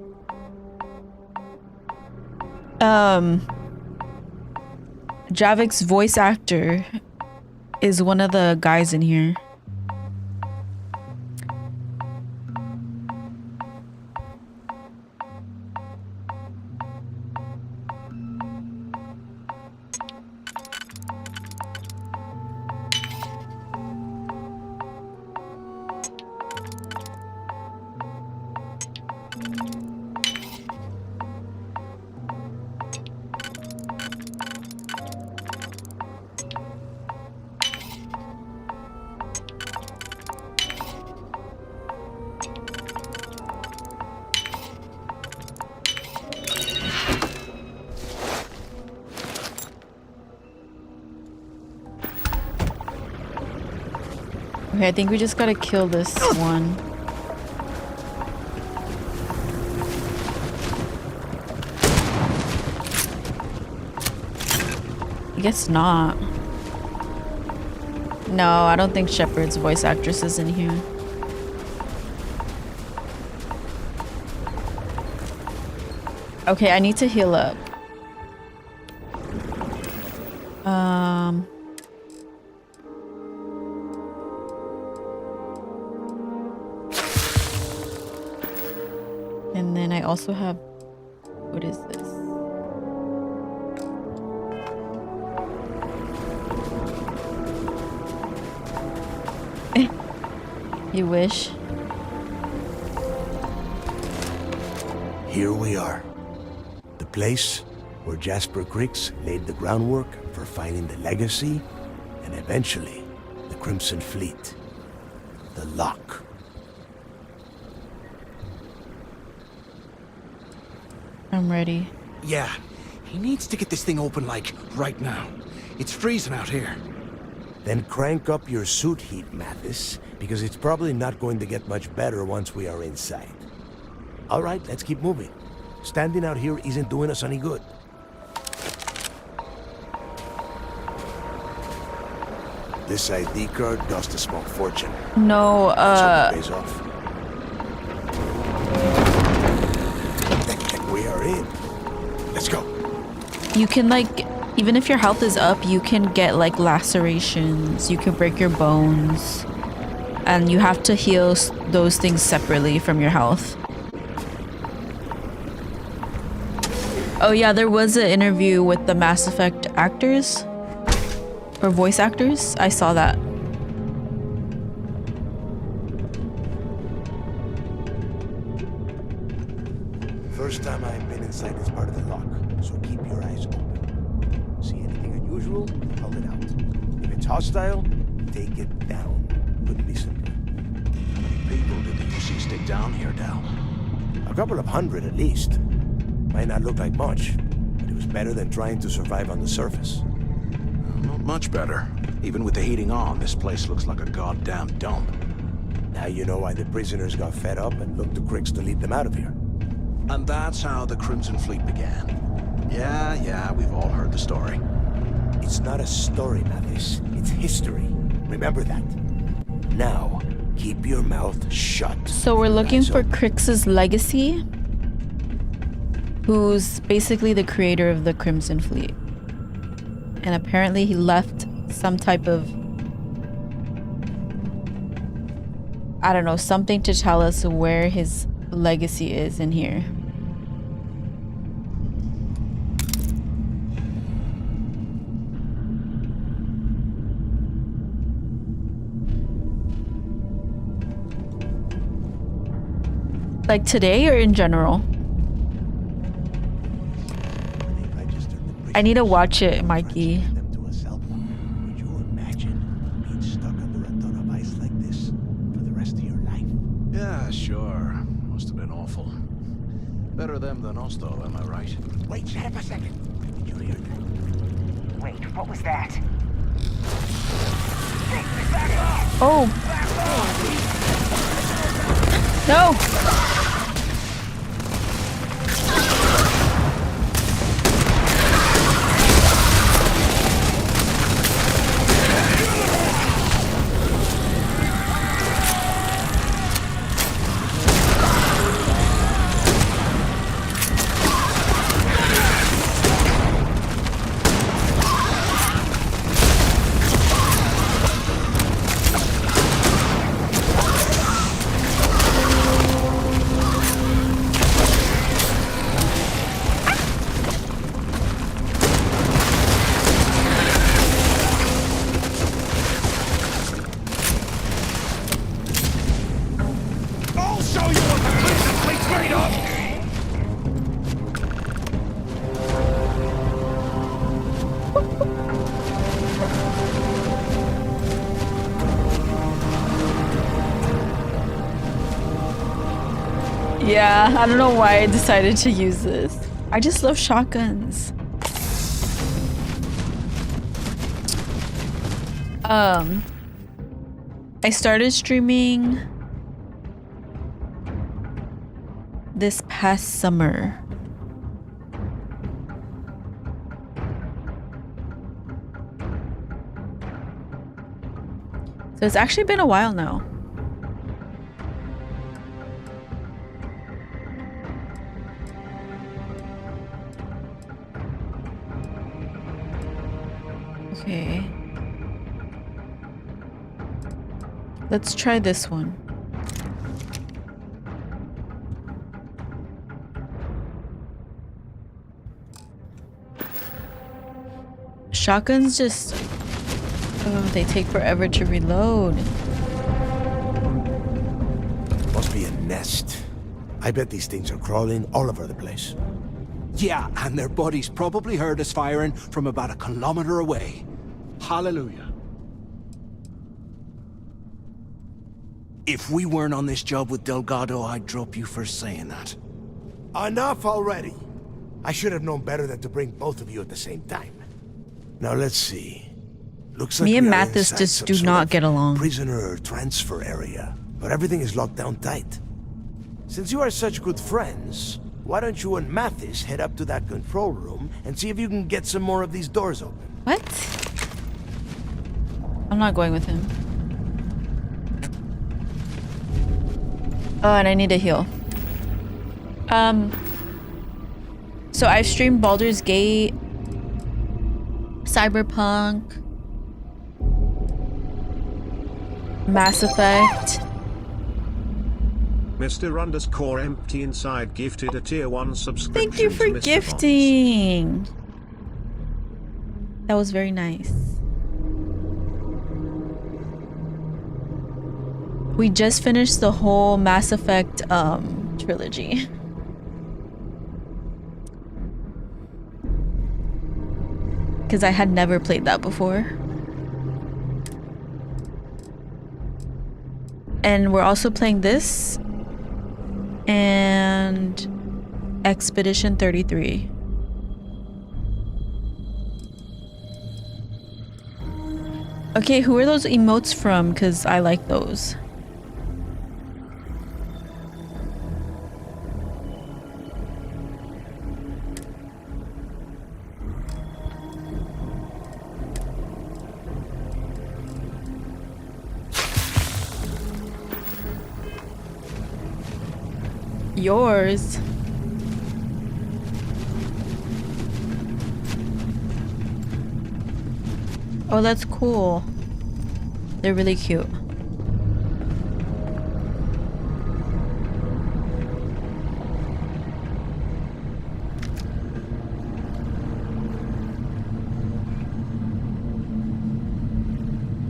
Javik's voice actor is one of the guys in here. Okay, I think we just gotta kill this one. I guess not. No, I don't think Shepard's voice actress is in here. Okay, I need to heal up. And then I also have, what is this? You wish. Here we are. The place where Jasper Griggs laid the groundwork for finding the legacy and eventually the Crimson Fleet. The Lock. I'm ready. Yeah, he needs to get this thing open, like, right now. It's freezing out here. Then crank up your suit heat, Mathis, because it's probably not going to get much better once we are inside. All right, let's keep moving. Standing out here isn't doing us any good. This ID card cost a small fortune. No, Let's hope it pays off. We are in. Let's go. you can like, even if your health is up, you can get like lacerations, you can break your bones, and you have to heal those things separately from your health. Oh yeah, there was an interview with the Mass Effect actors, or voice actors. I saw that. First time I've been inside this part of the lock, so keep your eyes open. See anything unusual, call it out. If it's hostile, take it down. Couldn't be simpler. How many people did the UC stick down here, Dal? A couple of hundred at least. Might not look like much, but it was better than trying to survive on the surface. Not much better. Even with the heating on, this place looks like a goddamn dump. Now you know why the prisoners got fed up and looked to Griggs to lead them out of here. And that's how the Crimson Fleet began. Yeah, we've all heard the story. It's not a story, Mathis. It's history. Remember that. Now, keep your mouth shut. So we're looking for Crix's legacy, who's basically the creator of the Crimson Fleet. And apparently he left some type of, I don't know, something to tell us where his legacy is in here. Like today or in general? I need to watch it, Mikey. Would you imagine being stuck under a ton of ice like this for the rest of your life? Yeah, sure. Must have been awful. Better them than us, though, am I right? Wait, half a second. Did you hear that? Wait, what was that? Oh. No. straight up! Yeah, I don't know why I decided to use this. I just love shotguns. I started streaming this past summer. So it's actually been a while now. Okay. Let's try this one. Shotguns just... oh, they take forever to reload. Must be a nest. I bet these things are crawling all over the place. Yeah, and their buddies probably heard us firing from about 1 kilometer away. Hallelujah. If we weren't on this job with Delgado, I'd drop you for saying that. Enough already. I should have known better than to bring both of you at the same time. Now let's see. Looks like Me and we are Mathis inside just some do sort not of get along. Prisoner transfer area, but everything is locked down tight. Since you are such good friends, why don't you and Mathis head up to that control room and see if you can get some more of these doors open? What? I'm not going with him. Oh, and I need to heal. So I've streamed Baldur's Gate, Cyberpunk, Mass Effect. Mr_empty inside gifted a tier 1 subscription. Thank you for to Mr. gifting. That was very nice. We just finished the whole Mass Effect trilogy. Because I had never played that before. And we're also playing this and Expedition 33. Okay, who are those emotes from? Because I like those. Yours. Oh, that's cool. They're really cute.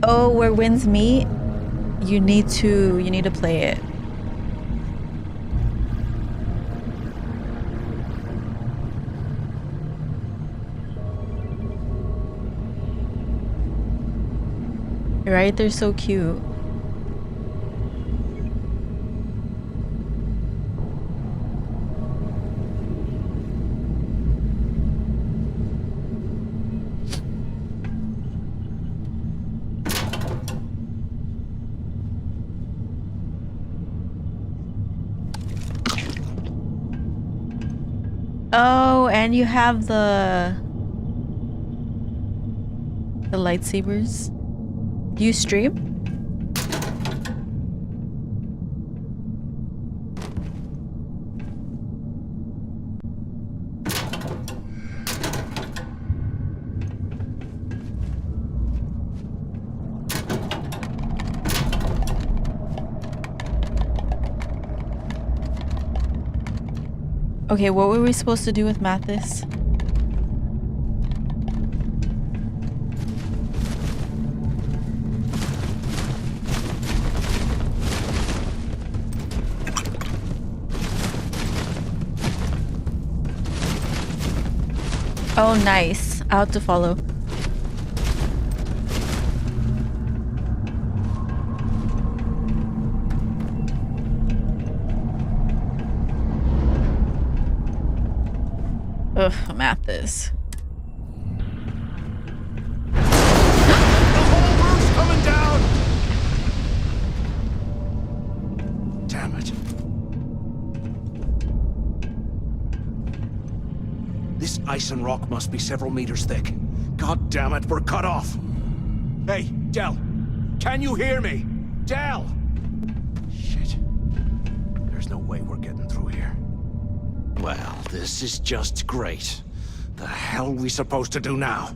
Oh, where winds meet, you need to play it. Right? They're so cute. Oh, and you have the lightsabers. Do you stream? Okay, what were we supposed to do with Mathis? Oh, nice. I'll have to follow. Ugh, I'm at this. Coming down! Damn it. This ice and rock must be several meters thick. God damn it, we're cut off. Hey, Del. Can you hear me? Del! Shit. There's no way we're getting through here. Well, this is just great. The hell are we supposed to do now?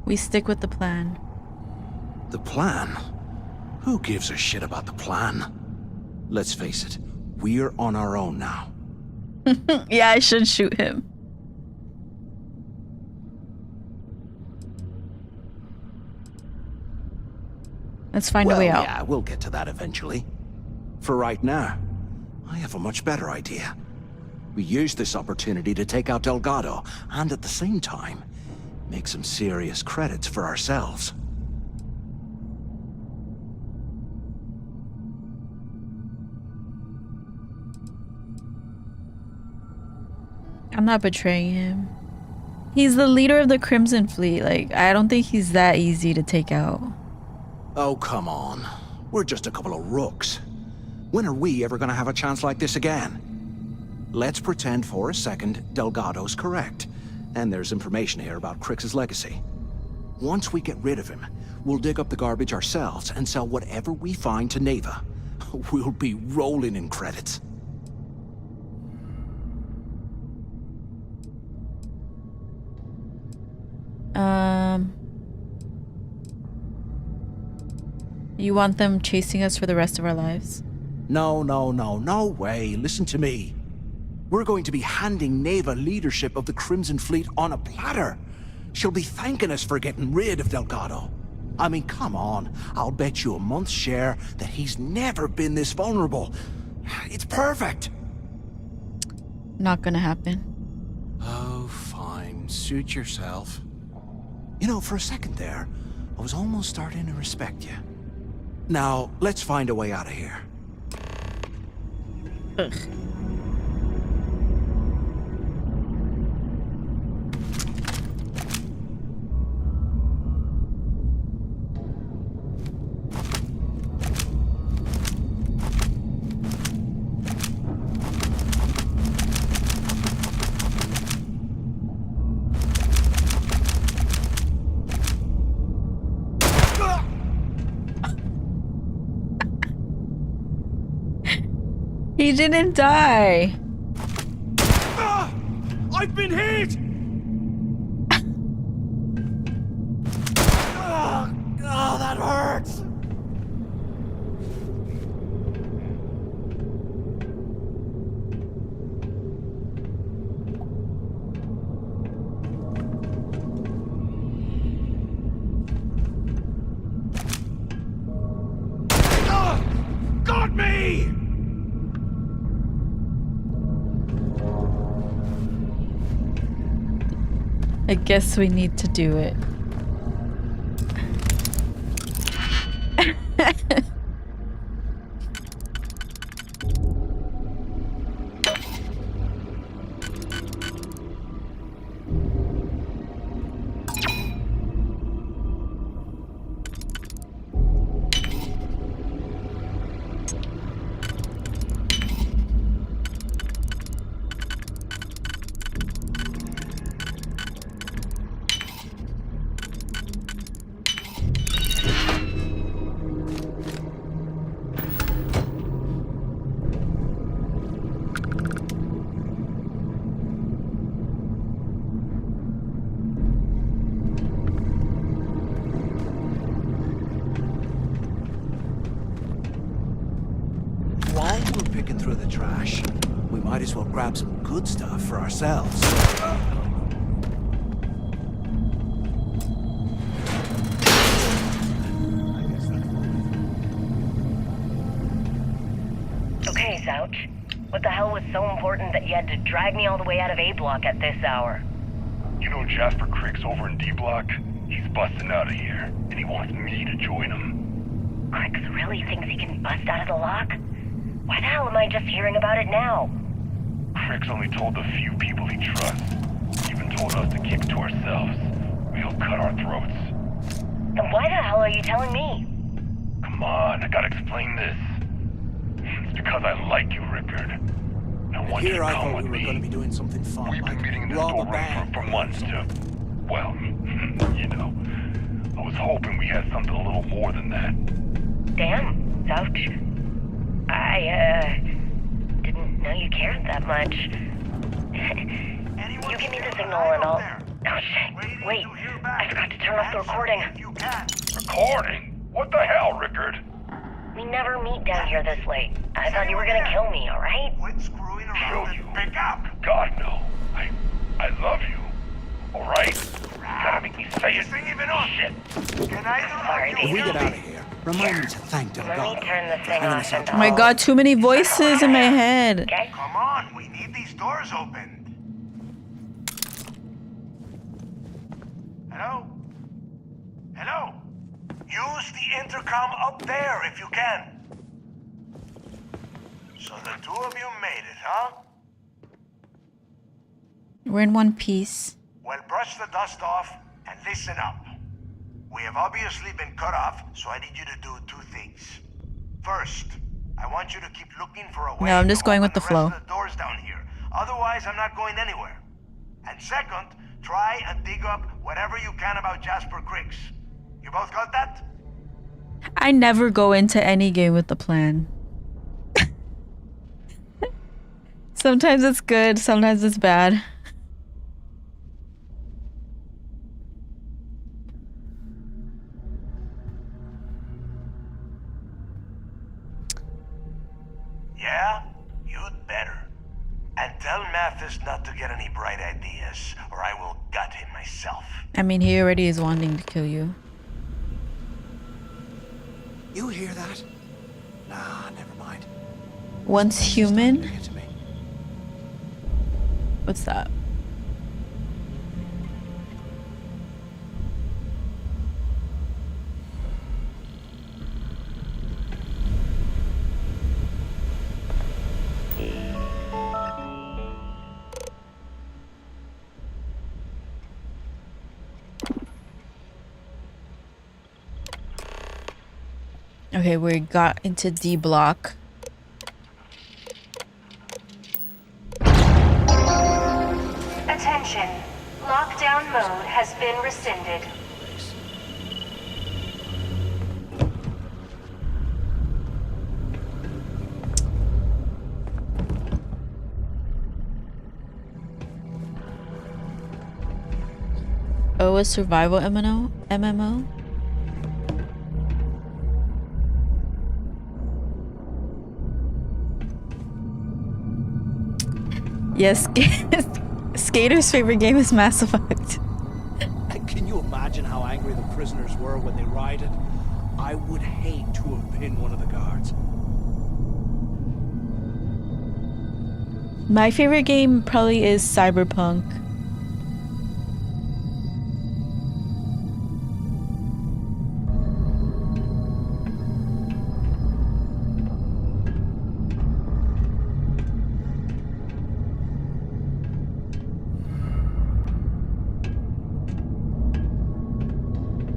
We stick with the plan. The plan? Who gives a shit about the plan? Let's face it, we're on our own now. Yeah, I should shoot him. Let's find a way out. Yeah, we'll get to that eventually. For right now, I have a much better idea. We use this opportunity to take out Delgado, and at the same time, make some serious credits for ourselves. I'm not betraying him. He's the leader of the Crimson Fleet. Like, I don't think he's that easy to take out. Oh, come on. We're just a couple of rooks. When are we ever gonna have a chance like this again? Let's pretend for a second Delgado's correct, and there's information here about Crix's legacy. Once we get rid of him, we'll dig up the garbage ourselves and sell whatever we find to Neva. We'll be rolling in credits. You want them chasing us for the rest of our lives? No way. Listen to me. We're going to be handing Neva leadership of the Crimson Fleet on a platter. She'll be thanking us for getting rid of Delgado. I mean, come on. I'll bet you a month's share that he's never been this vulnerable. It's perfect. Not gonna happen. Oh, fine. Suit yourself. You know, for a second there, I was almost starting to respect you. Now, let's find a way out of here. Ugh. He didn't die. I've been hit! Oh, that hurts! Got me! I guess we need to do it. While we're picking through the trash, we might as well grab some good stuff for ourselves. Okay, Zouch. What the hell was so important that you had to drag me all the way out of A Block at this hour? You know Jasper Crick's over in D Block? He's busting out of here, and he wants me to join him. Crix really thinks he can bust out of the lock? Why the hell am I just hearing about it now? Crick's only told the few people he trusts. He even told us to keep it to ourselves. We'll cut our throats. Then why the hell are you telling me? Come on, I gotta explain this. It's because I like you, Rickard. I want you to come with me. Gonna be doing something fun. We've been meeting in this storeroom for months to... Well, you know. I was hoping we had something a little more than that. Damn, ouch. I, didn't know you cared that much. You give me the signal and I'll... Oh shit, wait. I forgot to turn off the recording. Recording? What the hell, Rickard? We never meet down here this late. I thought you were gonna kill me, alright? Quit screwing around. Kill you? Pick up! God, no. I love you. Alright? You gotta make me say it. Shit. Sorry, If we Dave. get out of here, remind me to thank Delgado. Let me turn the thing off and Oh my god, too many voices in my head. Okay? Come on, we need these doors opened. Hello? Hello? Use the intercom up there if you can. So the two of you made it, huh? We're in one piece. Well, brush the dust off and listen up. We have obviously been cut off, so I need you to do two things. First, I want you to keep looking for a way No, I'm just to going open with the rest flow. of the doors down here. Otherwise, I'm not going anywhere. And second, try and dig up whatever you can about Jasper Cricks. You both got that? I never go into any game with the plan. Sometimes it's good, sometimes it's bad. Yeah? You'd better. And tell Mathis not to get any bright ideas, or I will gut him myself. I mean, he already is wanting to kill you. You hear that? Nah, never mind. Once human? What's that? Okay, we got into D block. Attention. Lockdown mode has been rescinded. Oh, a survival MMO? Yes, Skater's favorite game is Mass Effect. And can you imagine how angry the prisoners were when they rioted? I would hate to have been one of the guards. My favorite game probably is Cyberpunk.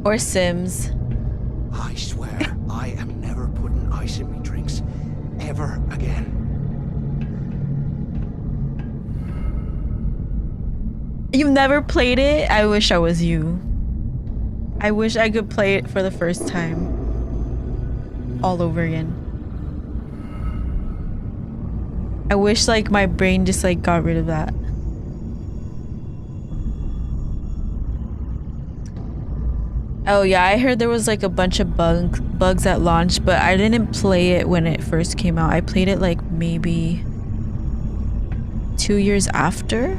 Or Sims. I swear, I am never putting ice in my drinks. Ever again. You've never played it? I wish I was you. I wish I could play it for the first time. All over again. I wish like my brain just like got rid of that. Oh yeah, I heard there was like a bunch of bugs at launch, but I didn't play it when it first came out. I played it like maybe 2 years after.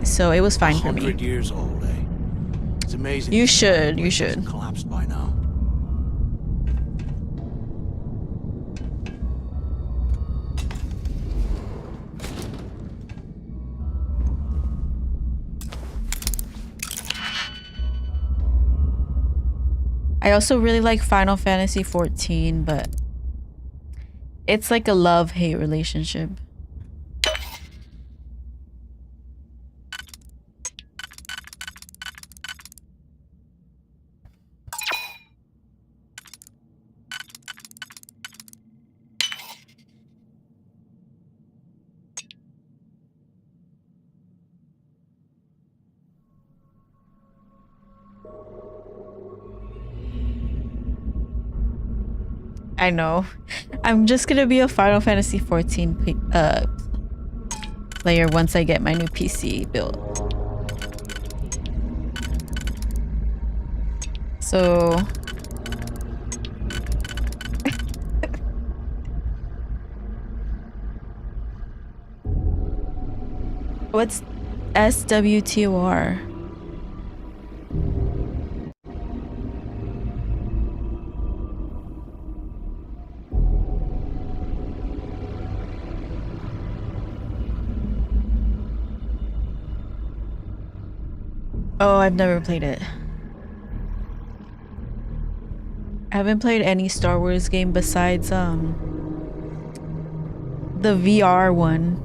So it was fine for me. 100 years old, eh? It's amazing. You should. Collapsed by now. I also really like Final Fantasy 14, but it's like a love-hate relationship. I know. I'm just gonna be a Final Fantasy 14 player once I get my new PC built. So what's SWTOR? Oh, I've never played it. I haven't played any Star Wars game besides the VR one.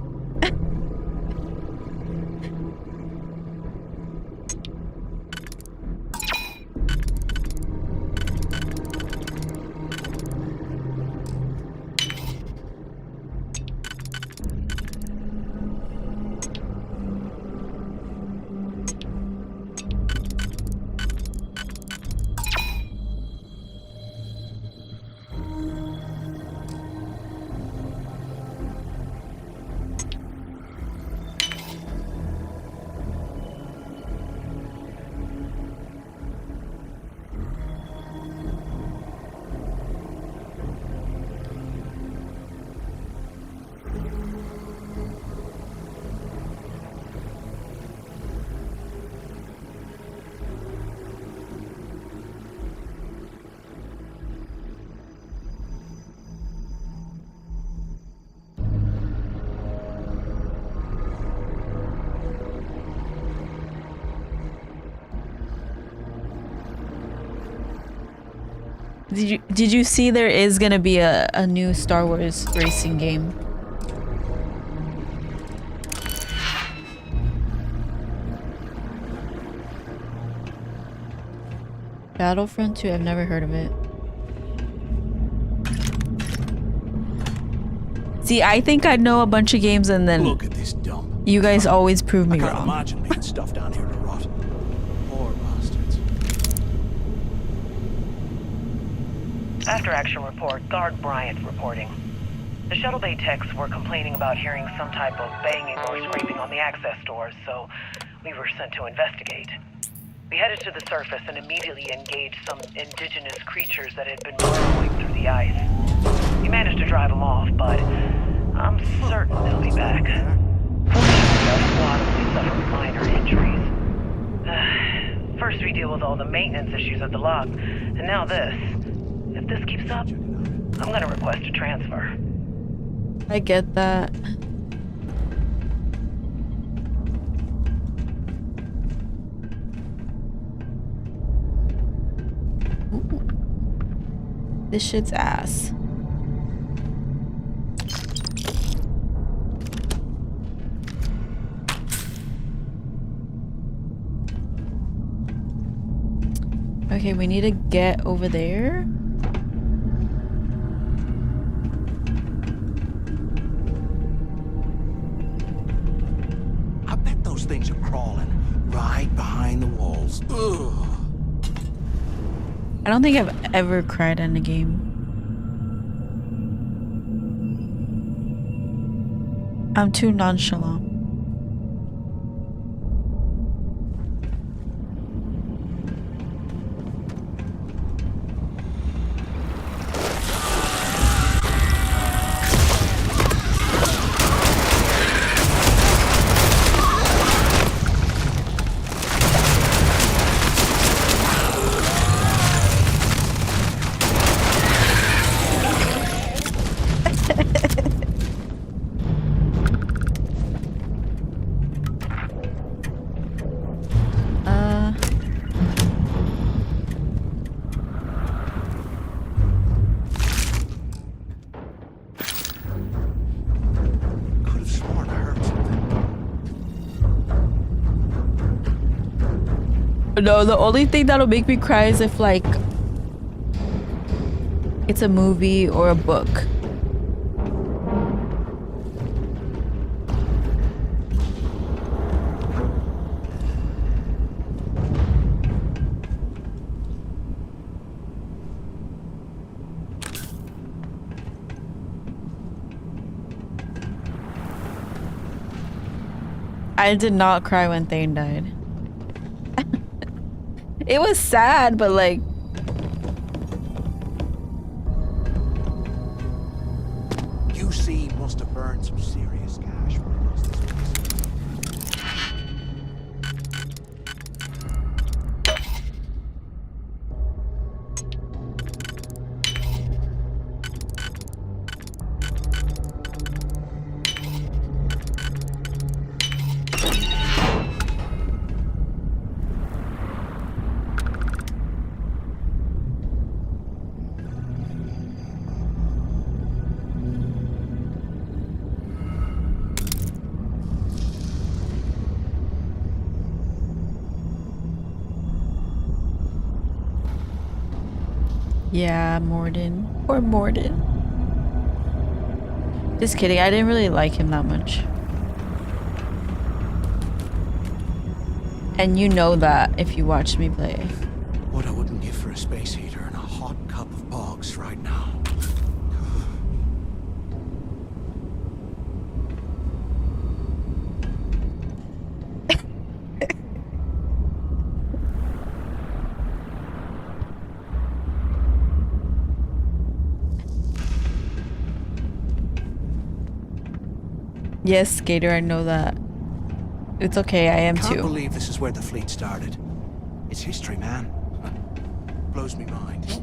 Did you see there is gonna be a new Star Wars racing game? Battlefront 2, I've never heard of it. See, I think I know a bunch of games and then Look at this dump. You guys always prove me I can't wrong. imagine being stuffed down here to rot. Poor bastards. After action report, Guard Bryant reporting. The shuttle bay techs were complaining about hearing some type of banging or scraping on the access doors, so we were sent to investigate. We headed to the surface and immediately engaged some indigenous creatures that had been burrowing through the ice. We managed to drive them off, but I'm certain they'll be back. Fortunately, our squad only suffered minor injuries. First we deal with all the maintenance issues at the lock, and now this. If this keeps up, I'm gonna request a transfer. I get that. Ooh. This shit's ass. Okay, we need to get over there. I bet those things are crawling right behind the walls. Ugh. I don't think I've ever cried in a game. I'm too nonchalant. No, the only thing that'll make me cry is if like it's a movie or a book. I did not cry when Thane died. It was sad, but like QC must have burned some serious cash when it comes to this place. yeah, Morden. Poor Morden. Just kidding, I didn't really like him that much. And you know that if you watched me play. What I wouldn't give for a space heater and a hot cup of bogs right now. Yes, Skater, I know that. It's okay, I am Can't too. believe this is where the fleet started. It's history, man. Blows me mind.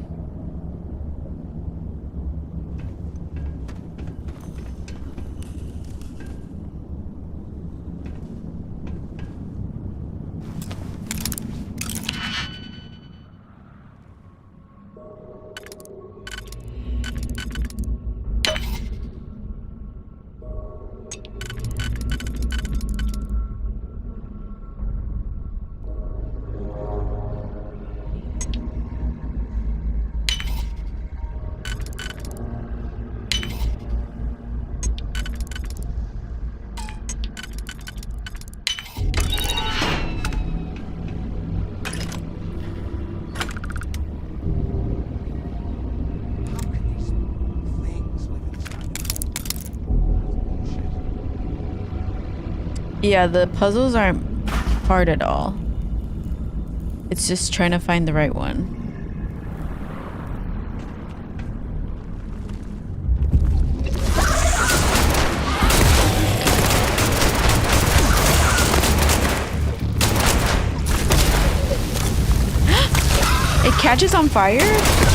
Yeah, the puzzles aren't hard at all. It's just trying to find the right one. It catches on fire?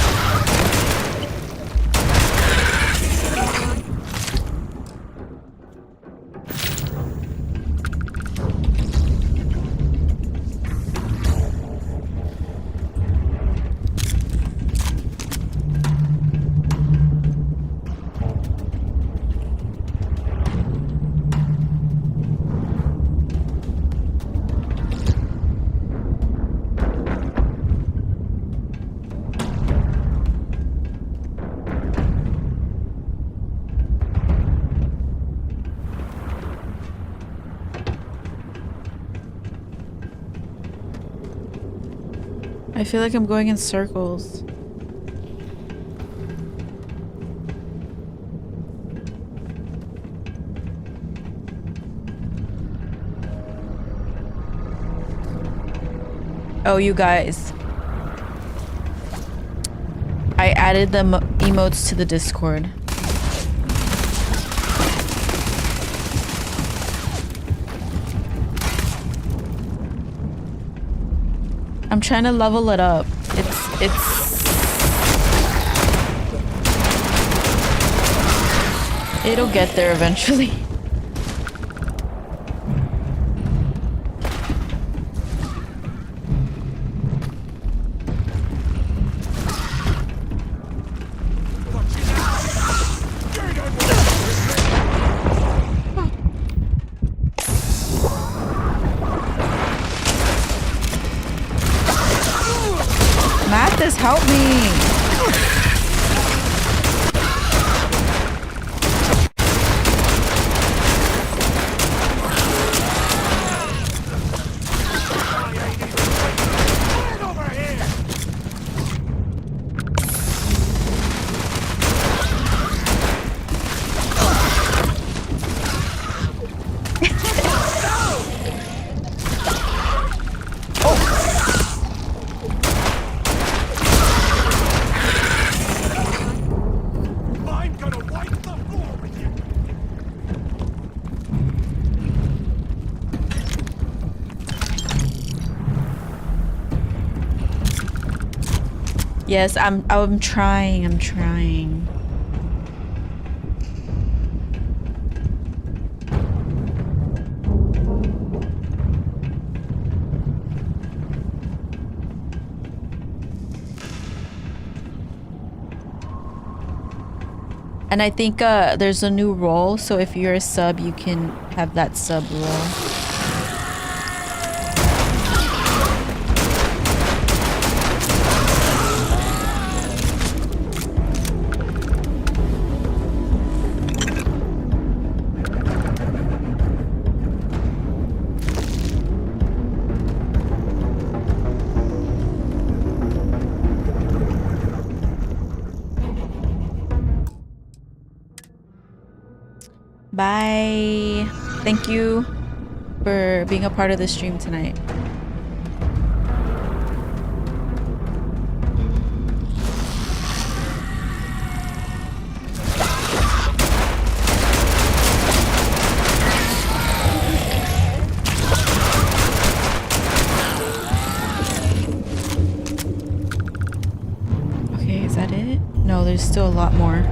I feel like I'm going in circles. Oh, you guys. I added the emotes to the Discord. I'm trying to level it up. It'll get there eventually. help me. Yes, I'm trying. I'm trying. And I think there's a new role, so if you're a sub, you can have that sub role. Bye. Thank you for being a part of the stream tonight. Okay, is that it? No, there's still a lot more.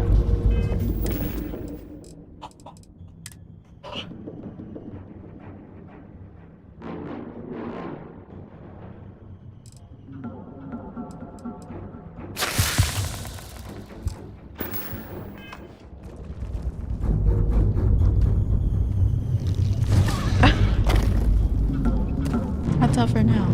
That's all for now.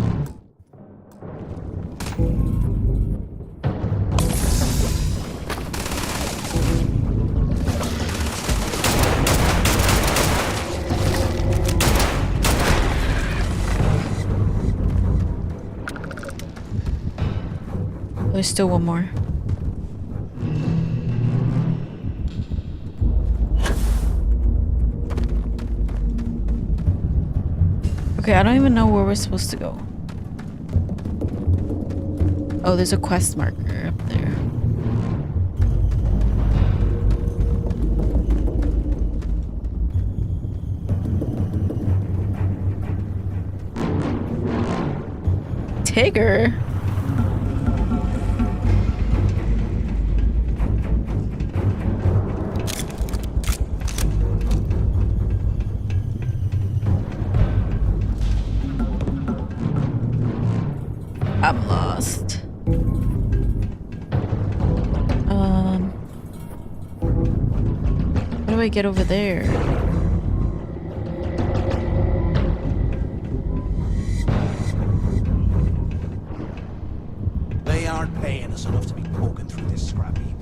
There's still one more. Okay, I don't even know where we're supposed to go. Oh, there's a quest marker up there. Tigger? I'm lost. How do I get over there? They aren't paying us enough to be poking through this scrap heap.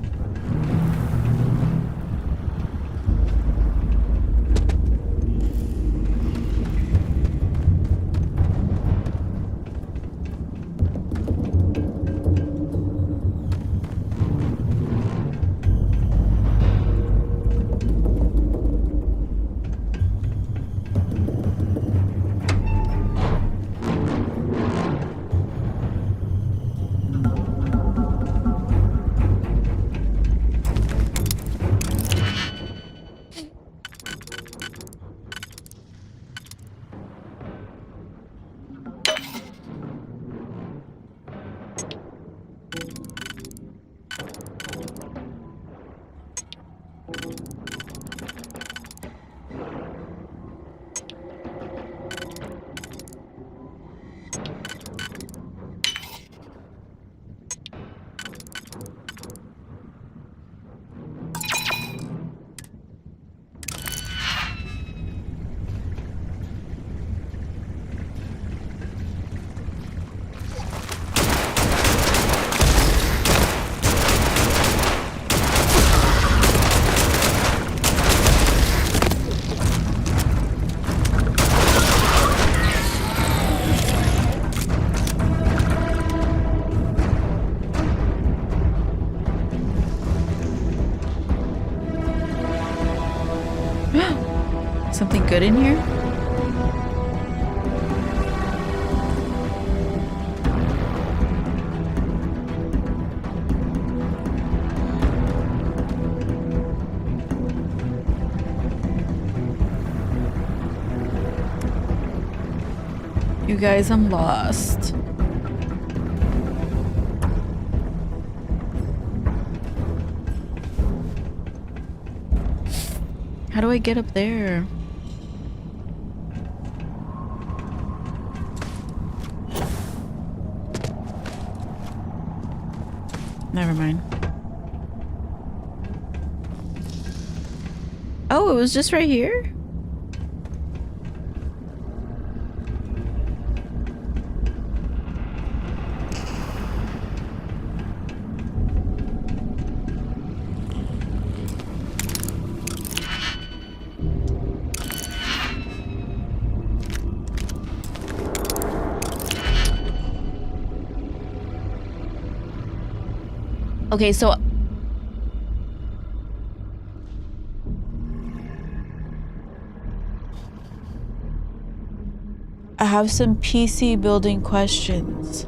Something good in here? You guys, I'm lost. How do I get up there? Never mind. Oh, it was just right here? Okay, so I have some PC building questions.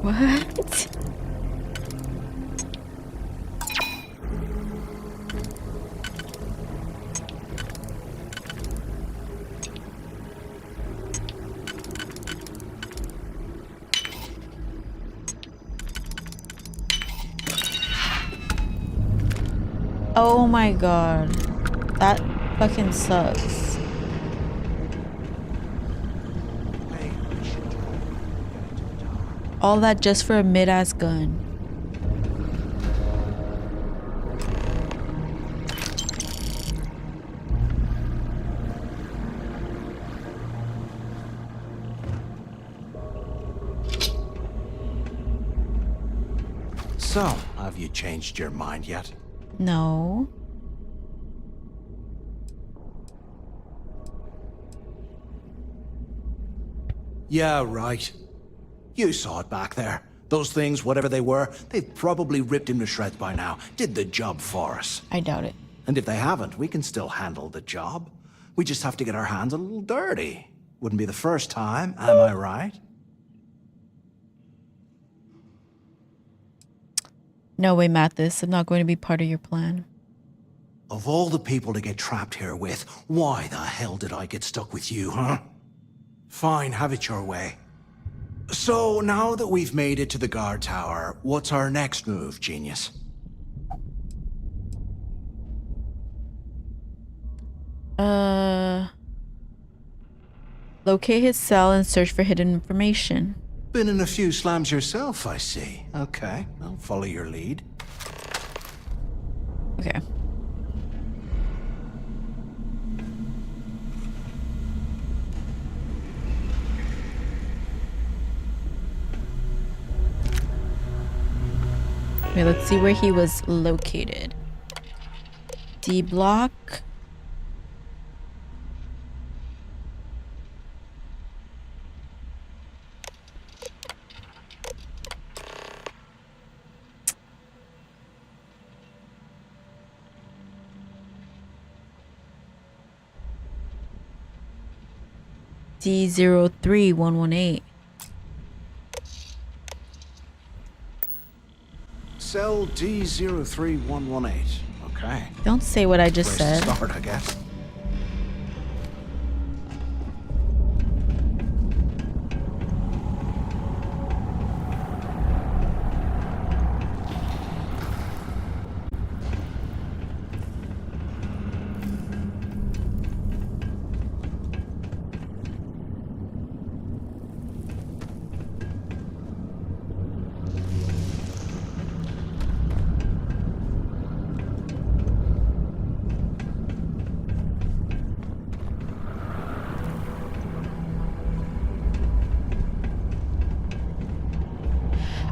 What? Oh my god. That fucking sucks. All that just for a mid-ass gun. So, have you changed your mind yet? No. Yeah, right. You saw it back there. Those things, whatever they were, they've probably ripped him to shreds by now. Did the job for us. I doubt it. And if they haven't, we can still handle the job. We just have to get our hands a little dirty. Wouldn't be the first time, am I right? No way, Mathis. I'm not going to be part of your plan. Of all the people to get trapped here with, why the hell did I get stuck with you, huh? Fine, have it your way. So, now that we've made it to the guard tower, what's our next move, genius? Locate his cell and search for hidden information. Been in a few slams yourself, I see. Okay, I'll follow your lead. Okay. Okay, let's see where he was located. D block. D03118. Cell D03118. Okay. Don't say what I just Place said. to start, I guess.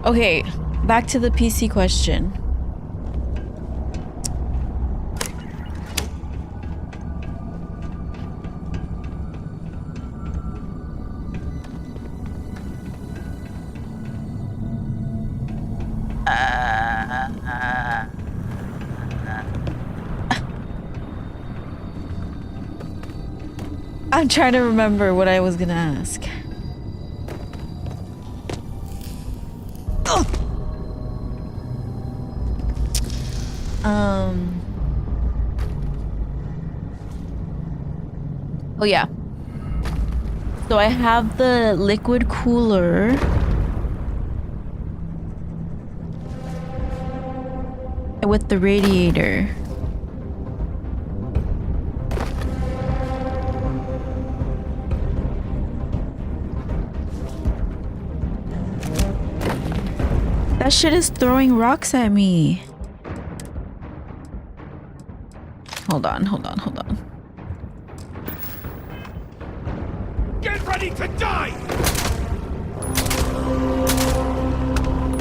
Okay, back to the PC question. I'm trying to remember what I was gonna ask. Oh yeah. So I have the liquid cooler. With the radiator. That shit is throwing rocks at me. Hold on. Get ready to die!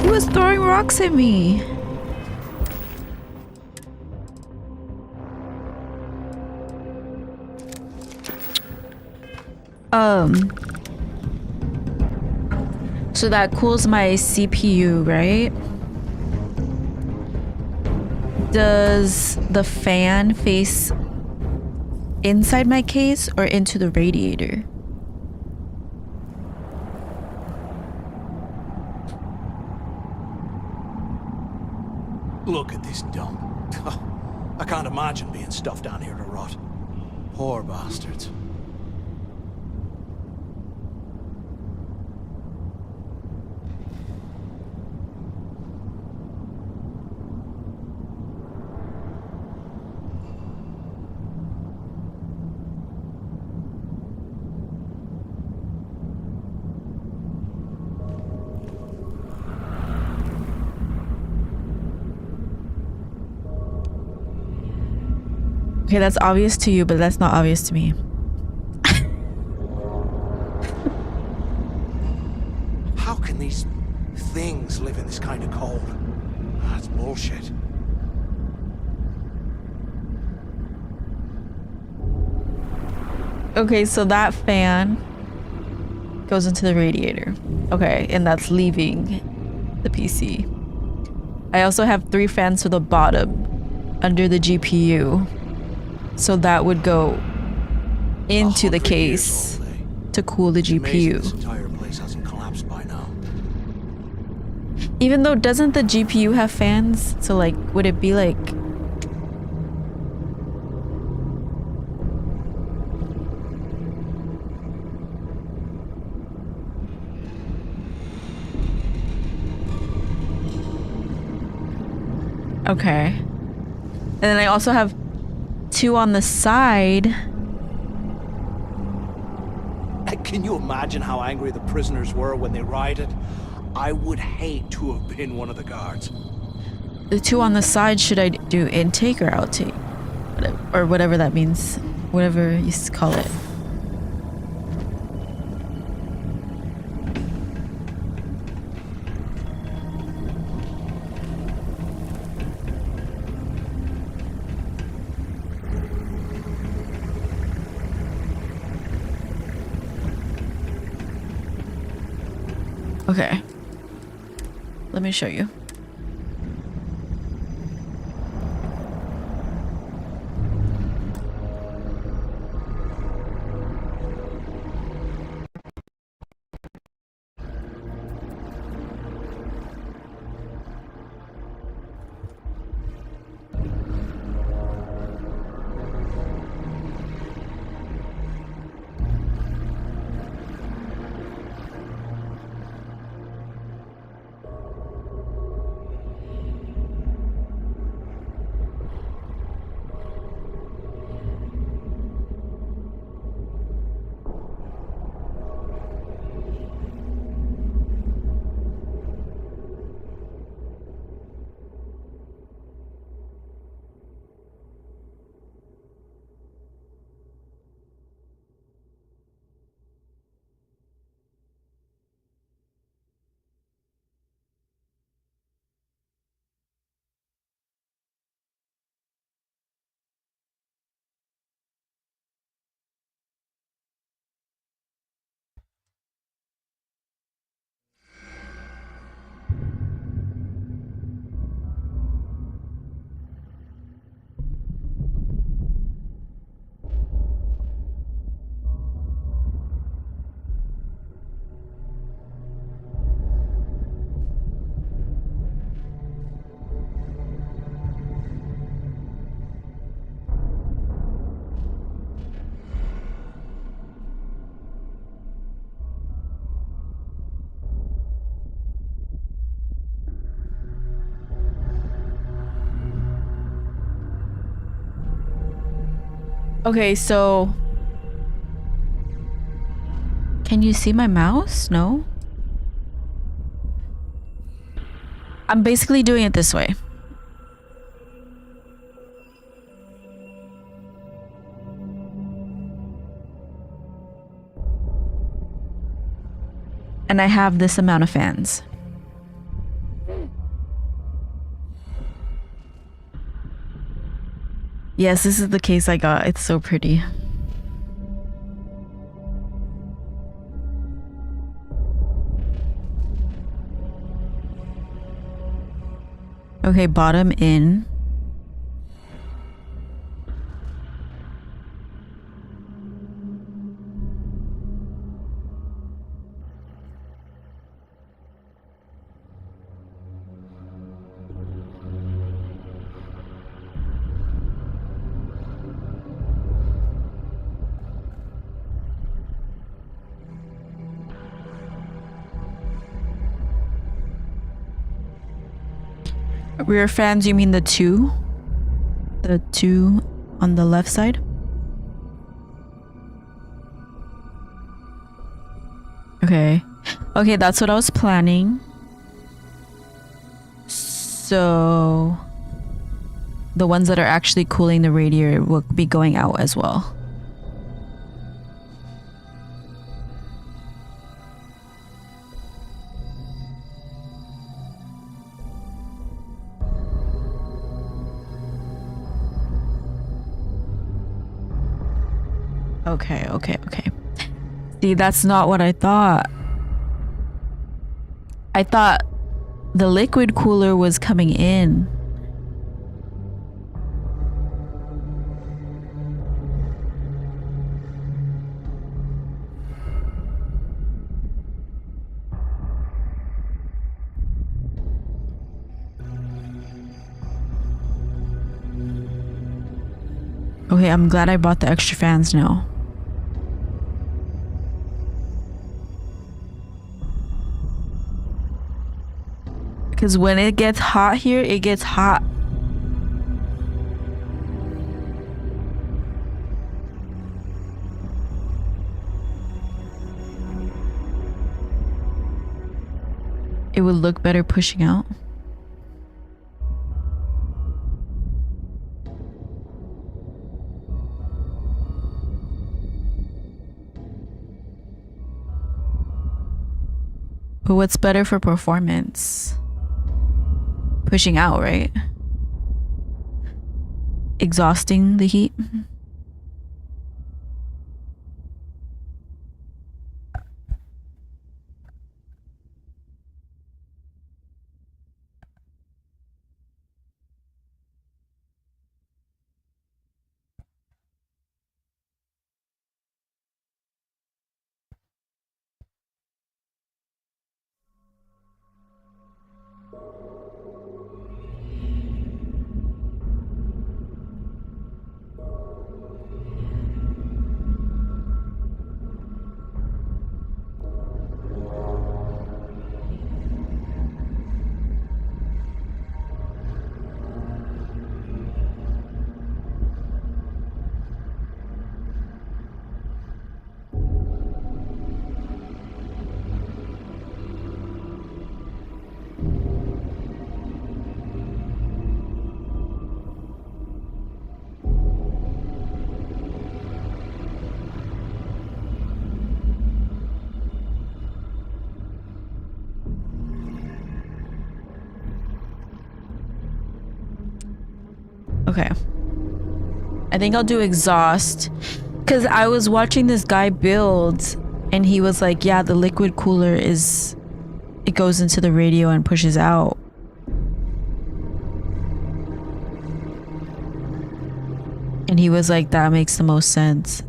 He was throwing rocks at me. So that cools my CPU, right? Does the fan face inside my case or into the radiator? Look at this dump. I can't imagine being stuffed down here to rot. Poor bastards. Okay, that's obvious to you, but that's not obvious to me. How can these things live in this kind of cold? That's bullshit. Okay, so that fan goes into the radiator. Okay, and that's leaving the PC. I also have 3 fans to the bottom under the GPU. So that would go into the case to cool the GPU. This entire place hasn't collapsed by now. Even though, doesn't the GPU have fans? So like, would it be like... Okay. And then I also have 2 on the side. Can you imagine how angry the prisoners were when they rioted? I would hate to have been one of the guards. The 2 on the side, should I do intake or outtake? Or whatever that means. Whatever you call it. Okay. Let me show you. Okay, so can you see my mouse? No? I'm basically doing it this way. And I have this amount of fans. Yes, this is the case I got. It's so pretty. Okay, bottom in. Rear fans, you mean the two? The two on the left side? Okay. Okay, that's what I was planning. So the ones that are actually cooling the radiator will be going out as well. Okay, okay, okay. See, that's not what I thought. I thought the liquid cooler was coming in. Okay, I'm glad I bought the extra fans now. Because when it gets hot here, it gets hot. It would look better pushing out. But what's better for performance? Pushing out, right? Exhausting the heat. Okay. I think I'll do exhaust. Because I was watching this guy build and he was like, yeah, the liquid cooler is... It goes into the radio and pushes out. And he was like, that makes the most sense.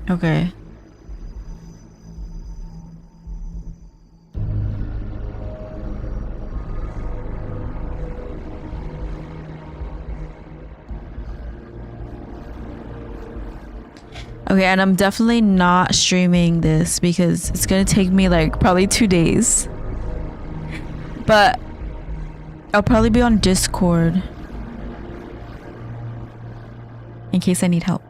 Okay. Okay, and I'm definitely not streaming this because it's gonna take me like probably 2 days. But I'll probably be on Discord in case I need help.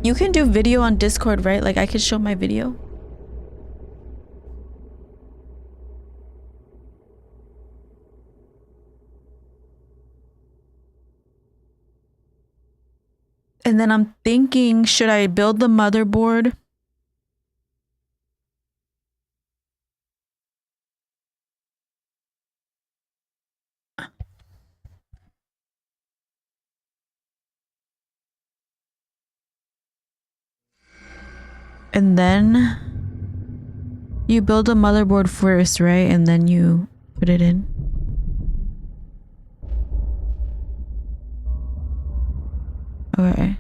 You can do video on Discord, right? Like I could show my video. And then I'm thinking, should I build the motherboard? And then you build a motherboard first, right? And then you put it in. Okay.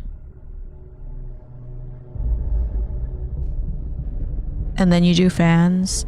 And then you do fans.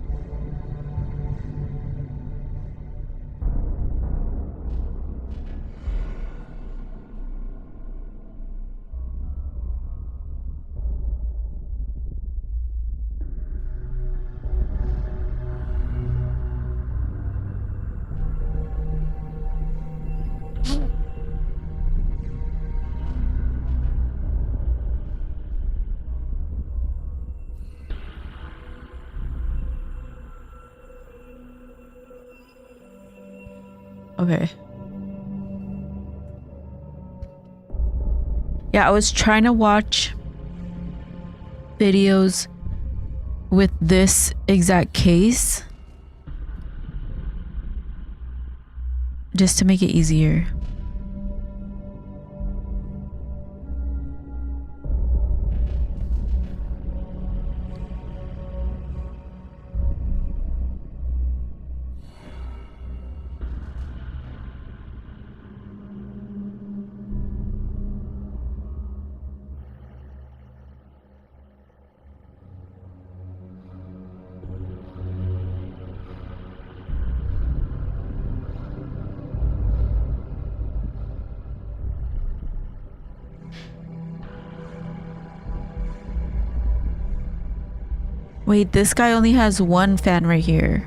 Okay. Yeah, I was trying to watch videos with this exact case just to make it easier. Wait, this guy only has one fan right here.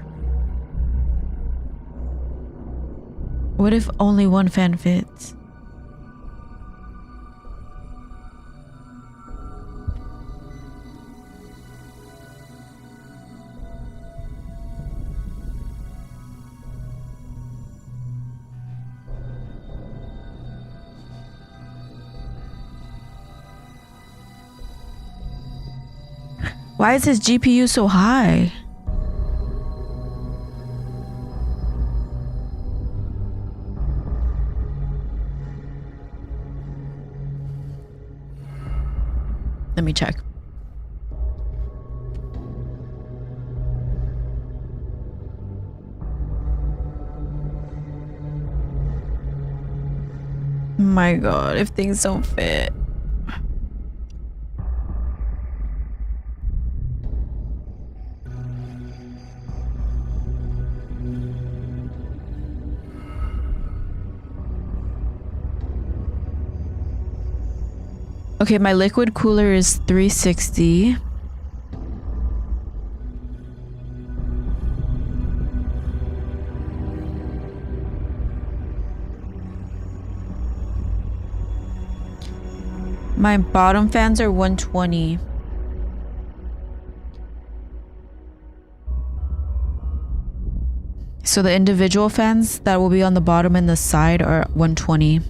What if only one fan fits? Why is his GPU so high? Let me check. My God, if things don't fit. Okay, my liquid cooler is 360. My bottom fans are 120. So the individual fans that will be on the bottom and the side are 120.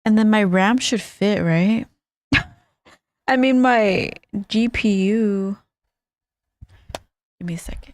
And then my RAM should fit, right? I mean, my GPU. Give me a second.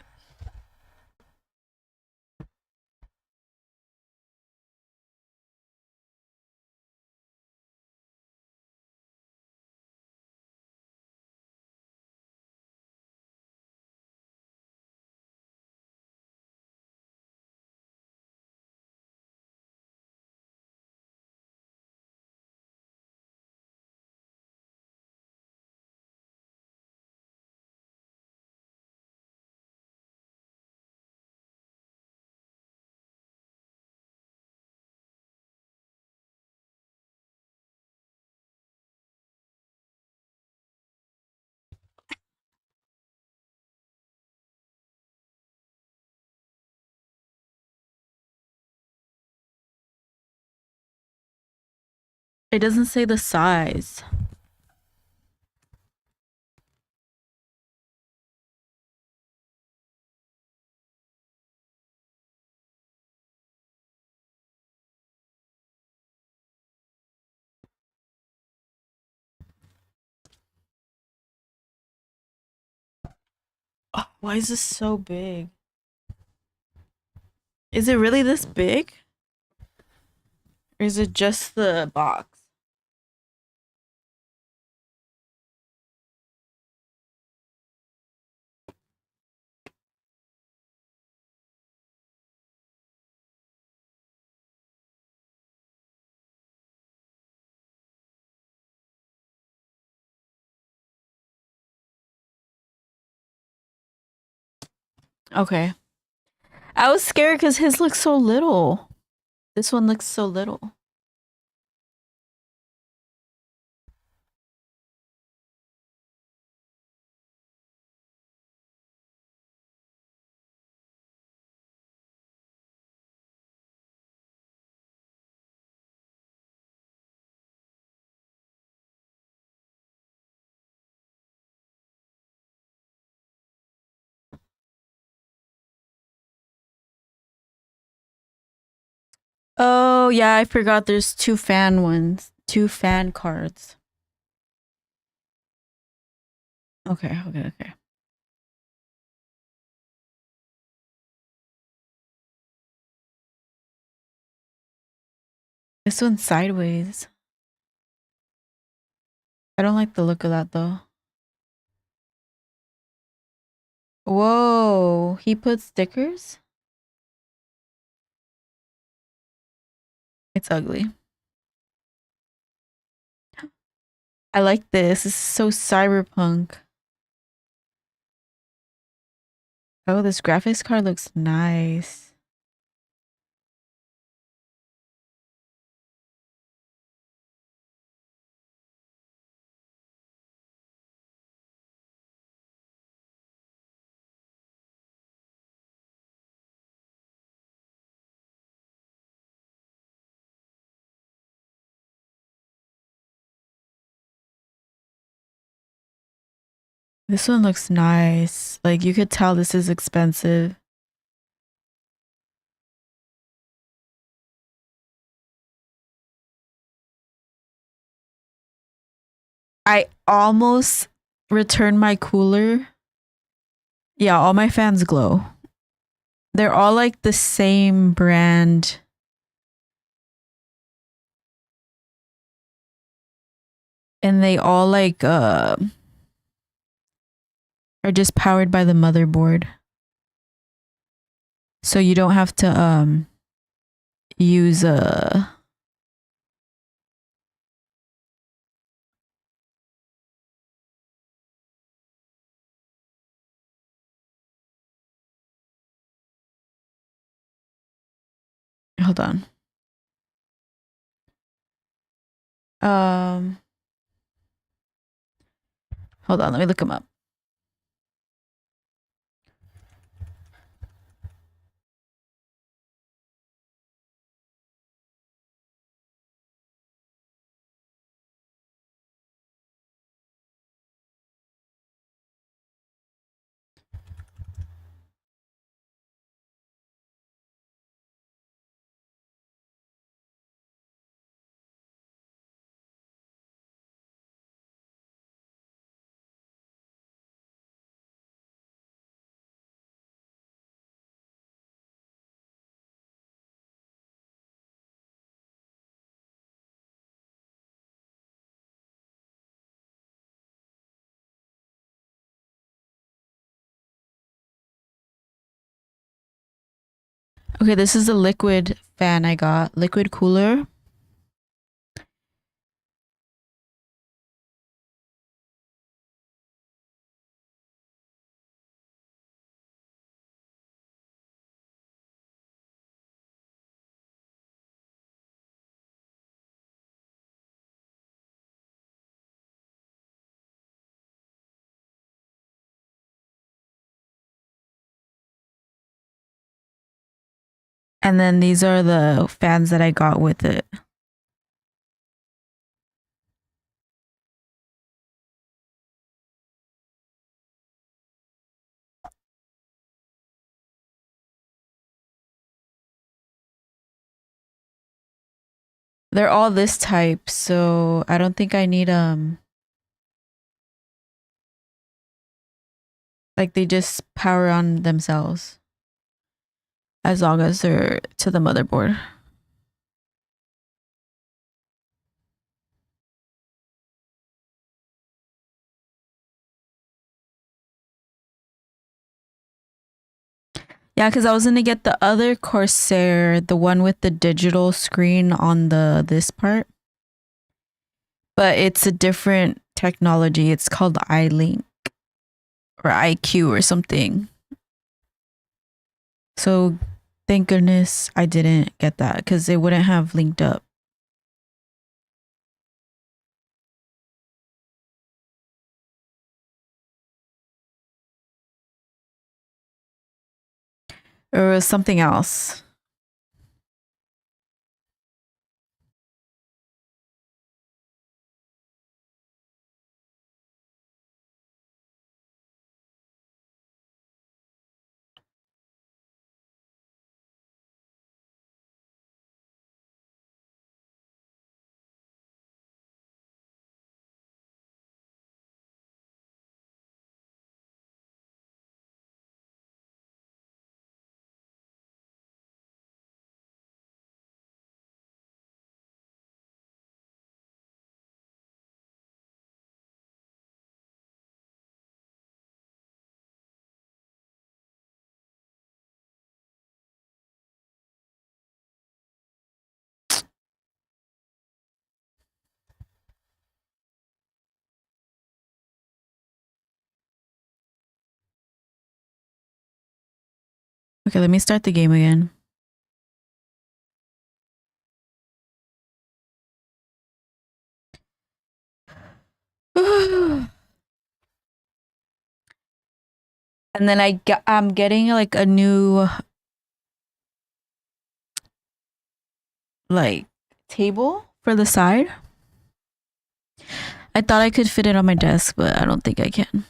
It doesn't say the size. Oh, why is this so big? Is it really this big? Or is it just the box? Okay. I was scared because his looks so little. This one looks so little. Oh, yeah, I forgot there's two fan ones. Two fan cards. Okay. This one's sideways. I don't like the look of that though. Whoa, he put stickers? It's ugly. I like this. This is so cyberpunk. Oh, this graphics card looks nice. This one looks nice. Like you could tell this is expensive. I almost returned my cooler. Yeah, all my fans glow. They're all like the same brand. And they all like are just powered by the motherboard. So you don't have to use a hold on. Hold on, let me look them up. Okay, this is the liquid fan I got. Liquid cooler. And then these are the fans that I got with it. They're all this type, so I don't think I need like they just power on themselves as long as they're to the motherboard. Yeah, because I was gonna get the other Corsair, the one with the digital screen on this part. But it's a different technology. It's called iLink or IQ or something. So thank goodness I didn't get that because it wouldn't have linked up. Or it was something else. Okay, let me start the game again. And then I'm getting like a new like table for the side. I thought I could fit it on my desk, but I don't think I can.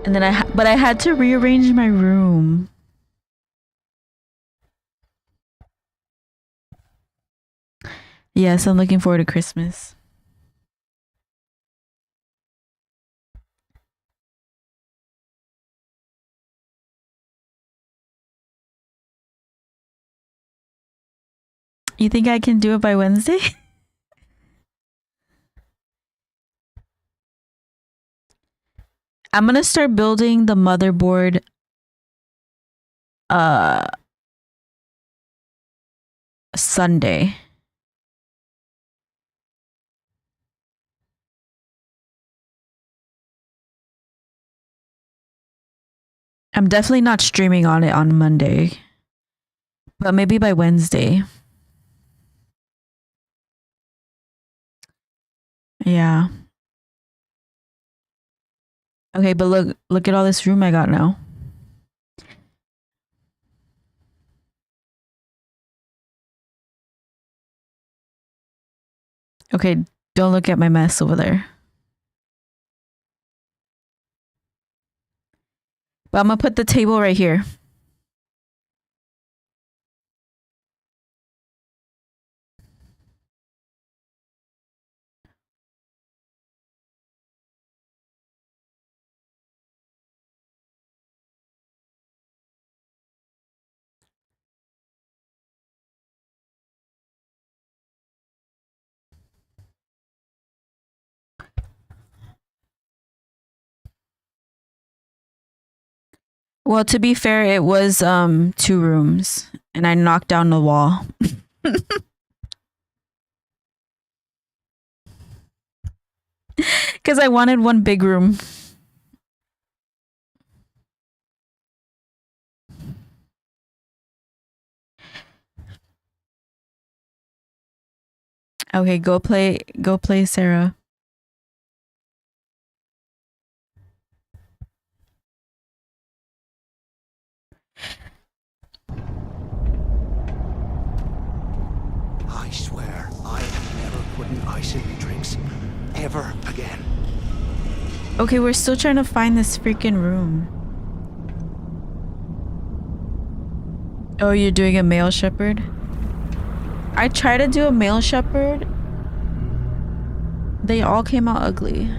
And then I had to rearrange my room. Yes, I'm looking forward to Christmas. You think I can do it by Wednesday? I'm gonna start building the motherboard Sunday. I'm definitely not streaming on it on Monday, but maybe by Wednesday. Yeah. Okay, but look at all this room I got now. Okay, don't look at my mess over there. But I'm gonna put the table right here. Well, to be fair, it was 2 rooms and I knocked down the wall. Cuz I wanted one big room. Okay, go play Sarah. I swear, I am never putting ice in my drinks. Ever again. Okay, we're still trying to find this freaking room. Oh, you're doing a male shepherd? I tried to do a male shepherd. They all came out ugly.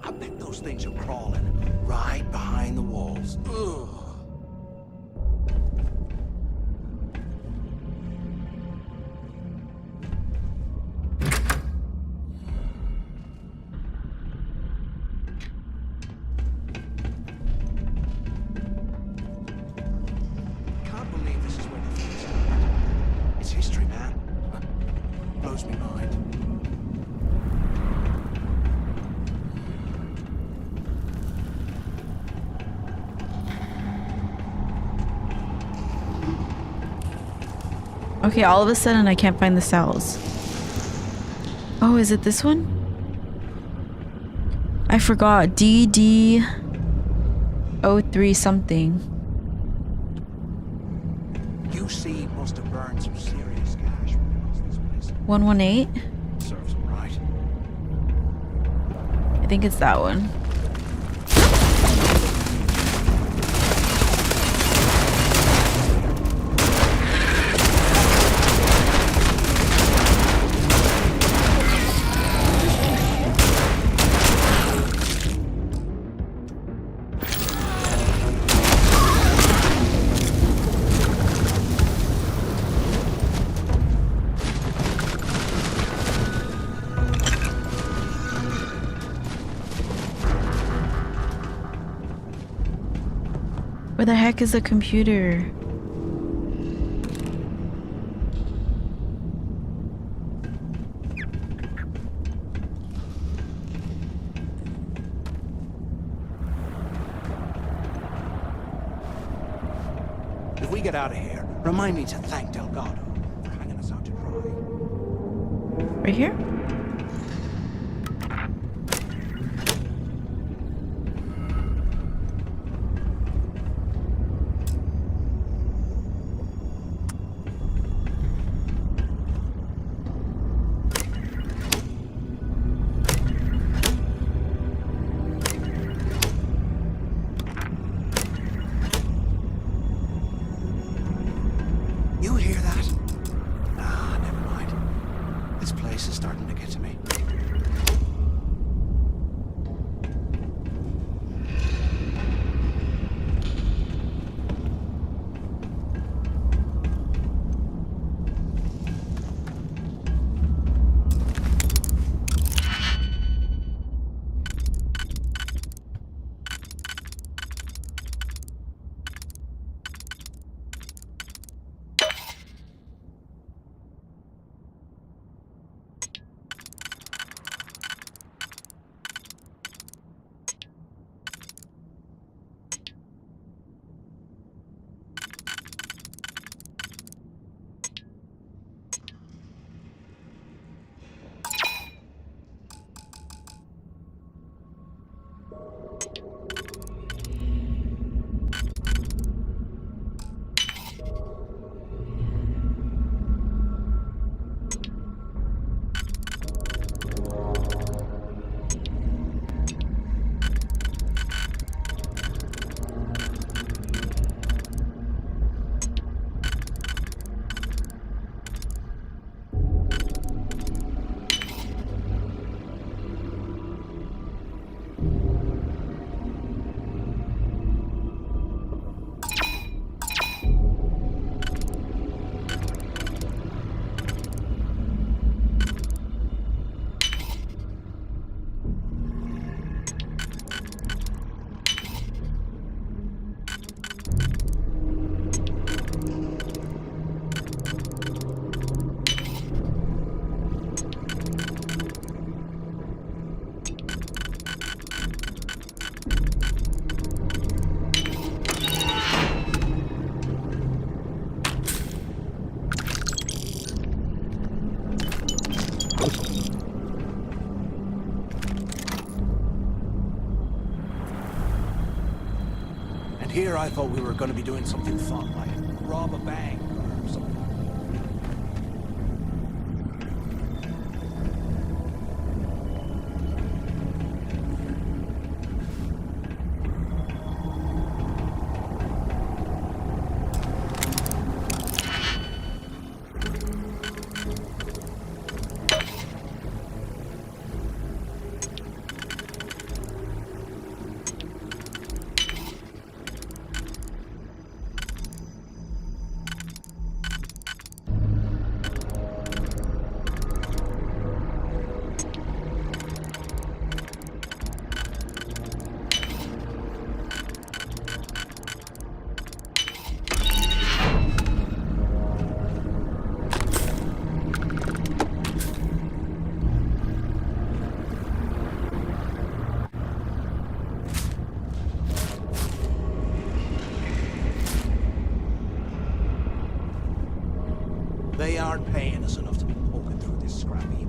I bet those things are crawling right behind the walls. Ugh. Can't believe this is where the thing started. It's history, man. Blows me mind. Okay, all of a sudden I can't find the cells. Oh, is it this one? I forgot. DD03 something. UC must have burned some serious cash when they lost this place. 118? Serves them right. I think it's that one. Where the heck is the computer? If we get out of here, remind me to thank Delgado for hanging us out to dry. Right here? You hear that? Ah, never mind. This place is starting to get here, I thought we were going to be doing something fun, like rob a bank or something. They aren't paying us enough to be poking through this scrap heap.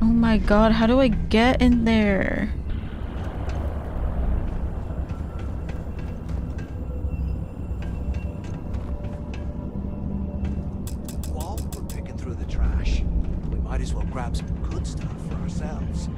Oh my god, how do I get in there? While we're picking through the trash, we might as well grab some good stuff for ourselves.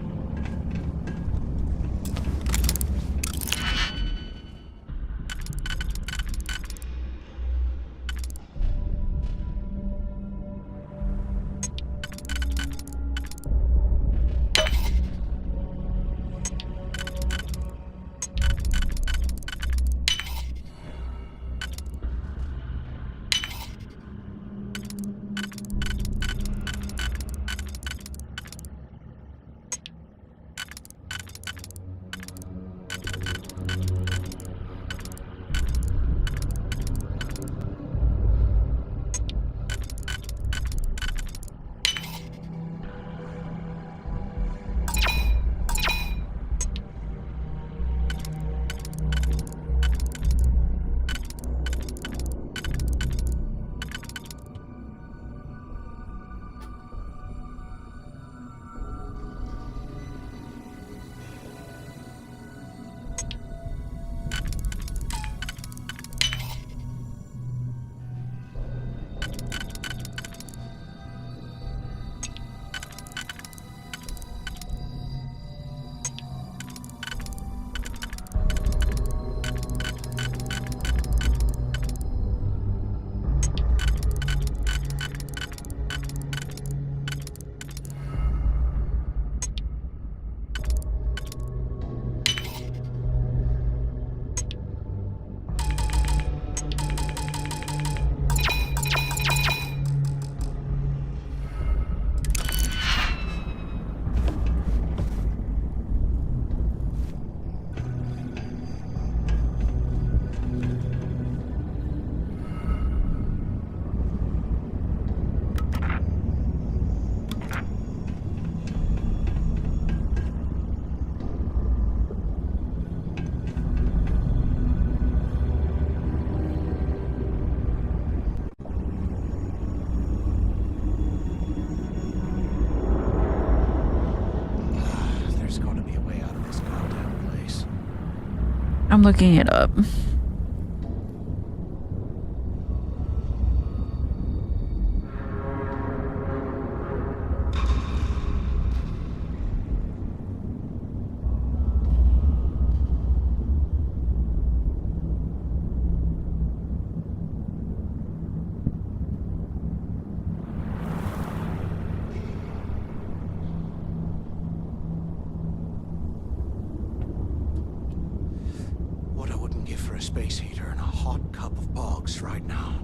I'm looking it up. space heater and a hot cup of bogs right now.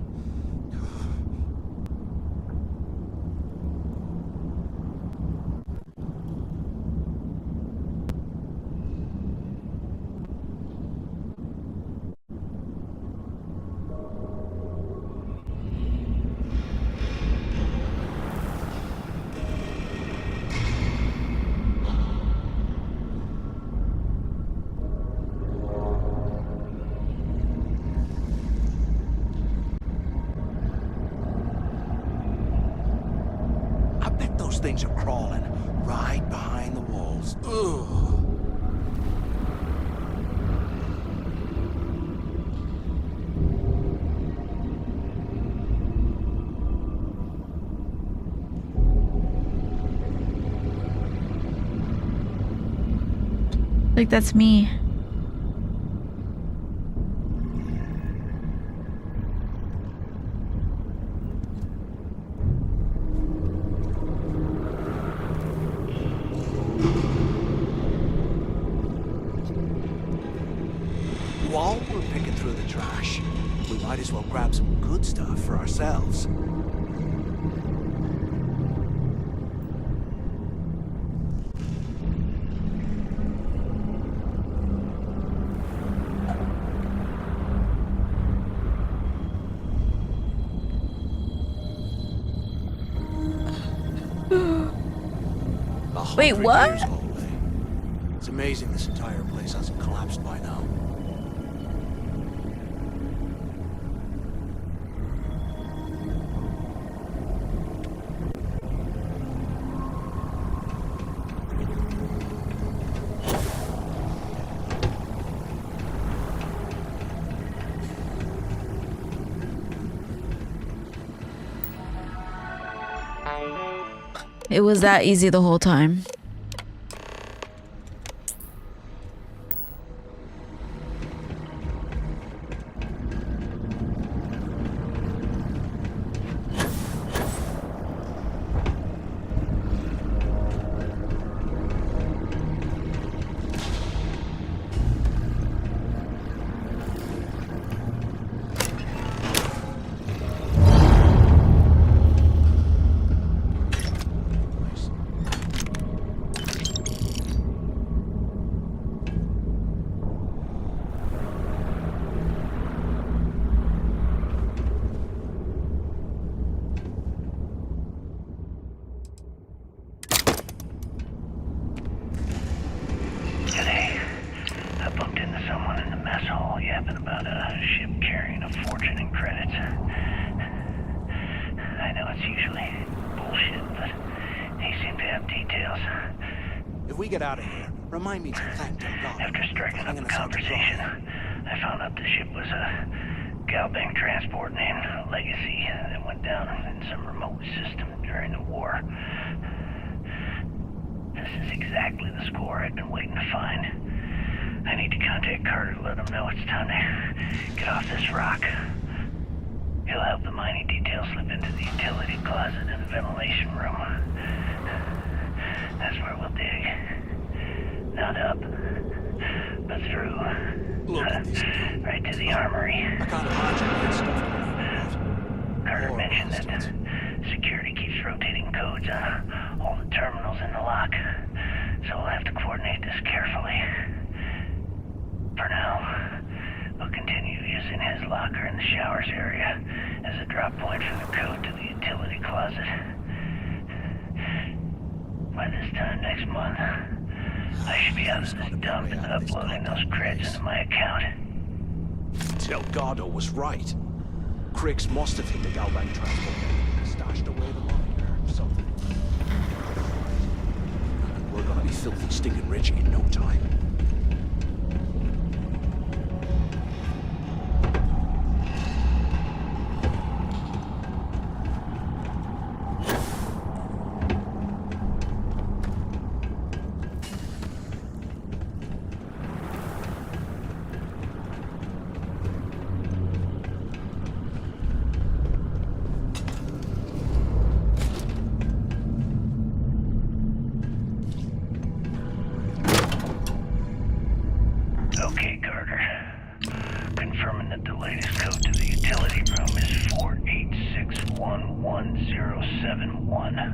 Things are crawling right behind the walls. Ugh. Like, that's me. While we're picking through the trash, we might as well grab some good stuff for ourselves. Wait, what? It's amazing this entire place hasn't collapsed by now. It was that easy the whole time. Get out of here. Remind me to thank God. After striking up a conversation, I found out the ship was a Galbank transport named Legacy that went down in some remote system during the war. This is exactly the score I've been waiting to find. I need to contact Carter to let him know it's time to get off this rock. He'll help the mining details slip into the utility closet in the ventilation room. That's where we'll dig. Not up, but through. Right to the armory. I can't imagine that stuff. Carter mentioned that security keeps rotating codes on all the terminals in the lock, so we'll have to coordinate this carefully. For now, we'll continue using his locker in the showers area as a drop point for the code to the utility closet. By this time next month, I should be out of this dump and uploading those creds into my account. Delgado was right. Cricks must have hit the Galbank transport and stashed away the money or something. We're gonna be filthy stinking rich in no time.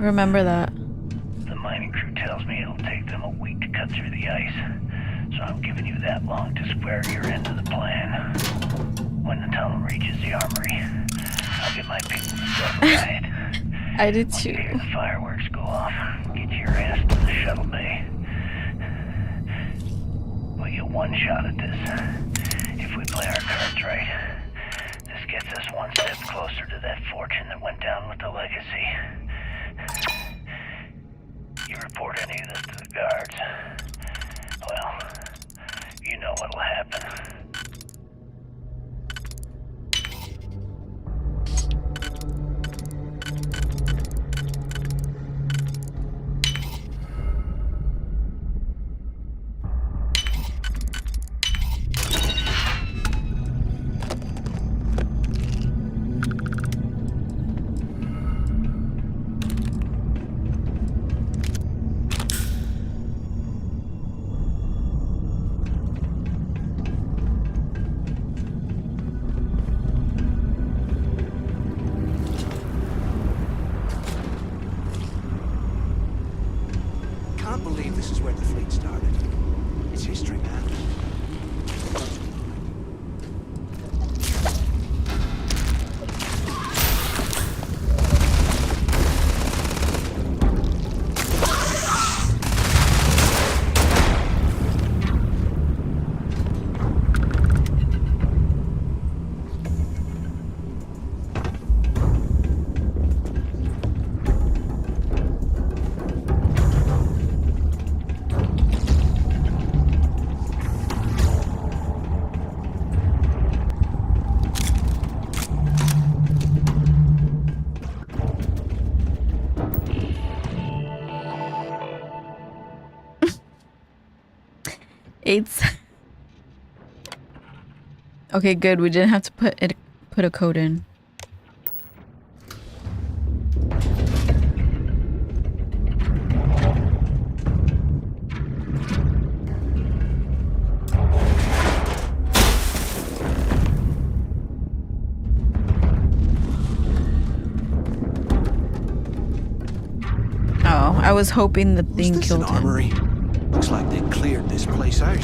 remember that. The mining crew tells me it'll take them a week to cut through the ice. So I'm giving you that long to square your end of the plan. When the tunnel reaches the armory, I'll get my people to start a riot. I did When too. you hear the fireworks go off, get your ass to the shuttle bay. We get one shot at this. If we play our cards right, this gets us one step closer to that fortune that went down with the legacy. You report any of this to the guards, well, you know what'll happen. Can't believe this is where the fleet started. It's history, man. It's okay. Good. We didn't have to put a code in. Oh, I was hoping the thing killed him. Armory? Looks like they cleared this place out.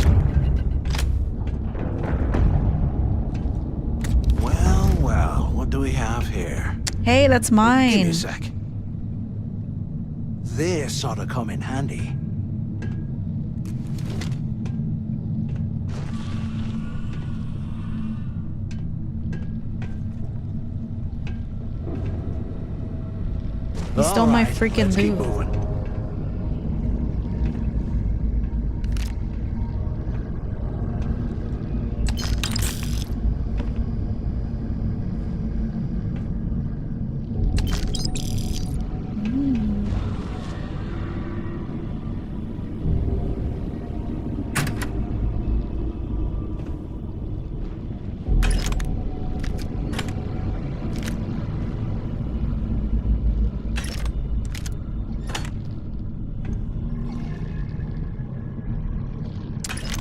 Well, well, what do we have here? Hey, that's Give me mine. a sec. This ought to come in handy. You stole my Alright, freaking let's keep loot. moving.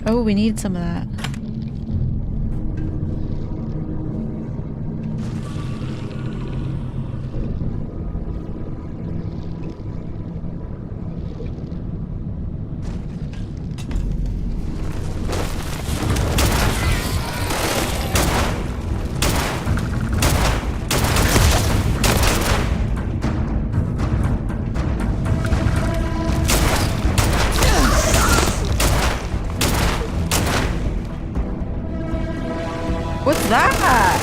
Oh, we need some of that. What's that?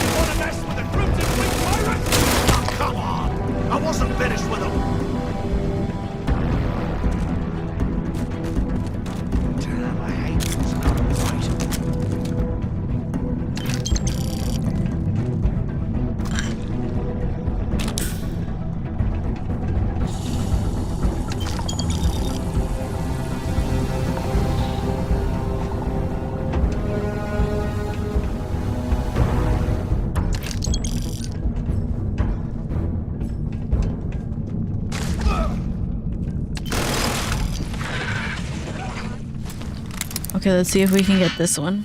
Come on! I wasn't finished with them! Damn, I hate losing out of fight. Okay, let's see if we can get this one.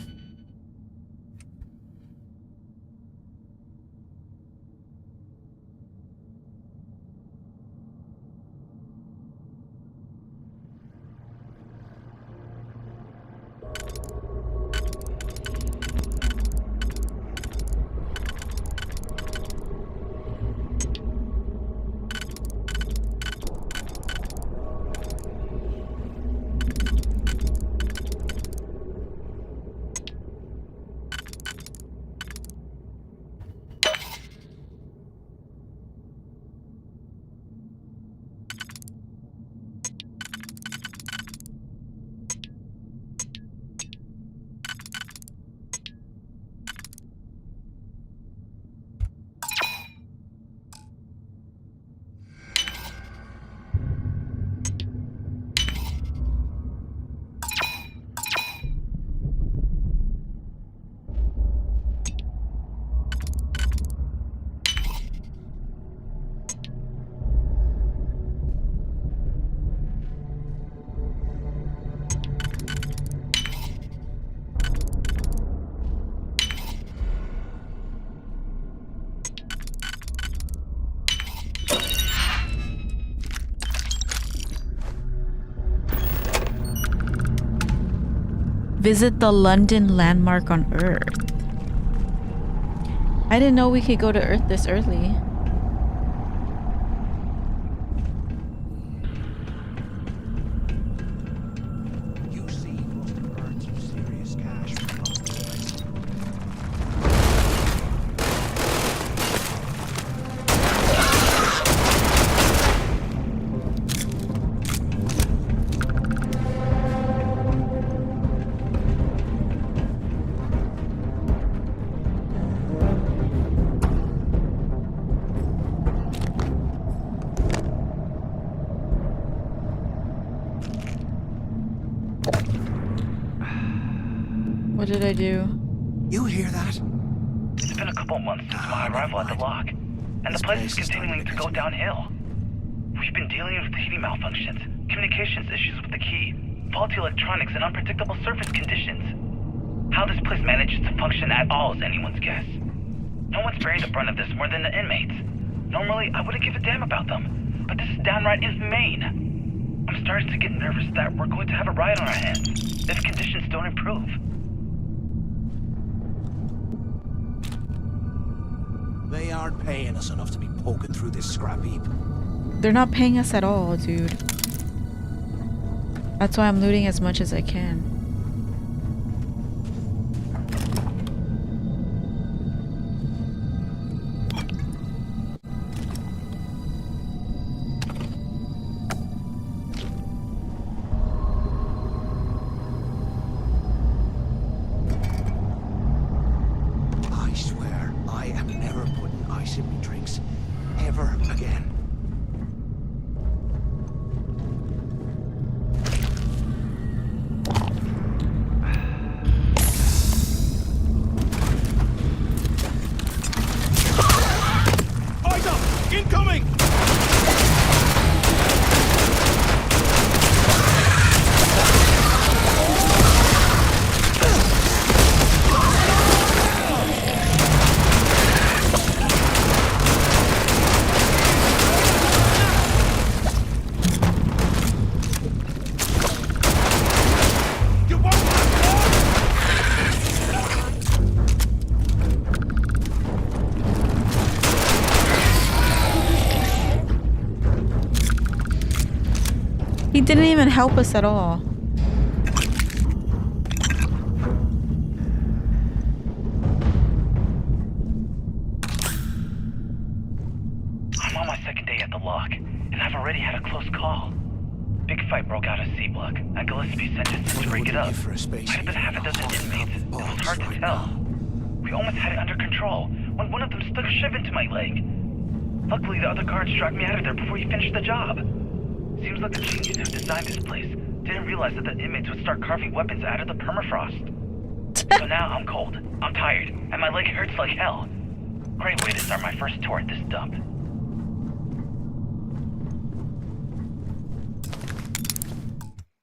Visit the London landmark on Earth. I didn't know we could go to Earth this early. What did I do? You hear that? It's been a couple months since my arrival at the lock, and the place is continuing to go downhill. We've been dealing with heating malfunctions, communications issues with the key, faulty electronics, and unpredictable surface conditions. How this place manages to function at all is anyone's guess. No one's bearing the brunt of this more than the inmates. Normally, I wouldn't give a damn about them, but this is downright inhumane. I'm starting to get nervous that we're going to have a riot on our hands if conditions don't improve. They aren't paying us enough to be poking through this scrap heap. They're not paying us at all, dude. That's why I'm looting as much as I can. I swear, I am never putting ice in my drinks. Ever again. Eyes up! Incoming! He didn't even help us at all. I'm on my second day at the lock, and I've already had a close call. Big fight broke out at C-Block, and Gillespie sent us in to break it up. Might have been half a dozen inmates. It was hard to tell. We almost had it under control when one of them stuck a shiv into my leg. Luckily, the other guards dragged me out of there before he finished the job. Seems like the genius who designed this place didn't realize that the inmates would start carving weapons out of the permafrost. So now I'm cold, I'm tired, and my leg hurts like hell. Great way to start my first tour at this dump.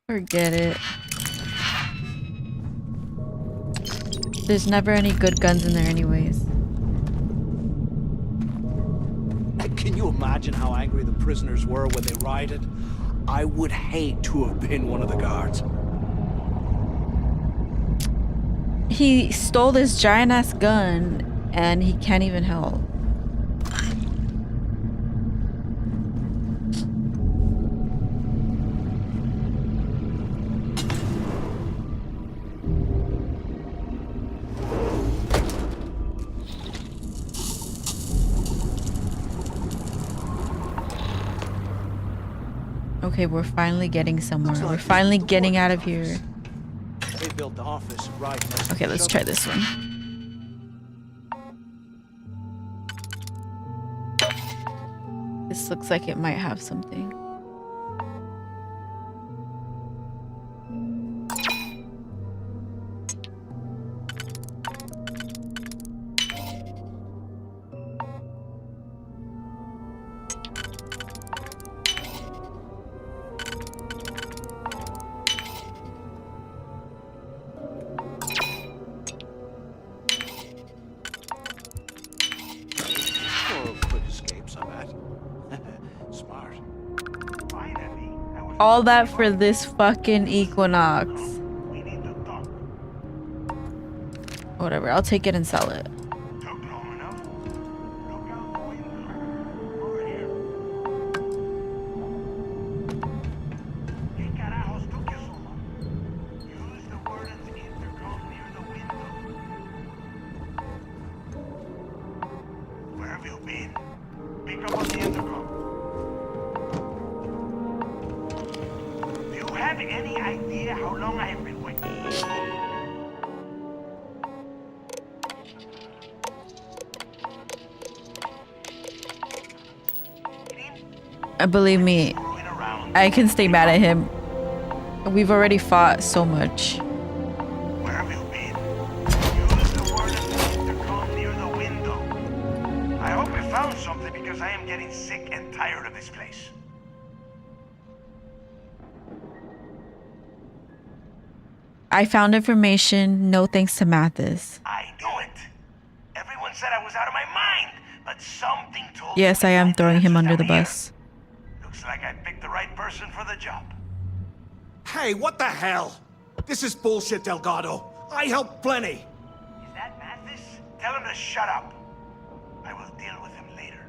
Forget it. There's never any good guns in there anyways. Can you imagine how angry the prisoners were when they rioted? I would hate to have been one of the guards. He stole this giant ass gun and he can't even help. Okay, we're finally getting somewhere. We're finally getting out of here. They built the office right next to Okay, the let's shuttle. try this one. This looks like it might have something. Oh, quick escapes, I bet. Smart. All that for this fucking Equinox. Whatever, I'll take it and sell it. Where have you been? Pick up on the intercom. Do you have any idea how long I have been waiting? Believe me, I can stay mad at him. We've already fought so much. Where have you been? Use the word at the intercom near the window. I hope you found something because I am getting sick and tired of this place. I found information, no thanks to Mathis. I knew it. Everyone said I was out of my mind, but something told me. Yes, I am throwing him under the bus. Looks like I picked the right person for the job. Hey, what the hell? This is bullshit, Delgado. I helped plenty. Is that Mathis? Tell him to shut up. I will deal with him later.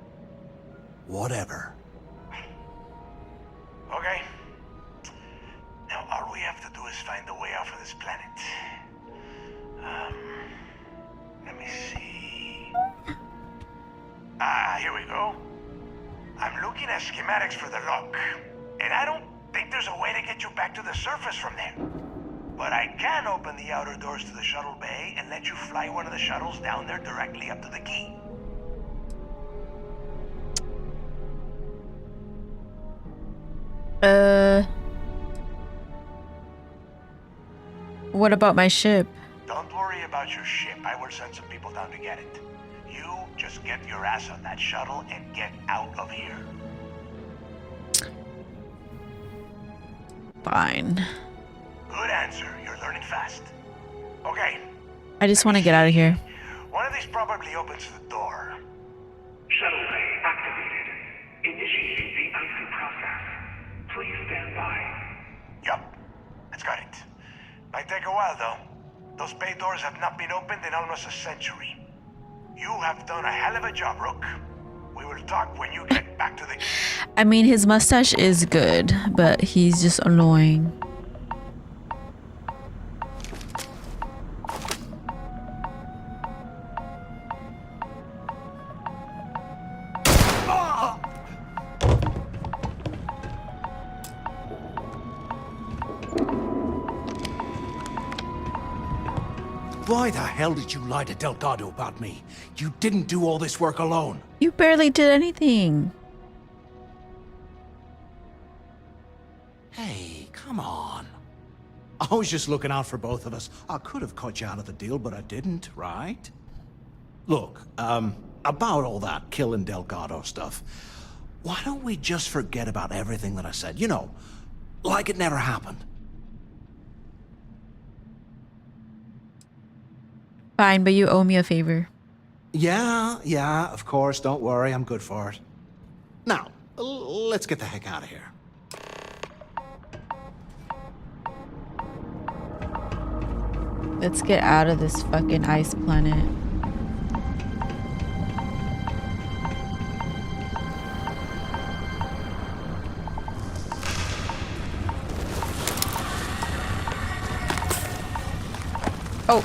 Whatever. Okay. Now all we have to do is find a way off of this planet. Let me see. Here we go. I'm looking at schematics for the lock, and I don't think there's a way to get you back to the surface from there. But I can open the outer doors to the shuttle bay and let you fly one of the shuttles down there directly up to the key. What about my ship? Don't worry about your ship. I will send some people down to get it. You just get your ass on that shuttle and get out of here. Fine. Good answer. You're learning fast. Okay. I just want to get out of here. One of these probably opens the door. Shuttle bay activated. Initiating the icing process. Please stand by. Yup. That's got it. Might take a while, though. Those bay doors have not been opened in almost a century. You have done a hell of a job, Rook. We will talk when you get back to the... I mean, his mustache is good, but he's just annoying. Why the hell did you lie to Delgado about me? You didn't do all this work alone. You barely did anything. Hey, come on. I was just looking out for both of us. I could have cut you out of the deal, but I didn't, right? Look, about all that killing Delgado stuff, why don't we just forget about everything that I said? You know, like it never happened. Fine, but you owe me a favor. Yeah, of course. Don't worry, I'm good for it. Now, let's get the heck out of here. Let's get out of this fucking ice planet. Oh.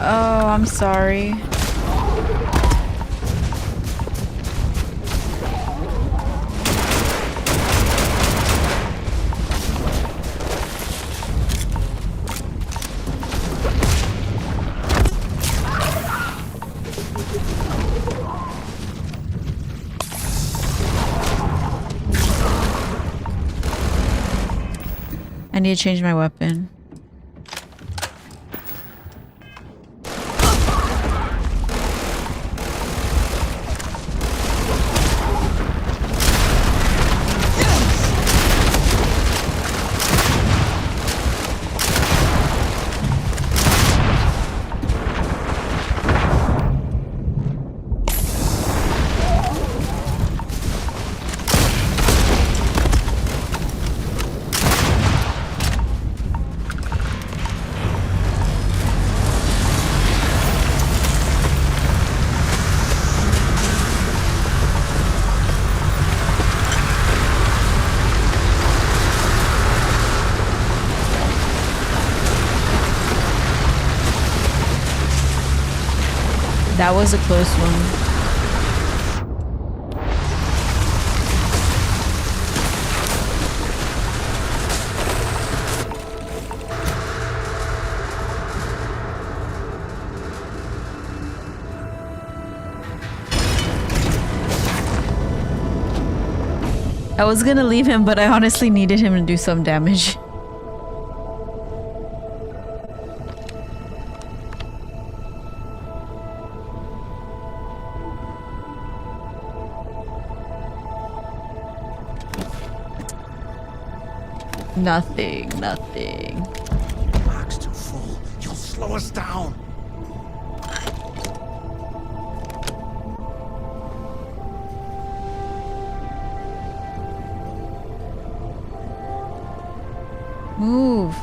Oh, I'm sorry. need to change my weapon. That was a close one. I was gonna leave him, but I honestly needed him to do some damage. Nothing. Mark's too full. You'll slow us down. Move.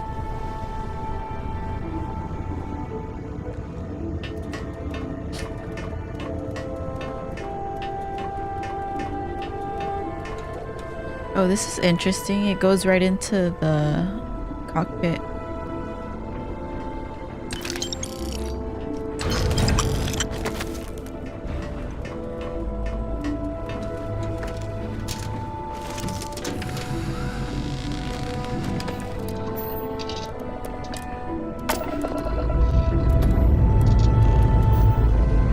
Oh, this is interesting. It goes right into the cockpit.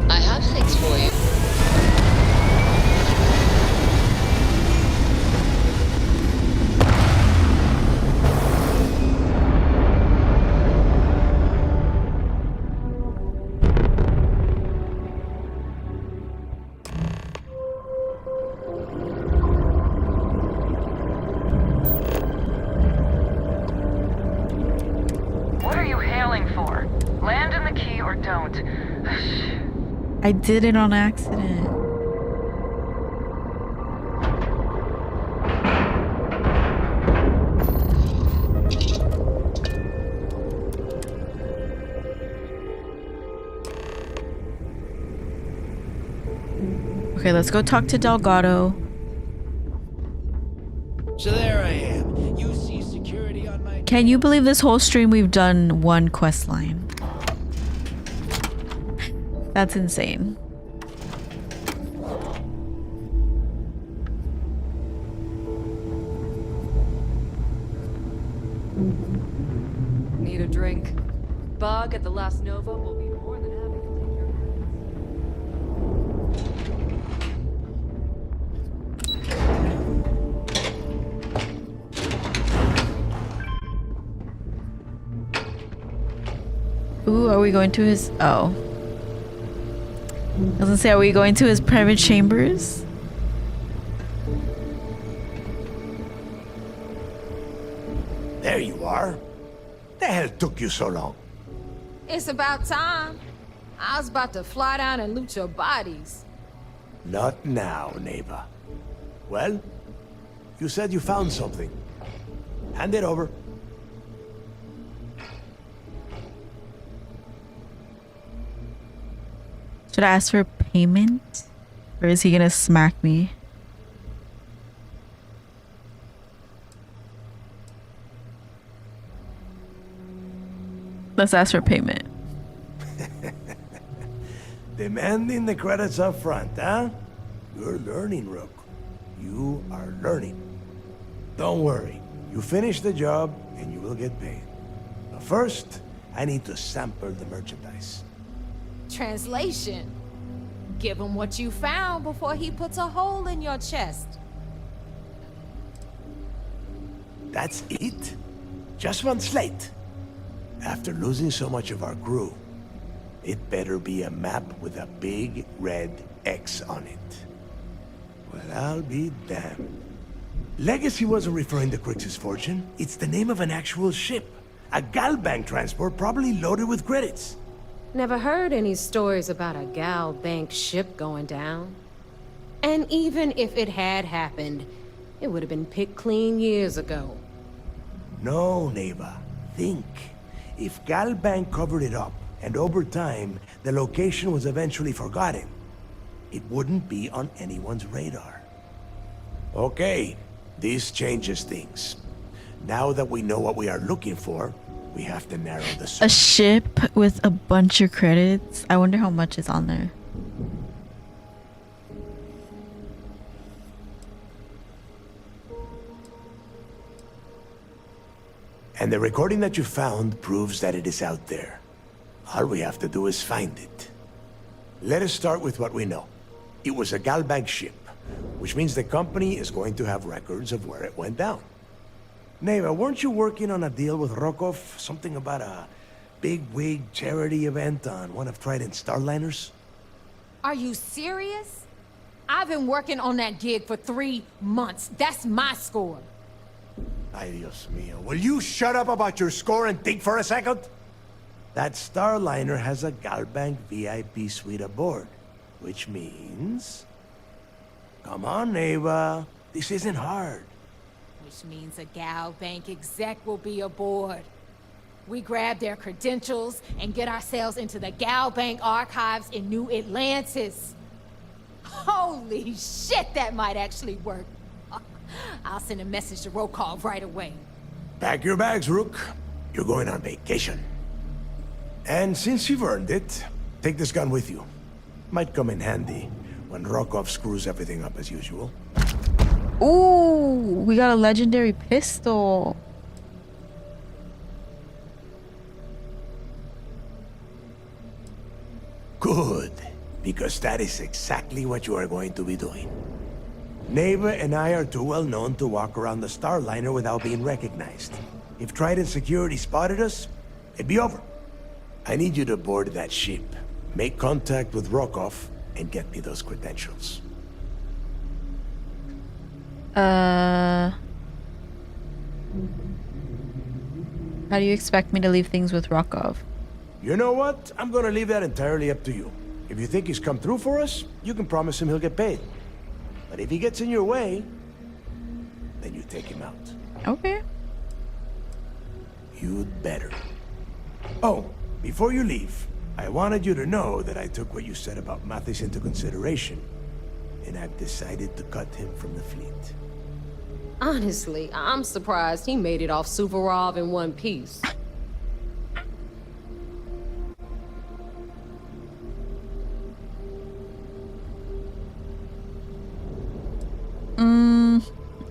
I have things for you. What are you hailing for? Land in the key or don't. I did it on accident. Okay, let's go talk to Delgado. So there I am. You see security on my... Can you believe this whole stream we've done one quest line? That's insane. Need a drink? Bug at the Last Nova will be more than happy to take your Ooh, are we going to his... Oh. I was gonna say, are we going to his private chambers? There you are. The hell took you so long? It's about time. I was about to fly down and loot your bodies. Not now, neighbor. Well, you said you found something. Hand it over. Should I ask for payment? Or is he gonna smack me? Let's ask for payment. Demanding the credits up front, huh? You're learning, Rook. You are learning. Don't worry. You finish the job and you will get paid. But first, I need to sample the merchandise. Translation. Give him what you found before he puts a hole in your chest. That's it? just one slate. After losing so much of our crew, it better be a map with a big red X on it. Well, I'll be damned. Legacy wasn't referring to Crix's fortune. It's the name of an actual ship. A Galbank transport probably loaded with credits. Never heard any stories about a Gal Bank ship going down. And even if it had happened, it would have been picked clean years ago. No, Neva. Think. If Galbank covered it up, and over time, the location was eventually forgotten, it wouldn't be on anyone's radar. Okay, this changes things. Now that we know what we are looking for, we have to narrow the search. A ship with a bunch of credits. I wonder how much is on there. And the recording that you found proves that it is out there. All we have to do is find it. Let us start with what we know. It was a Galbank ship, which means the company is going to have records of where it went down. Neva, weren't you working on a deal with Rokov? Something about a big-wig charity event on one of Trident's Starliners? Are you serious? I've been working on that gig for 3 months. That's my score. Ay, Dios mío. Will you shut up about your score and think for a second? That Starliner has a Galbank VIP suite aboard, which means... Come on, Neva. This isn't hard. Which means a Gal Bank exec will be aboard. We grab their credentials and get ourselves into the Gal Bank archives in New Atlantis. Holy shit, that might actually work. I'll send a message to Rokov right away. Pack your bags, Rook. You're going on vacation. And since you've earned it, take this gun with you. Might come in handy when Rokov screws everything up as usual. Ooh, we got a legendary pistol. Good, because that is exactly what you are going to be doing. Neva and I are too well known to walk around the Starliner without being recognized. If Trident Security spotted us, it'd be over. I need you to board that ship, make contact with Rokov, and get me those credentials. How do you expect me to leave things with Rokov? You know what? I'm gonna leave that entirely up to you. If you think he's come through for us, you can promise him he'll get paid. But if he gets in your way, then you take him out. Okay. You'd better. Oh, before you leave, I wanted you to know that I took what you said about Mathis into consideration, and I've decided to cut him from the fleet. Honestly, I'm surprised he made it off Suvorov in one piece.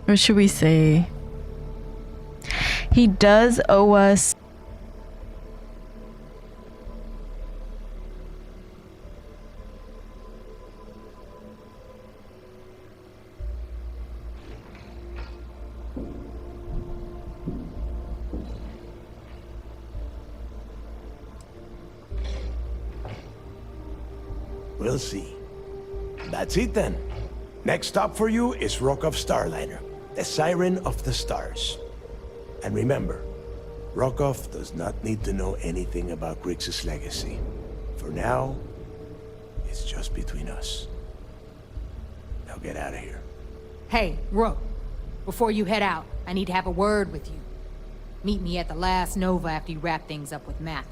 What should we say? He does owe us. We'll see. That's it then. Next stop for you is Rokov Starliner, the Siren of the Stars. And remember, Rokov does not need to know anything about Grix's legacy. For now, it's just between us. Now get out of here. Hey, Rook, before you head out, I need to have a word with you. Meet me at the last Nova after you wrap things up with Mathis.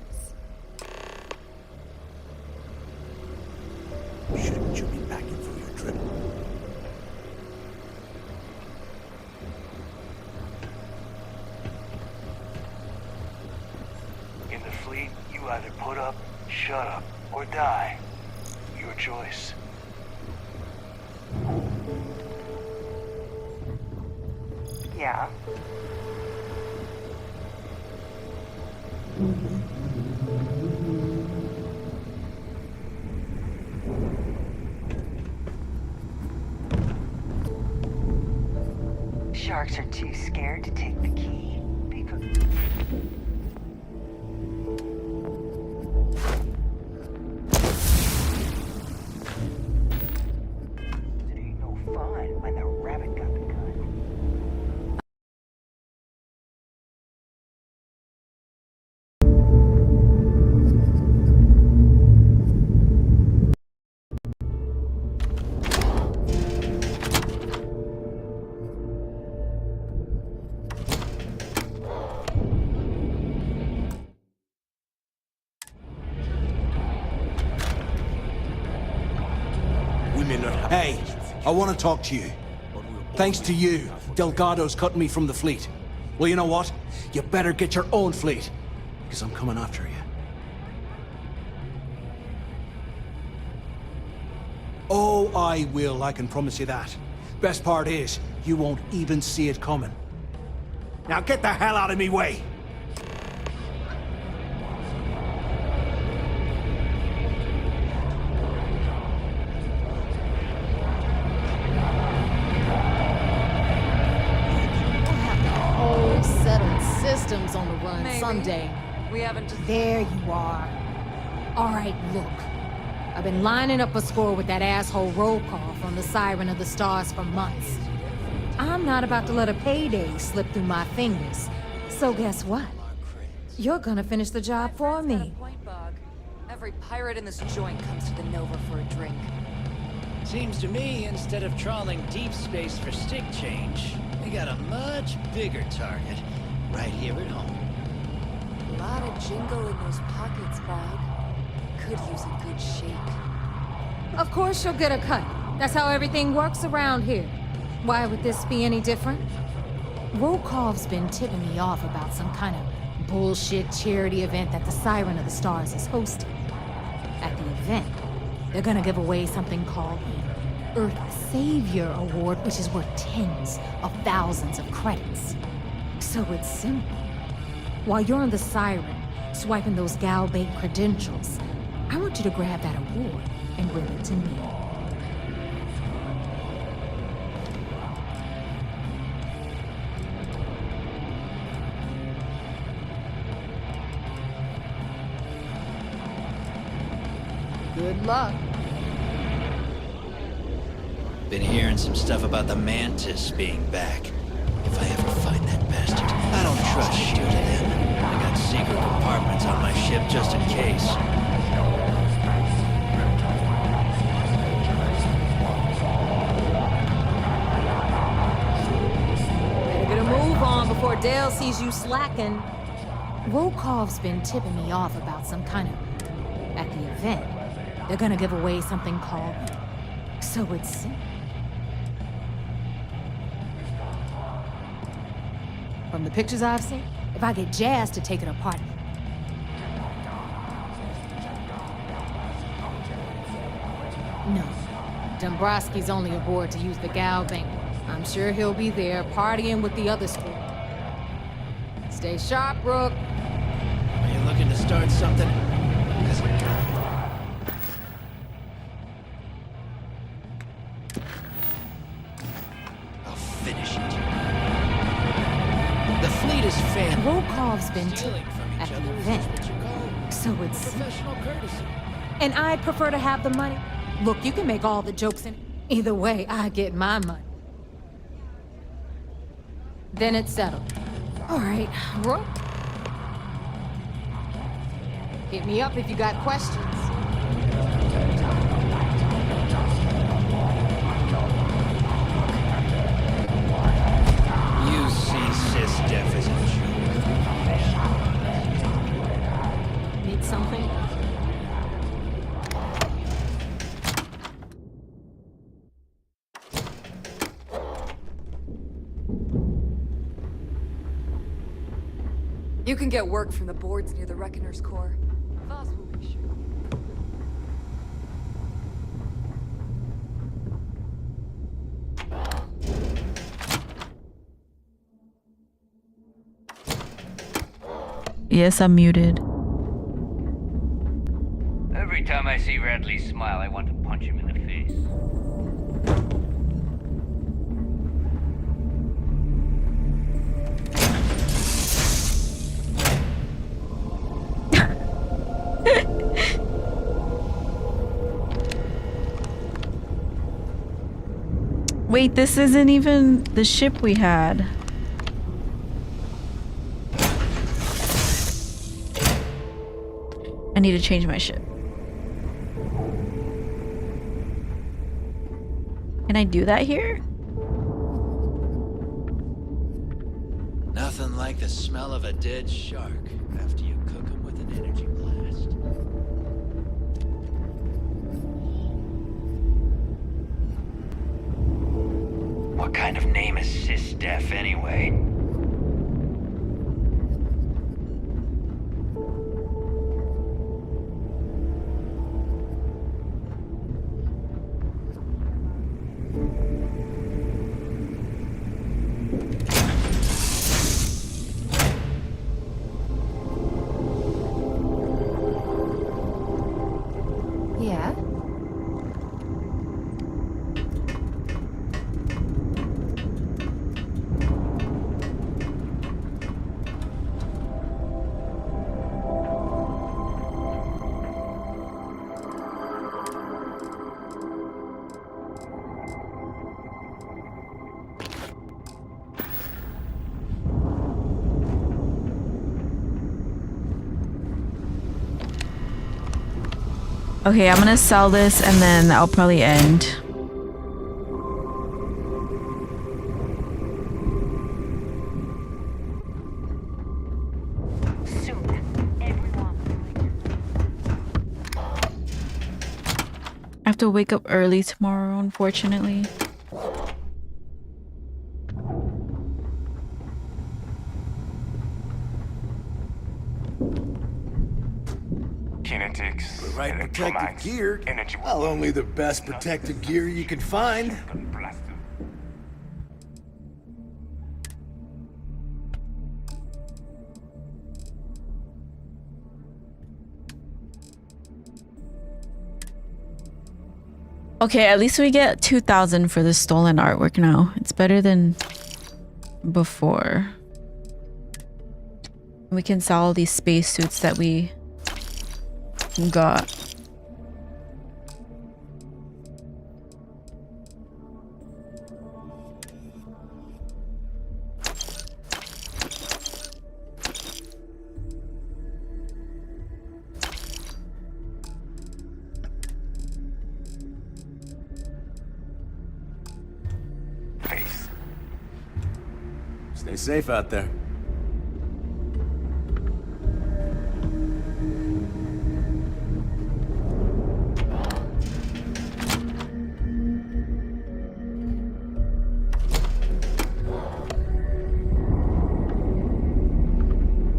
Shouldn't you be packing for your trip? In the fleet, you either put up, shut up, or die. Your choice. Yeah. Sharks are too scared to take the key because... fun when the rabbit got the gun. Hey, I want to talk to you. Thanks to you, Delgado's cutting me from the fleet. Well, you know what? You better get your own fleet, because I'm coming after you. Oh, I will, I can promise you that. Best part is, you won't even see it coming. Now get the hell out of me way! Systems on the run someday. We haven't just... There you are. All right, look. I've been lining up a score with that asshole roll call from the Siren of the Stars for months. I'm not about to let a payday slip through my fingers. So guess what? You're gonna finish the job for me. Every pirate in this joint comes to the Nova for a drink. Seems to me, instead of trawling deep space for stick change, we got a much bigger target. Right here at home. A lot of jingle in those pockets, Bog. Could use a good shake. Of course you'll get a cut. That's how everything works around here. Why would this be any different? Rokov's been tipping me off about some kind of bullshit charity event that the Siren of the Stars is hosting. At the event, they're gonna give away something called the Earth Savior Award, which is worth tens of thousands of credits. So it's simple. While you're on the Siren, swiping those gal-bait credentials, I want you to grab that award and bring it to me. Good luck. Been hearing some stuff about the Mantis being back. If I ever find that bastard, I don't trust shit to them. I got secret compartments on my ship just in case. Better get a move on before Dale sees you slacking. Rokov's been tipping me off about some kind of... At the event, they're gonna give away something called... So it's simple. From the pictures I've seen, if I get Jazz to take it apart... No. Dombrowski's only aboard to use the Gal Bank. I'm sure he'll be there, partying with the other school. Stay sharp, Rook. Are you looking to start something? I'll finish it. The fleet is fan. Rokov's been tipping at the event, so it's professional courtesy. And I'd prefer to have the money. Look, you can make all the jokes, and either way, I get my money. Then it's settled. All right, Rook. Hit me up if you got questions. You see Sis Def as a joke. Need something? You can get work from the boards near the Reckoner's Core. Voss will be sure. Yes, I'm muted. Every time I see Radley smile, I want to punch him in the face. Wait, this isn't even the ship we had. I need to change my ship. Can I do that here? Nothing like the smell of a dead shark after you cook him with an energy blast. What kind of name is Sysdef anyway? Yeah? Okay, I'm gonna sell this and then I'll probably end. I have to wake up early tomorrow, unfortunately. The right protective gear? Well, only the best protective gear you can find. Okay, at least we get 2,000 for the stolen artwork now. It's better than before. We can sell all these spacesuits that we got. Stay safe out there.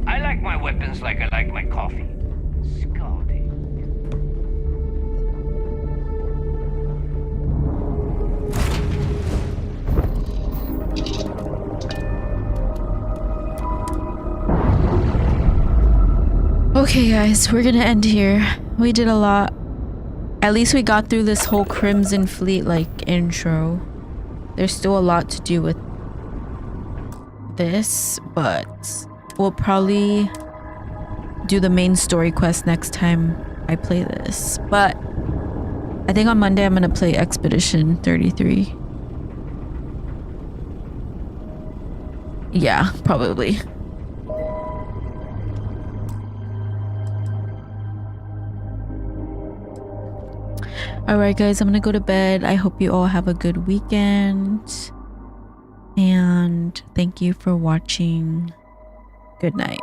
I like my weapons like I like my coffee. Scaldy. Okay guys, we're gonna end here. We did a lot. At least we got through this whole Crimson Fleet like intro. There's still a lot to do with this, but we'll probably do the main story quest next time I play this. But I think on Monday I'm gonna play Expedition 33. Yeah, probably. Alright guys, I'm gonna go to bed. I hope you all have a good weekend. And thank you for watching. Good night.